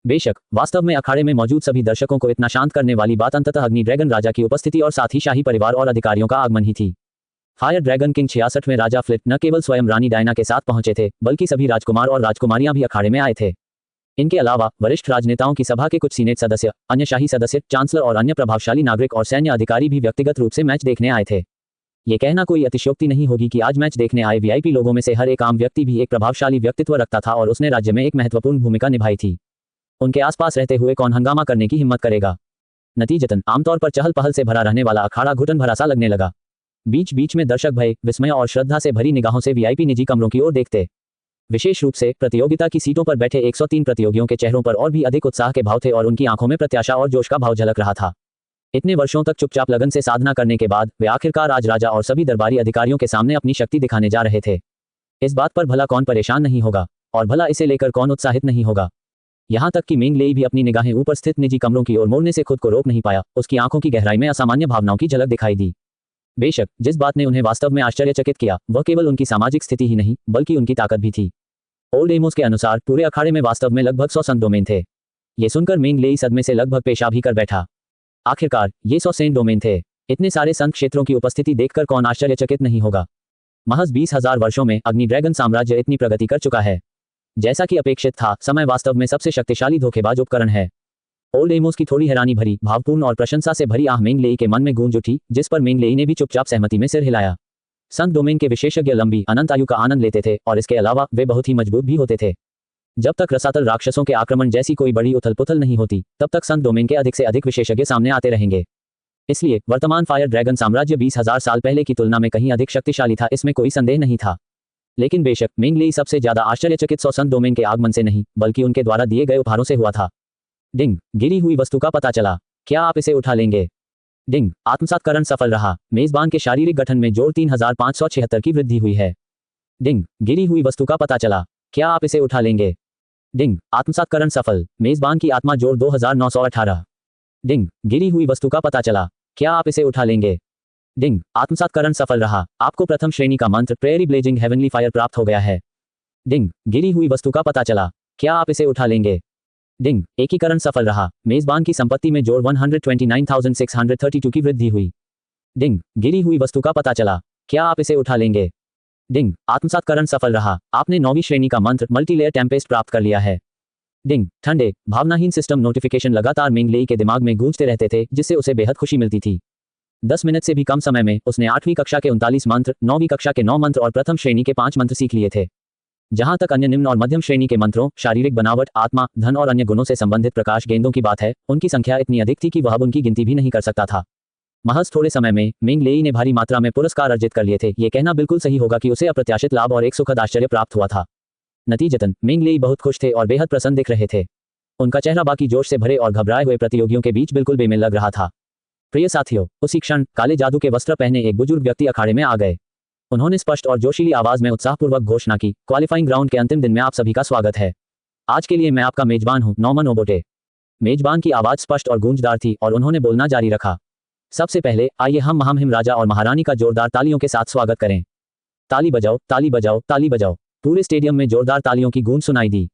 बेशक वास्तव में अखाड़े में मौजूद सभी दर्शकों को इतना शांत करने वाली बात अंततः अग्नि ड्रैगन राजा की उपस्थिति और साथ ही शाही परिवार और अधिकारियों का आगमन ही थी। फायर ड्रैगन किंग 66वें राजा फ्लिट न केवल स्वयं रानी डायना के साथ पहुंचे थे, बल्कि सभी राजकुमार और राजकुमारियां भी अखाड़े में आए थे। इनके अलावा वरिष्ठ राजनेताओं की सभा के कुछ सीनेट सदस्य, अन्य शाही सदस्य, चांसलर और अन्य प्रभावशाली नागरिक और सैन्य अधिकारी भी व्यक्तिगत रूप से मैच देखने आए थे। ये कहना कोई अतिशयोक्ति नहीं होगी कि आज मैच देखने आए वीआईपी लोगों में से हर एक आम व्यक्ति भी एक प्रभावशाली व्यक्तित्व रखता था और उसने राज्य में एक महत्वपूर्ण भूमिका निभाई थी। उनके आसपास रहते हुए कौन हंगामा करने की हिम्मत करेगा। नतीजतन आमतौर पर चहल पहल से भरा रहने वाला अखाड़ा घुटन भरा सा लगने लगा। बीच बीच में दर्शक भय, विस्मय और श्रद्धा से भरी निगाहों से वीआईपी निजी कमरों की ओर देखते। विशेष रूप से प्रतियोगिता की सीटों पर बैठे 103 प्रतियोगियों के चेहरों पर और भी अधिक उत्साह के भाव थे और उनकी आंखों में प्रत्याशा और जोश का भाव झलक रहा था। इतने वर्षों तक चुपचाप लगन से साधना करने के बाद वे आखिरकार आज राजा और सभी दरबारी अधिकारियों के सामने अपनी शक्ति दिखाने जा रहे थे। इस बात पर भला कौन परेशान नहीं होगा और भला इसे लेकर कौन उत्साहित नहीं होगा। यहाँ तक कि मेंग लेई भी अपनी निगाहें ऊपर स्थित निजी कमरों की ओर मोड़ने से खुद को रोक नहीं पाया। उसकी आंखों की गहराई में असामान्य भावनाओं की झलक दिखाई दी। बेशक जिस बात ने उन्हें वास्तव में आश्चर्यचकित किया वह केवल उनकी सामाजिक स्थिति ही नहीं बल्कि उनकी ताकत भी थी। ओल्ड एमोस के अनुसार पूरे अखाड़े में वास्तव में लगभग 100 सेंट डोमेन थे। ये सुनकर मेंग लेई सदमे से लगभग पेशाब ही कर बैठा। आखिरकार ये 100 सेंट डोमेन थे। इतने सारे संत क्षेत्रों की उपस्थिति देखकर कौन आश्चर्यचकित नहीं होगा। महज 20,000 वर्षों में अग्नि ड्रैगन साम्राज्य इतनी प्रगति कर चुका है। जैसा कि अपेक्षित था, समय वास्तव में सबसे शक्तिशाली धोखेबाज उपकरण है। ओल्ड एमोस की थोड़ी हैरानी भरी, भावपूर्ण और प्रशंसा से भरी आह मेंग लेई के मन में गूंज उठी, जिस पर मेंग लेई ने भी चुपचाप सहमति में सिर हिलाया। संत डोमेन के विशेषज्ञ लंबी अनंत आयु का आनंद लेते थे और इसके अलावा वे बहुत ही मजबूत भी होते थे। जब तक रसातल राक्षसों के आक्रमण जैसी कोई बड़ी उथल पुथल नहीं होती, तब तक संत डोमेन के अधिक से अधिक विशेषज्ञ सामने आते रहेंगे। इसलिए वर्तमान फायर ड्रैगन साम्राज्य 20,000 साल पहले की तुलना में कहीं अधिक शक्तिशाली था, इसमें कोई संदेह नहीं था। लेकिन बेशक मेंग लेई सबसे ज्यादा आश्चर्यचकित 100 संत डोमेन के आगमन से नहीं बल्कि उनके द्वारा दिए गए उपहारों से हुआ था। डिंग, गिरी हुई वस्तु का पता चला, क्या आप इसे उठा लेंगे? डिंग, आत्मसातकरण सफल रहा, मेजबान के शारीरिक गठन में जोड़ 3,576 की वृद्धि हुई है। डिंग, गिरी हुई वस्तु का पता चला, क्या आप इसे उठा लेंगे? डिंग, आत्मसातकरण सफल, मेजबान की आत्मा जोड़ 2,918। डिंग, गिरी हुई वस्तु का पता चला, क्या आप इसे उठा लेंगे? डिंग, आत्मसातकरण सफल रहा, आपको प्रथम श्रेणी का मंत्र प्रेयरी ब्लेजिंग हेवनली फायर प्राप्त हो गया है। डिंग, गिरी हुई वस्तु का पता चला, क्या आप इसे उठा लेंगे? डिंग, एकीकरण सफल रहा, मेजबान की संपत्ति में जोड़ 129,632 की वृद्धि हुई। डिंग, गिरी हुई वस्तु का पता चला, क्या आप इसे उठा लेंगे? डिंग, आत्मसातकरण सफल रहा, आपने 9वीं श्रेणी का मंत्र मल्टीलेयर टेम्पेस्ट प्राप्त कर लिया है। डिंग, ठंडे भावनाहीन सिस्टम नोटिफिकेशन लगातार मेंग लेई के दिमाग में गूंजते रहते थे, जिससे उसे बेहद खुशी मिलती थी। 10 मिनट से भी कम समय में उसने 8वीं कक्षा के 39 मंत्र, 9वीं कक्षा के 9 मंत्र और प्रथम श्रेणी के 5 मंत्र सीख लिए थे। जहां तक अन्य निम्न और मध्यम श्रेणी के मंत्रों, शारीरिक बनावट, आत्मा, धन और अन्य गुणों से संबंधित प्रकाश गेंदों की बात है, उनकी संख्या इतनी अधिक थी कि वह अब उनकी गिनती भी नहीं कर सकता था। महज थोड़े समय में मेंग लेई ने भारी मात्रा में पुरस्कार अर्जित कर लिए थे। ये कहना बिल्कुल सही होगा कि उसे अप्रत्याशित लाभ और एक सुखद आश्चर्य प्राप्त हुआ था। नतीजतन मेंग लेई बहुत खुश थे और बेहद प्रसन्न दिख रहे थे। उनका चेहरा बाकी जोश से भरे और घबराए हुए प्रतियोगियों के बीच बिल्कुल बेमेल लग रहा था। प्रिय साथियों, उसी क्षण काले जादू के वस्त्र पहने एक बुजुर्ग व्यक्ति अखाड़े में आ गए। उन्होंने स्पष्ट और जोशीली आवाज में उत्साहपूर्वक घोषणा की, क्वालिफाइंग ग्राउंड के अंतिम दिन में आप सभी का स्वागत है। आज के लिए मैं आपका मेजबान हूं, नॉर्मन ओबोटे। मेजबान की आवाज स्पष्ट और गूंजदार थी और उन्होंने बोलना जारी रखा। सबसे पहले आइए हम महामहिम राजा और महारानी का जोरदार तालियों के साथ स्वागत करें। ताली बजाओ, ताली बजाओ, ताली बजाओ। पूरे स्टेडियम में जोरदार तालियों की गूंज सुनाई दी।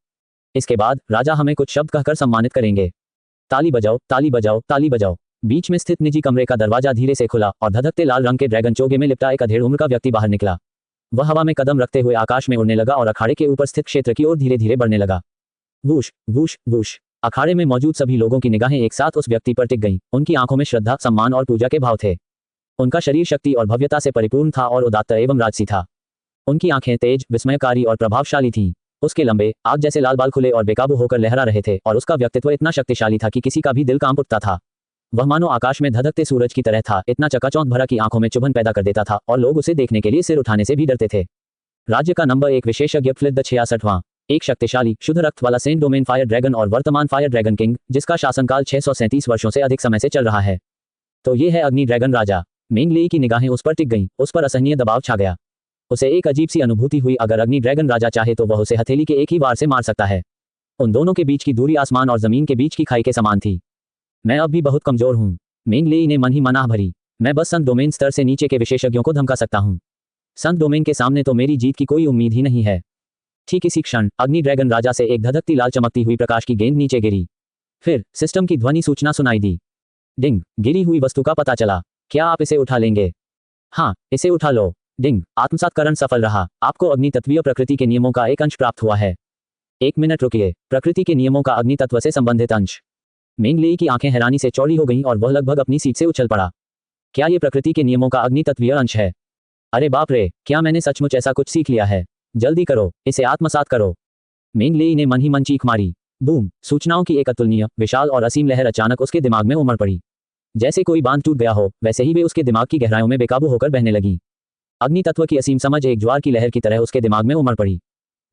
इसके बाद राजा हमें कुछ शब्द कहकर सम्मानित करेंगे। ताली बजाओ, ताली बजाओ, ताली बजाओ। बीच में स्थित निजी कमरे का दरवाजा धीरे से खुला और धधकते लाल रंग के ड्रैगन चोगे में लिपटा एक अधेड़ उम्र का व्यक्ति बाहर निकला। वह हवा में कदम रखते हुए आकाश में उड़ने लगा और अखाड़े के ऊपर स्थित क्षेत्र की ओर धीरे धीरे बढ़ने लगा। Whoosh whoosh whoosh. अखाड़े में मौजूद सभी लोगों की निगाहें एक साथ उस व्यक्ति पर टिक गईं। उनकी आंखों में श्रद्धा, सम्मान और पूजा के भाव थे। उनका शरीर शक्ति और भव्यता से परिपूर्ण था और उदात्त एवं राजसी था। उनकी आंखें तेज, विस्मयकारी और प्रभावशाली थीं। उसके लंबे आग जैसे लाल बाल खुले और बेकाबू होकर लहरा रहे थे और उसका व्यक्तित्व इतना शक्तिशाली था कि किसी का भी दिल कांप उठता था। वह मानो आकाश में धधकते सूरज की तरह था, इतना चकाचौंध भरा कि आंखों में चुभन पैदा कर देता था और लोग उसे देखने के लिए सिर उठाने से भी डरते थे। राज्य का नंबर 1 विशेषज्ञ फ्लिट द 66वां, एक शक्तिशाली शुद्ध रक्त वाला सेंट डोमेन फायर ड्रैगन और वर्तमान फायर ड्रैगन किंग, जिसका शासनकाल 637 वर्षों से अधिक समय से चल रहा है। तो ये है अग्नि ड्रैगन राजा। मेंग लेई की निगाहें उस पर टिक गईं। उस पर असहनीय दबाव छा गया। उसे एक अजीब सी अनुभूति हुई, अगर अग्नि ड्रैगन राजा चाहे तो वह उसे हथेली के एक ही वार से मार सकता है। उन दोनों के बीच की दूरी आसमान और जमीन के बीच की खाई के समान थी। मैं अब भी बहुत कमजोर हूँ, मेंग लेई ने मन ही मनाह भरी। मैं बस संत डोमेन स्तर से नीचे के विशेषज्ञों को धमका सकता हूँ। संत डोमेन के सामने तो मेरी जीत की कोई उम्मीद ही नहीं है। ठीक इसी क्षण अग्नि ड्रैगन राजा से एक धधकती लाल चमकती हुई प्रकाश की गेंद नीचे गिरी। फिर सिस्टम की ध्वनि सूचना सुनाई दी। डिंग, गिरी हुई वस्तु का पता चला। क्या आप इसे उठा लेंगे? हाँ, इसे उठा लो। डिंग, आत्मसातकरण सफल रहा। आपको अग्नि तत्वीय प्रकृति के नियमों का एक अंश प्राप्त हुआ है। 1 मिनट रुकिए। प्रकृति के नियमों का अग्नि तत्व से संबंधित अंश। मेंग लेई की आंखें हैरानी से चौड़ी हो गईं और वह लगभग अपनी सीट से उछल पड़ा। क्या ये प्रकृति के नियमों का अग्नि तत्वीय अंश है? अरे बाप रे, क्या मैंने सचमुच ऐसा कुछ सीख लिया है? जल्दी करो, इसे आत्मसात करो। मेंग लेई ने मन ही मन चीख मारी। बूम, सूचनाओं की एक अतुलनीय, विशाल और असीम लहर अचानक उसके दिमाग में उमड़ पड़ी। जैसे कोई बांध टूट गया हो, वैसे ही वे उसके दिमाग की गहराइयों में बेकाबू होकर बहने लगी। अग्नि तत्व की असीम समझ एक ज्वार की लहर की तरह उसके दिमाग में उमड़ पड़ी।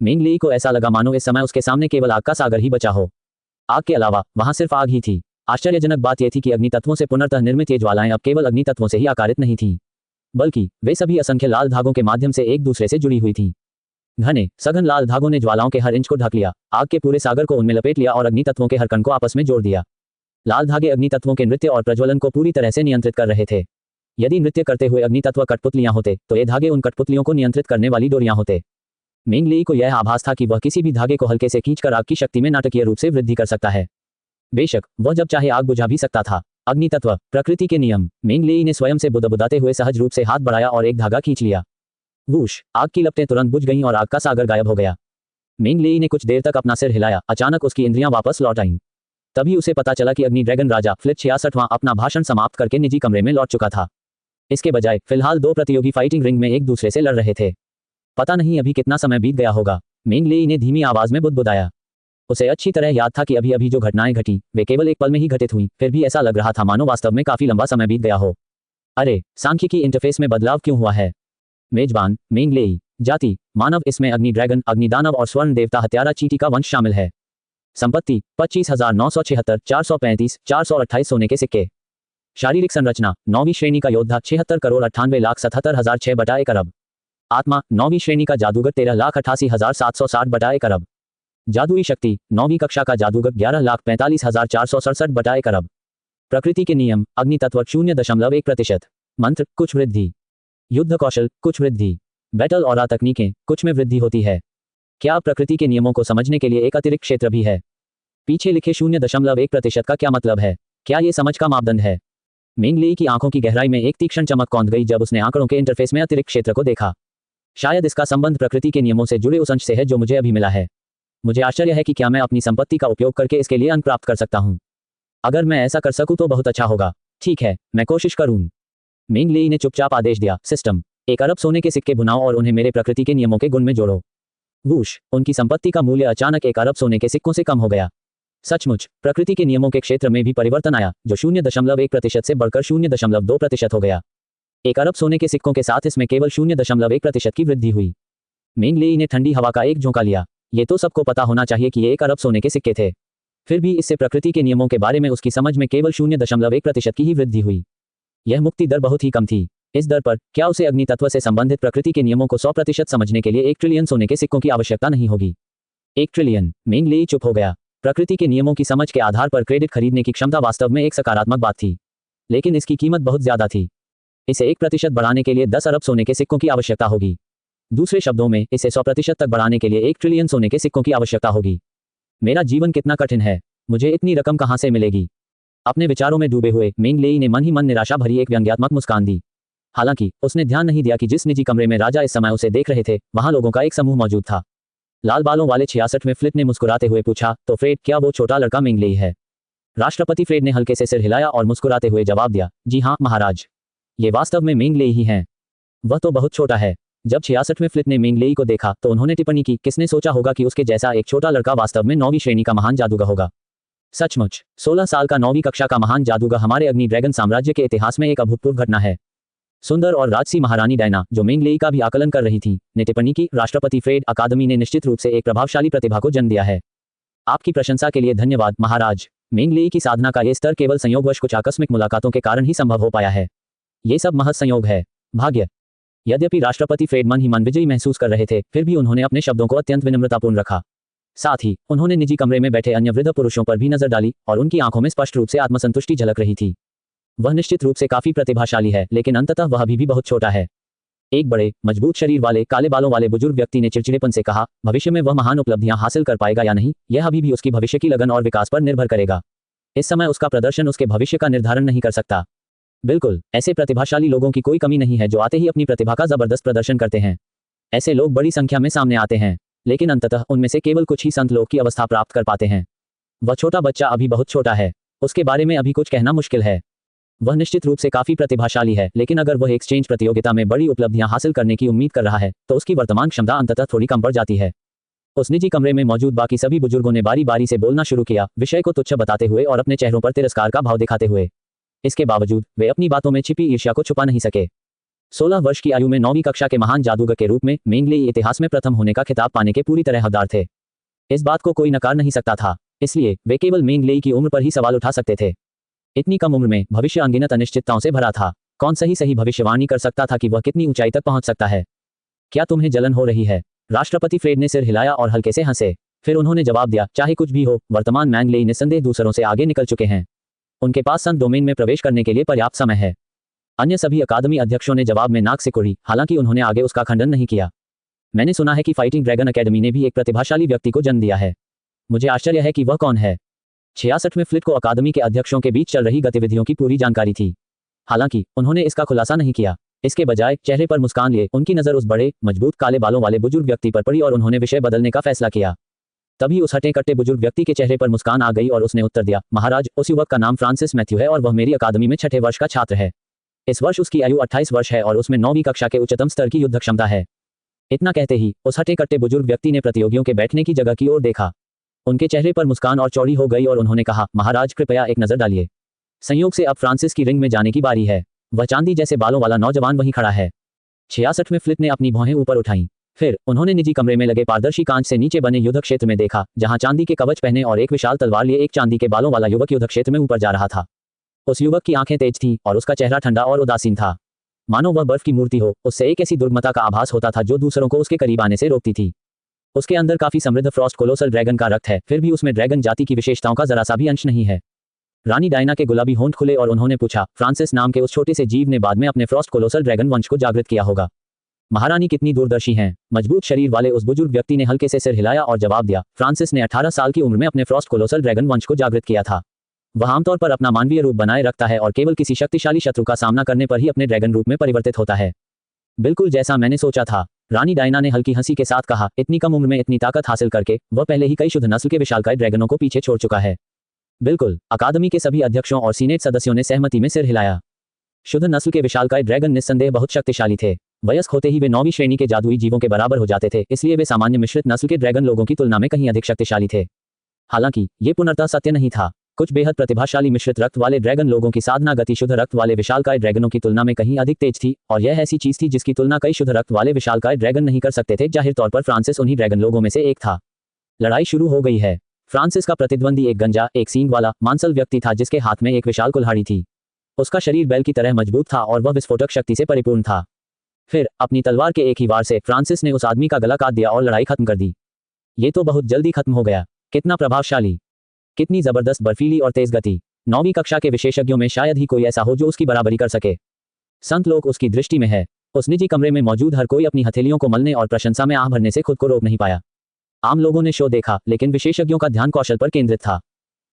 मेंग लेई को ऐसा लगा मानो इस समय उसके सामने केवल आग का सागर ही बचा हो। आग के अलावा वहां सिर्फ आग ही थी। आश्चर्यजनक बात यह थी कि अग्नि तत्वों से पुनर्तः निर्मित ये ज्वालाएं अब केवल अग्नि तत्वों से ही आकारित नहीं थीं, बल्कि वे सभी असंख्य लाल धागों के माध्यम से एक दूसरे से जुड़ी हुई थीं। घने सघन लाल धागों ने ज्वालाओं के हर इंच को ढक लिया, आग के पूरे सागर को उनमें लपेट लिया और अग्नि तत्वों के हर कण को आपस में जोड़ दिया। लाल धागे अग्नि तत्वों के नृत्य और प्रज्वलन को पूरी तरह से नियंत्रित कर रहे थे। यदि नृत्य करते हुए अग्नि तत्व कठपुतलियां होते तो ये धागे उन कठपुतलियों को नियंत्रित करने वाली डोरियां होते। मेंग लेई को यह आभास था कि वह किसी भी धागे को हल्के से खींचकर आग की शक्ति में नाटकीय रूप से वृद्धि कर सकता है। बेशक वह जब चाहे आग बुझा भी सकता था। अग्नि तत्व, प्रकृति के नियम। मेंग लेई ने स्वयं से बुदबुदाते हुए सहज रूप से हाथ बढ़ाया और एक धागा खींच लिया। वूश, आग की लपटें तुरंत बुझ गईं और आग का सागर गायब हो गया। मेंग लेई ने कुछ देर तक अपना सिर हिलाया। अचानक उसकी इंद्रियां वापस लौट आईं। तभी उसे पता चला कि अग्नि ड्रैगन राजा फ्लिप 66वां अपना भाषण समाप्त करके निजी कमरे में लौट चुका था। इसके बजाय फिलहाल 2 प्रतियोगी फाइटिंग रिंग में एक दूसरे से लड़ रहे थे। पता नहीं अभी कितना समय बीत गया होगा, मेंग लेई ने धीमी आवाज में बुदबुदाया। उसे अच्छी तरह याद था कि अभी अभी जो घटनाएं घटी वे केवल एक पल में ही घटित हुई, फिर भी ऐसा लग रहा था मानो वास्तव में काफी लंबा समय बीत गया हो। अरे, सांख्यिकी इंटरफेस में बदलाव क्यों हुआ है? मेजबान, मेंग लेई। जाति, मानव। इसमें अग्नि ड्रैगन, अग्निदानव और स्वर्ण देवता हत्यारा चींटी का वंश शामिल है। संपत्ति 25,976, 435, 428 सोने के सिक्के। शारीरिक संरचना, 9वीं श्रेणी का योद्धा 76,98,77,006/1 अरब। आत्मा, 9वीं श्रेणी का जादूगर 13,88,760/1 अरब। जादुई शक्ति, 9वीं कक्षा का जादूगर 11,45,467/1 अरब। प्रकृति के नियम, अग्नि तत्व 0.1%। मंत्र, कुछ वृद्धि। युद्ध कौशल, कुछ वृद्धि। बैटल और तकनीकें, कुछ में वृद्धि होती है। क्या प्रकृति के नियमों को समझने के लिए एक अतिरिक्त क्षेत्र भी है? पीछे लिखे 0.1% का क्या मतलब है? क्या ये समझ का मापदंड है? मेंग लेई की आंखों की गहराई में एक तीक्ष्ण चमक कौंध गई जब उसने आंकड़ों के इंटरफेस में अतिरिक्त क्षेत्र को देखा। शायद इसका संबंध प्रकृति के नियमों से जुड़े उस अंश से है जो मुझे अभी मिला है। मुझे आश्चर्य है कि क्या मैं अपनी संपत्ति का उपयोग करके इसके लिए अंक प्राप्त कर सकता हूं। अगर मैं ऐसा कर सकूं तो बहुत अच्छा होगा। ठीक है, मैं कोशिश करूं। मेंग लेई ने चुपचाप आदेश दिया, सिस्टम, 1 अरब सोने के सिक्के भुनाओ और उन्हें मेरे प्रकृति के नियमों के गुण में जोड़ो। वूश, उनकी संपत्ति का मूल्य अचानक 1 अरब सोने के सिक्कों से कम हो गया। सचमुच, प्रकृति के नियमों के क्षेत्र में भी परिवर्तन आया, जो 0.1% से बढ़कर 0.2% हो गया। 1 अरब सोने के सिक्कों के साथ इसमें केवल 0.1% की वृद्धि हुई। मेंग लेई ने ठंडी हवा का एक झोंका लिया। ये तो सबको पता होना चाहिए कि ये 1 अरब सोने के सिक्के थे। फिर भी इससे प्रकृति के नियमों के बारे में उसकी समझ में केवल 0.1% की ही वृद्धि हुई। यह मुक्ति दर बहुत ही कम थी। इस दर पर क्या उसे अग्नि तत्व से संबंधित प्रकृति के नियमों को 100% समझने के लिए 1 ट्रिलियन सोने के सिक्कों की आवश्यकता नहीं होगी? 1 ट्रिलियन। मेंग लेई चुप हो गया। प्रकृति के नियमों की समझ के आधार पर क्रेडिट खरीदने की क्षमता वास्तव में एक सकारात्मक बात थी, लेकिन इसकी कीमत बहुत ज्यादा थी। इसे 1% बढ़ाने के लिए 10 अरब सोने के सिक्कों की आवश्यकता होगी। दूसरे शब्दों में, इसे 100% तक बढ़ाने के लिए 1 ट्रिलियन सोने के सिक्कों की आवश्यकता होगी। मेरा जीवन कितना कठिन है, मुझे इतनी रकम कहां से मिलेगी? अपने विचारों में डूबे हुए मेंग लेई ने मन ही मन निराशा भरी एक व्यंग्यात्मक मुस्कान दी। हालांकि उसने ध्यान नहीं दिया कि जिस निजी कमरे में राजा इस समय उसे देख रहे थे, वहां लोगों का एक समूह मौजूद था। लाल बालों वाले 66वें फ्लिट ने मुस्कुराते हुए पूछा, तो फ्रेड, क्या वो छोटा लड़का मेंग लेई है? राष्ट्रपति फ्रेड ने हल्के से सिर हिलाया और मुस्कुराते हुए जवाब दिया, जी हाँ महाराज, ये वास्तव में मेंग लेई ही हैं। वह तो बहुत छोटा है। जब 66वें फ्लिट ने मेंग लेई को देखा तो उन्होंने टिप्पणी की, किसने सोचा होगा कि उसके जैसा एक छोटा लड़का वास्तव में 9वीं श्रेणी का महान जादूगर होगा। सचमुच, 16 साल का 9वीं कक्षा का महान जादूगर हमारे अग्नि ड्रैगन साम्राज्य के इतिहास में एक अभूतपूर्व घटना है। सुंदर और राजसी महारानी डायना, जो मेंग लेई का भी आकलन कर रही थी, ने टिप्पणी की, राष्ट्रपति फ्रेड, अकादमी ने निश्चित रूप से एक प्रभावशाली प्रतिभा को जन्म दिया है। आपकी प्रशंसा के लिए धन्यवाद महाराज। मेंग लेई की साधना का ये स्तर केवल संयोगवश कुछ आकस्मिक मुलाकातों के कारण ही संभव हो पाया है। ये सब महज संयोग है, भाग्य। यद्यपि राष्ट्रपति फ्रेड मन ही मन विजयी महसूस कर रहे थे, फिर भी उन्होंने अपने शब्दों को अत्यंत विनम्रतापूर्ण रखा। साथ ही उन्होंने निजी कमरे में बैठे अन्य वृद्ध पुरुषों पर भी नजर डाली और उनकी आंखों में स्पष्ट रूप से आत्मसंतुष्टि झलक रही थी। वह निश्चित रूप से काफी प्रतिभाशाली है, लेकिन अंततः वह अभी भी बहुत छोटा है। एक बड़े मजबूत शरीर वाले काले बालों वाले बुजुर्ग व्यक्ति ने चिड़चिड़ेपन से कहा, भविष्य में वह महान उपलब्धियां हासिल कर पाएगा या नहीं, यह अभी भी उसकी भविष्य की लगन और विकास पर निर्भर करेगा। इस समय उसका प्रदर्शन उसके भविष्य का निर्धारण नहीं कर सकता। बिल्कुल, ऐसे प्रतिभाशाली लोगों की कोई कमी नहीं है जो आते ही अपनी प्रतिभा का जबरदस्त प्रदर्शन करते हैं। ऐसे लोग बड़ी संख्या में सामने आते हैं, लेकिन अंततः उनमें से केवल कुछ ही संत लोग की अवस्था प्राप्त कर पाते हैं। वह छोटा बच्चा अभी बहुत छोटा है, उसके बारे में अभी कुछ कहना मुश्किल है। वह निश्चित रूप से काफी प्रतिभाशाली है, लेकिन अगर वह एक्सचेंज प्रतियोगिता में बड़ी उपलब्धियां हासिल करने की उम्मीद कर रहा है तो उसकी वर्तमान क्षमता अंततः थोड़ी कम पड़ जाती है। उस निजी कमरे में मौजूद बाकी सभी बुजुर्गों ने बारी बारी से बोलना शुरू किया, विषय को तुच्छ बताते हुए और अपने चेहरों पर तिरस्कार का भाव दिखाते हुए। इसके बावजूद वे अपनी बातों में छिपी ईर्ष्या को छुपा नहीं सके। 16 वर्ष की आयु में 9वीं कक्षा के महान जादूगर के रूप में मेंग लेई इतिहास में प्रथम होने का खिताब पाने के पूरी तरह हकदार थे। इस बात को कोई नकार नहीं सकता था, इसलिए वे केवल मेंग लेई की उम्र पर ही सवाल उठा सकते थे। इतनी कम उम्र में भविष्य अनगिनत अनिश्चितताओं से भरा था। कौन सही भविष्यवाणी कर सकता था कि वह कितनी ऊंचाई तक पहुंच सकता है? क्या तुम्हें जलन हो रही है? राष्ट्रपति फ्रेड ने सिर हिलाया और हल्के से हंसे। फिर उन्होंने जवाब दिया, चाहे कुछ भी हो, वर्तमान मेंग लेई निस्संदेह दूसरों से आगे निकल चुके हैं। उनके पास संत डोमेन में प्रवेश करने के लिए पर्याप्त समय है। अन्य सभी अकादमी अध्यक्षों ने जवाब में नाक सिकुड़ी, हालांकि उन्होंने आगे उसका खंडन नहीं किया। मैंने सुना है कि फाइटिंग ड्रैगन अकेडमी ने भी एक प्रतिभाशाली व्यक्ति को जन्म दिया है। मुझे आश्चर्य है कि वह कौन है। 66वें फ्लिट को अकादमी के अध्यक्षों के बीच चल रही गतिविधियों की पूरी जानकारी थी, हालांकि उन्होंने इसका खुलासा नहीं किया। इसके बजाय चेहरे पर मुस्कान लिए उनकी नजर उस बड़े मजबूत काले बालों वाले बुजुर्ग व्यक्ति पर पड़ी और उन्होंने विषय बदलने का फैसला किया। तभी उस हटे कट्टे बुजुर्ग व्यक्ति के चेहरे पर मुस्कान आ गई और उसने उत्तर दिया, महाराज, उस युवक का नाम फ्रांसिस मैथ्यू है और वह मेरी अकादमी में 6ठे वर्ष का छात्र है। इस वर्ष उसकी आयु 28 वर्ष है और उसमें 9वीं कक्षा के उच्चतम स्तर की युद्ध क्षमता है। इतना कहते ही उस हटे कट्टे बुजुर्ग व्यक्ति ने प्रतियोगियों के बैठने की जगह की ओर देखा। उनके चेहरे पर मुस्कान और चौड़ी हो गई और उन्होंने कहा, महाराज, कृपया एक नजर डालिए। संयोग से अब फ्रांसिस की रिंग में जाने की बारी है। वह चांदी जैसे बालों वाला नौजवान वहीं खड़ा है। 66वें फ्लिट ने अपनी भौहें ऊपर उठाई। फिर उन्होंने निजी कमरे में लगे पारदर्शी कांच से नीचे बने युद्ध क्षेत्र में देखा, जहां चांदी के कवच पहने और एक विशाल तलवार लिए एक चांदी के बालों वाला युवक युद्ध क्षेत्र में ऊपर जा रहा था। उस युवक की आंखें तेज थीं और उसका चेहरा ठंडा और उदासीन था, मानो वह बर्फ की मूर्ति हो। उससे एक ऐसी दुर्गमता का आभास होता था जो दूसरों को उसके करीब आने से रोकती थी। उसके अंदर काफी समृद्ध फ्रॉस्ट कोलोसल ड्रैगन का रक्त है, फिर भी उसमें ड्रैगन जाति की विशेषताओं का जरा सा भी अंश नहीं है। रानी डायना के गुलाबी होंठ खुले और उन्होंने पूछा, फ्रांसिस नाम के उस छोटे से जीव ने बाद में अपने फ्रॉस्ट कोलोसल ड्रैगन वंश को जागृत किया होगा। महारानी कितनी दूरदर्शी हैं। मजबूत शरीर वाले उस बुजुर्ग व्यक्ति ने हल्के से सिर हिलाया और जवाब दिया, फ्रांसिस ने 18 साल की उम्र में अपने फ्रॉस्ट कोलोसल ड्रैगन वंश को जागृत किया था। वह आमतौर पर अपना मानवीय रूप बनाए रखता है और केवल किसी शक्तिशाली शत्रु का सामना करने पर ही अपने ड्रैगन रूप में परिवर्तित होता है। बिल्कुल जैसा मैंने सोचा था, रानी डायना ने हल्की हंसी के साथ कहा, इतनी कम उम्र में इतनी ताकत हासिल करके वह पहले ही कई शुद्ध नस्ल के विशालकाय ड्रैगनों को पीछे छोड़ चुका है। बिल्कुल, अकादमी के सभी अध्यक्षों और सीनेट सदस्यों ने सहमति में सिर हिलाया। शुद्ध नस्ल के विशालकाय ड्रैगन निस्संदेह बहुत शक्तिशाली थे। वयस्क होते ही वे 9वीं श्रेणी के जादुई जीवों के बराबर हो जाते थे, इसलिए वे सामान्य मिश्रित नस्ल के ड्रैगन लोगों की तुलना में कहीं अधिक शक्तिशाली थे। हालांकि ये पूर्णतः सत्य नहीं था। कुछ बेहद प्रतिभाशाली मिश्रित रक्त वाले ड्रैगन लोगों की साधना गति शुद्ध रक्त वाले विशालकाय ड्रैगनों की तुलना में कहीं अधिक तेज थी, और यह ऐसी चीज थी जिसकी तुलना कई शुद्ध रक्त वाले विशालकाय ड्रैगन नहीं कर सकते थे। जाहिर तौर पर फ्रांसिस उन्हीं ड्रैगन लोगों में से एक था। लड़ाई शुरू हो गई है। फ्रांसिस का प्रतिद्वंदी एक गंजा, एक सींग वाला मांसल व्यक्ति था जिसके हाथ में एक विशाल कुल्हाड़ी थी। उसका शरीर बैल की तरह मजबूत था और वह विस्फोटक शक्ति से परिपूर्ण था। फिर अपनी तलवार के एक ही वार से फ्रांसिस ने उस आदमी का गला काट दिया और लड़ाई खत्म कर दी। ये तो बहुत जल्दी खत्म हो गया। कितना प्रभावशाली, कितनी जबरदस्त बर्फीली और तेज गति। 9वीं कक्षा के विशेषज्ञों में शायद ही कोई ऐसा हो जो उसकी बराबरी कर सके। संत लोग उसकी दृष्टि में है। उस निजी कमरे में मौजूद हर कोई अपनी हथेलियों को मलने और प्रशंसा में आह भरने से खुद को रोक नहीं पाया। आम लोगों ने शो देखा, लेकिन विशेषज्ञों का ध्यान कौशल पर केंद्रित था।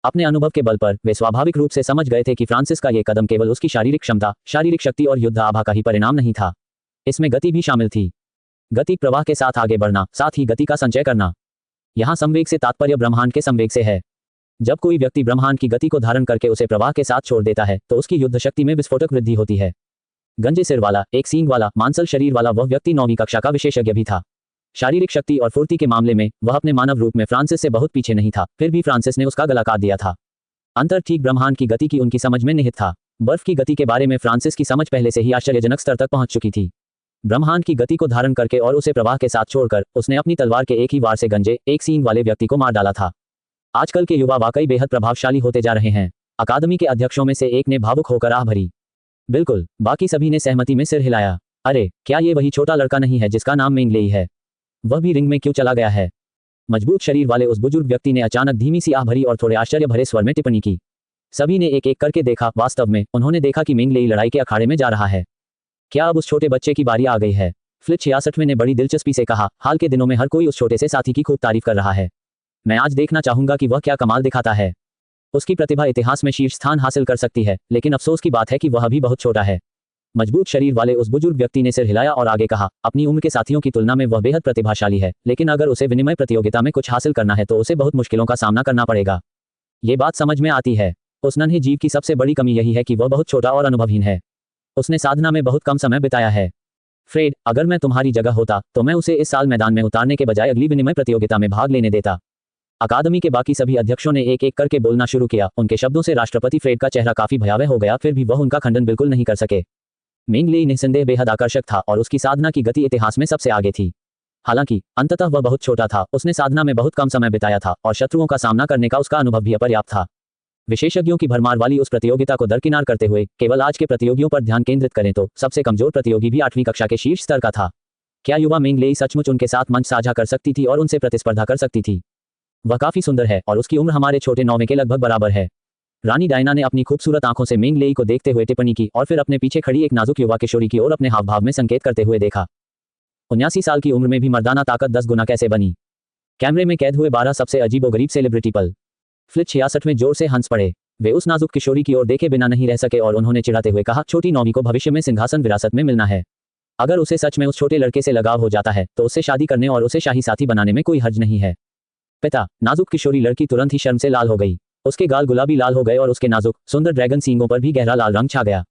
अपने अनुभव के बल पर वे स्वाभाविक रूप से समझ गए थे कि फ्रांसिस का यह कदम केवल उसकी शारीरिक क्षमता, शारीरिक शक्ति और युद्ध आभा का ही परिणाम नहीं था। इसमें गति भी शामिल थी। गति प्रवाह के साथ आगे बढ़ना, साथ ही गति का संचय करना। यहाँ संवेग से तात्पर्य ब्रह्मांड के संवेग से है। जब कोई व्यक्ति ब्रह्मांड की गति को धारण करके उसे प्रवाह के साथ छोड़ देता है तो उसकी युद्ध शक्ति में विस्फोटक वृद्धि होती है। गंजे सिर वाला, एक सींग वाला, मांसल शरीर वाला वह व्यक्ति 9वीं कक्षा का विशेषज्ञ भी था। शारीरिक शक्ति और फुर्ती के मामले में वह अपने मानव रूप में फ्रांसिस से बहुत पीछे नहीं था, फिर भी फ्रांसिस ने उसका गला काट दिया था। अंतर ठीक ब्रह्मांड की गति की उनकी समझ में निहित था। बर्फ की गति के बारे में फ्रांसिस की समझ पहले से ही आश्चर्यजनक स्तर तक पहुंच चुकी थी। ब्रह्मांड की गति को धारण करके और उसे प्रवाह के साथ छोड़कर उसने अपनी तलवार के एक ही वार से गंजे, एक सींग वाले व्यक्ति को मार डाला था। आजकल के युवा वाकई बेहद प्रभावशाली होते जा रहे हैं। अकादमी के अध्यक्षों में से एक ने भावुक होकर आह भरी। बिल्कुल, बाकी सभी ने सहमति में सिर हिलाया। अरे, क्या ये वही छोटा लड़का नहीं है जिसका नाम मेंग लेई है? वह भी रिंग में क्यों चला गया है? मजबूत शरीर वाले उस बुजुर्ग व्यक्ति ने अचानक धीमी सी आह भरी और थोड़े आश्चर्य भरे स्वर में टिप्पणी की। सभी ने एक एक करके देखा। वास्तव में उन्होंने देखा कि मेंग लेई लड़ाई के अखाड़े में जा रहा है। क्या अब उस छोटे बच्चे की बारी आ गई है? फ्लिट 66वें ने बड़ी दिलचस्पी से कहा, हाल के दिनों में हर कोई उस छोटे से साथी की खूब तारीफ कर रहा है। मैं आज देखना चाहूंगा कि वह क्या कमाल दिखाता है। उसकी प्रतिभा इतिहास में शीर्ष स्थान हासिल कर सकती है, लेकिन अफसोस की बात है कि वह अभी बहुत छोटा है। मजबूत शरीर वाले उस बुजुर्ग व्यक्ति ने सिर हिलाया और आगे कहा, अपनी उम्र के साथियों की तुलना में वह बेहद प्रतिभाशाली है, लेकिन अगर उसे विनिमय प्रतियोगिता में कुछ हासिल करना है तो उसे बहुत मुश्किलों का सामना करना पड़ेगा। ये बात समझ में आती है। उस नन्हे जीव की सबसे बड़ी कमी यही है कि वह बहुत छोटा और अनुभवहीन है। उसने साधना में बहुत कम समय बिताया है। फ्रेड, अगर मैं तुम्हारी जगह होता तो मैं उसे इस साल मैदान में उतारने के बजाय अगली विनिमय प्रतियोगिता में भाग लेने देता। अकादमी के बाकी सभी अध्यक्षों ने एक एक करके बोलना शुरू किया। उनके शब्दों से राष्ट्रपति फ्रेड का चेहरा काफी भयावह हो गया, फिर भी वह उनका खंडन बिल्कुल नहीं कर सके। मेंग लेई निस्संदेह बेहद आकर्षक था और उसकी साधना की गति इतिहास में सबसे आगे थी। हालांकि अंततः वह बहुत छोटा था, उसने साधना में बहुत कम समय बिताया था और शत्रुओं का सामना करने का उसका अनुभव भी अपर्याप्त था। विशेषज्ञों की भरमार वाली उस प्रतियोगिता को दरकिनार करते हुए केवल आज के प्रतियोगियों पर ध्यान केंद्रित करें तो सबसे कमजोर प्रतियोगी भी 8वीं कक्षा के शीर्ष स्तर का था। क्या युवा मेंग लेई सचमुच उनके साथ मंच साझा कर सकती थी और उनसे प्रतिस्पर्धा कर सकती थी? वह काफी सुंदर है और उसकी उम्र हमारे छोटे 9वें के लगभग बराबर है। रानी डायना ने अपनी खूबसूरत आंखों से मेंग लेई को देखते हुए टिप्पणी की और फिर अपने पीछे खड़ी एक नाजुक युवा किशोरी की ओर अपने हावभाव में संकेत करते हुए देखा। 79 साल की उम्र में भी मर्दाना ताकत 10 गुना कैसे बनी? कैमरे में कैद हुए 12 सबसे अजीबोगरीब सेलिब्रिटी पल। फ्लिट 66 में जोर से हंस पड़े। वे उस नाजुक किशोरी की ओर देखे बिना नहीं रह सके और उन्होंने चिढ़ाते हुए कहा, छोटी नौवीं को भविष्य में सिंहासन विरासत में मिलना है। अगर उसे सच में उस छोटे लड़के से लगाव हो जाता है तो उससे शादी करने और उसे शाही साथी बनाने में कोई हर्ज नहीं है। पिता, नाजुक किशोरी लड़की तुरंत ही शर्म से लाल हो गई। उसके गाल गुलाबी लाल हो गए और उसके नाजुक सुंदर ड्रैगन सींगों पर भी गहरा लाल रंग छा गया।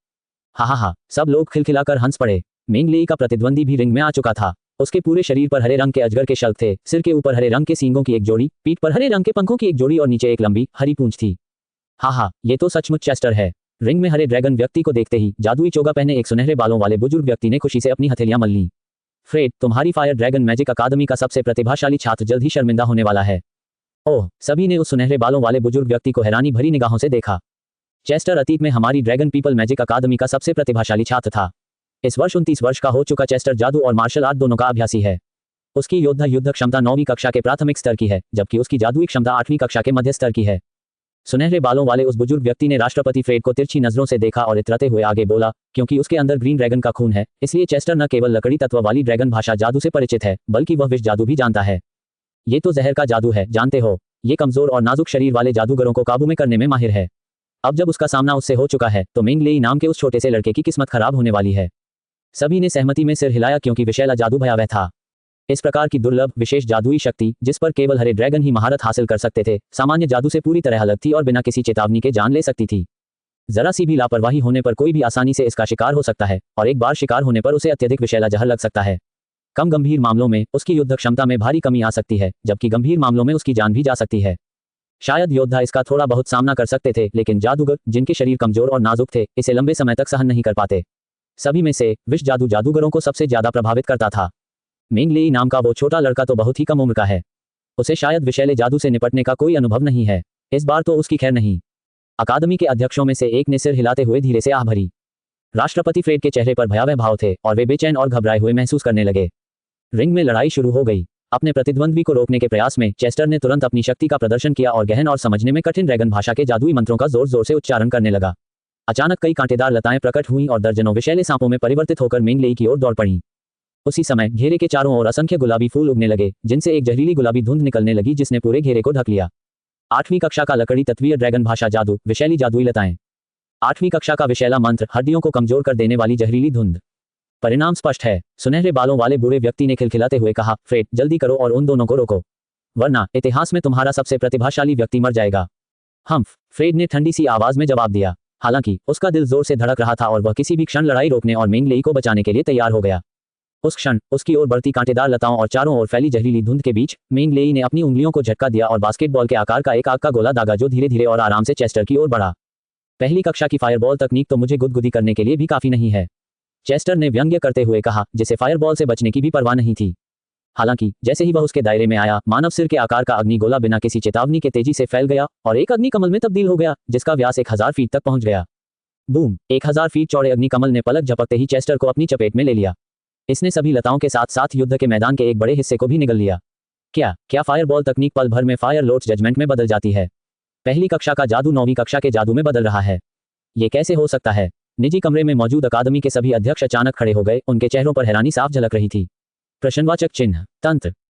हा, सब लोग खिलखिलाकर हंस पड़े। मेंग लेई का प्रतिद्वंदी भी रिंग में आ चुका था। उसके पूरे शरीर पर हरे रंग के अजगर के शल्क थे, सिर के ऊपर हरे रंग के सींगों की एक जोड़ी, पीठ पर हरे रंग के पंखों की एक जोड़ी और नीचे एक लंबी हरी पूंछ थी। हा, ये तो सचमुच चेस्टर है। रिंग में हरे ड्रैगन व्यक्ति को देखते ही जादुई चोगा पहने एक सुनहरे बालों वाले बुजुर्ग व्यक्ति ने खुशी से अपनी हथेलियां मल लीं। फ्रेड, तुम्हारी फायर ड्रैगन मैजिक अकादमी का सबसे प्रतिभाशाली छात्र जल्द ही शर्मिंदा होने वाला है। ओह, सभी ने उस सुनहरे बालों वाले बुजुर्ग व्यक्ति को हैरानी भरी निगाहों से देखा। चेस्टर अतीत में हमारी ड्रैगन पीपल मैजिक अकादमी का सबसे प्रतिभाशाली छात्र था। इस वर्ष 29 वर्ष का हो चुका चेस्टर जादू और मार्शल आर्ट दोनों का अभ्यासी है। उसकी योद्धा युद्ध क्षमता 9वीं कक्षा के प्राथमिक स्तर की है, जबकि उसकी जादुई क्षमता 8वीं कक्षा के मध्य स्तर की है। सुनहरे बालों वाले उस बुजुर्ग व्यक्ति ने राष्ट्रपति फ्रेड को तिरछी नजरों से देखा और इतराते हुए आगे बोला, क्योंकि उसके अंदर ग्रीन ड्रैगन का खून है, इसलिए चेस्टर न केवल लकड़ी तत्व वाली ड्रैगन भाषा जादू से परिचित है, बल्कि वह विष जादू भी जानता है। ये तो जहर का जादू है, जानते हो। ये कमजोर और नाजुक शरीर वाले जादूगरों को काबू में करने में माहिर है। अब जब उसका सामना उससे हो चुका है तो मेंग लेई नाम के उस छोटे से लड़के की किस्मत खराब होने वाली है। सभी ने सहमति में सिर हिलाया क्योंकि विषैला जादू भयावह था। इस प्रकार की दुर्लभ विशेष जादुई शक्ति, जिस पर केवल हरे ड्रैगन ही महारत हासिल कर सकते थे, सामान्य जादू से पूरी तरह अलग थी और बिना किसी चेतावनी के जान ले सकती थी। जरा सी भी लापरवाही होने पर कोई भी आसानी से इसका शिकार हो सकता है और एक बार शिकार होने पर उसे अत्यधिक विषैला जहर लग सकता है। कम गंभीर मामलों में उसकी युद्ध क्षमता में भारी कमी आ सकती है, जबकि गंभीर मामलों में उसकी जान भी जा सकती है। शायद योद्धा इसका थोड़ा बहुत सामना कर सकते थे, लेकिन जादूगर, जिनके शरीर कमजोर और नाजुक थे, इसे लंबे समय तक सहन नहीं कर पाते। सभी में से विष जादू जादूगरों को सबसे ज्यादा प्रभावित करता था। मेंग लेई नाम का वो छोटा लड़का तो बहुत ही कम उम्र का है। उसे शायद विषैले जादू से निपटने का कोई अनुभव नहीं है। इस बार तो उसकी खैर नहीं। अकादमी के अध्यक्षों में से एक ने सिर हिलाते हुए धीरे से आह भरी। राष्ट्रपति फ्रेड के चेहरे पर भयावह भाव थे और वे बेचैन और घबराए हुए महसूस करने लगे। रिंग में लड़ाई शुरू हो गई। अपने प्रतिद्वंद्वी को रोकने के प्रयास में चेस्टर ने तुरंत अपनी शक्ति का प्रदर्शन किया और गहन और समझने में कठिन ड्रैगन भाषा के जादुई मंत्रों का जोर जोर से उच्चारण करने लगा। अचानक कई कांटेदार लताएं प्रकट हुईं और दर्जनों विषैले सांपों में परिवर्तित होकर मेंग लेई की ओर दौड़ पड़ीं। उसी समय घेरे के चारों ओर असंख्य गुलाबी फूल उगने लगे, जिनसे एक जहरीली गुलाबी धुंध निकलने लगी जिसने पूरे घेरे को ढक लिया। 8वीं कक्षा का लकड़ी तत्वीय ड्रैगन भाषा जादू, विषैली जादुई लताएं। 8वीं कक्षा का विषैला मंत्र, हड्डियों को कमजोर कर देने वाली जहरीली धुंध। परिणाम स्पष्ट है, सुनहरे बालों वाले बूढ़े व्यक्ति ने खिलखिलाते हुए कहा। फ्रेड, जल्दी करो और उन दोनों को रोको, वरना इतिहास में तुम्हारा सबसे प्रतिभाशाली व्यक्ति मर जाएगा। फ्रेड ने ठंडी सी आवाज में जवाब दिया। हालांकि उसका दिल जोर से धड़क रहा था और वह किसी भी क्षण लड़ाई रोकने और मेंग लेई को बचाने के लिए तैयार हो गया। उस क्षण उसकी ओर बढ़ती कांटेदार लताओं और चारों ओर फैली जहरीली धुंध के बीच मेंग लेई ने अपनी उंगलियों को झटका दिया और बास्केटबॉल के आकार का एक आग का गोला दागा जो धीरे धीरे और आराम से चेस्टर की ओर बढ़ा। पहली कक्षा की फायरबॉल तकनीक तो मुझे गुदगुदी करने के लिए भी काफी नहीं है, चेस्टर ने व्यंग्य करते हुए कहा, जिसे फायरबॉल से बचने की भी परवाह नहीं थी। हालांकि जैसे ही वह उसके दायरे में आया, मानव सिर के आकार का अग्नि गोला बिना किसी चेतावनी के तेजी से फैल गया और एक अग्नि कमल में तब्दील हो गया, जिसका व्यास 1000 फीट तक पहुंच गया। बूम! 1000 फीट चौड़े अग्नि कमल ने पलक झपकते ही चेस्टर को अपनी चपेट में ले लिया। इसने सभी लताओं के साथ साथ युद्ध के मैदान के एक बड़े हिस्से को भी निगल लिया। क्या फायरबॉल तकनीक पल भर में फायर लॉर्ड्स जजमेंट में बदल जाती है? पहली कक्षा का जादू 9वीं कक्षा के जादू में बदल रहा है। ये कैसे हो सकता है? निजी कमरे में मौजूद अकादमी के सभी अध्यक्ष अचानक खड़े हो गए, उनके चेहरों पर हैरानी साफ झलक रही थी। प्रश्नवाचक चिन्ह। तंत्र।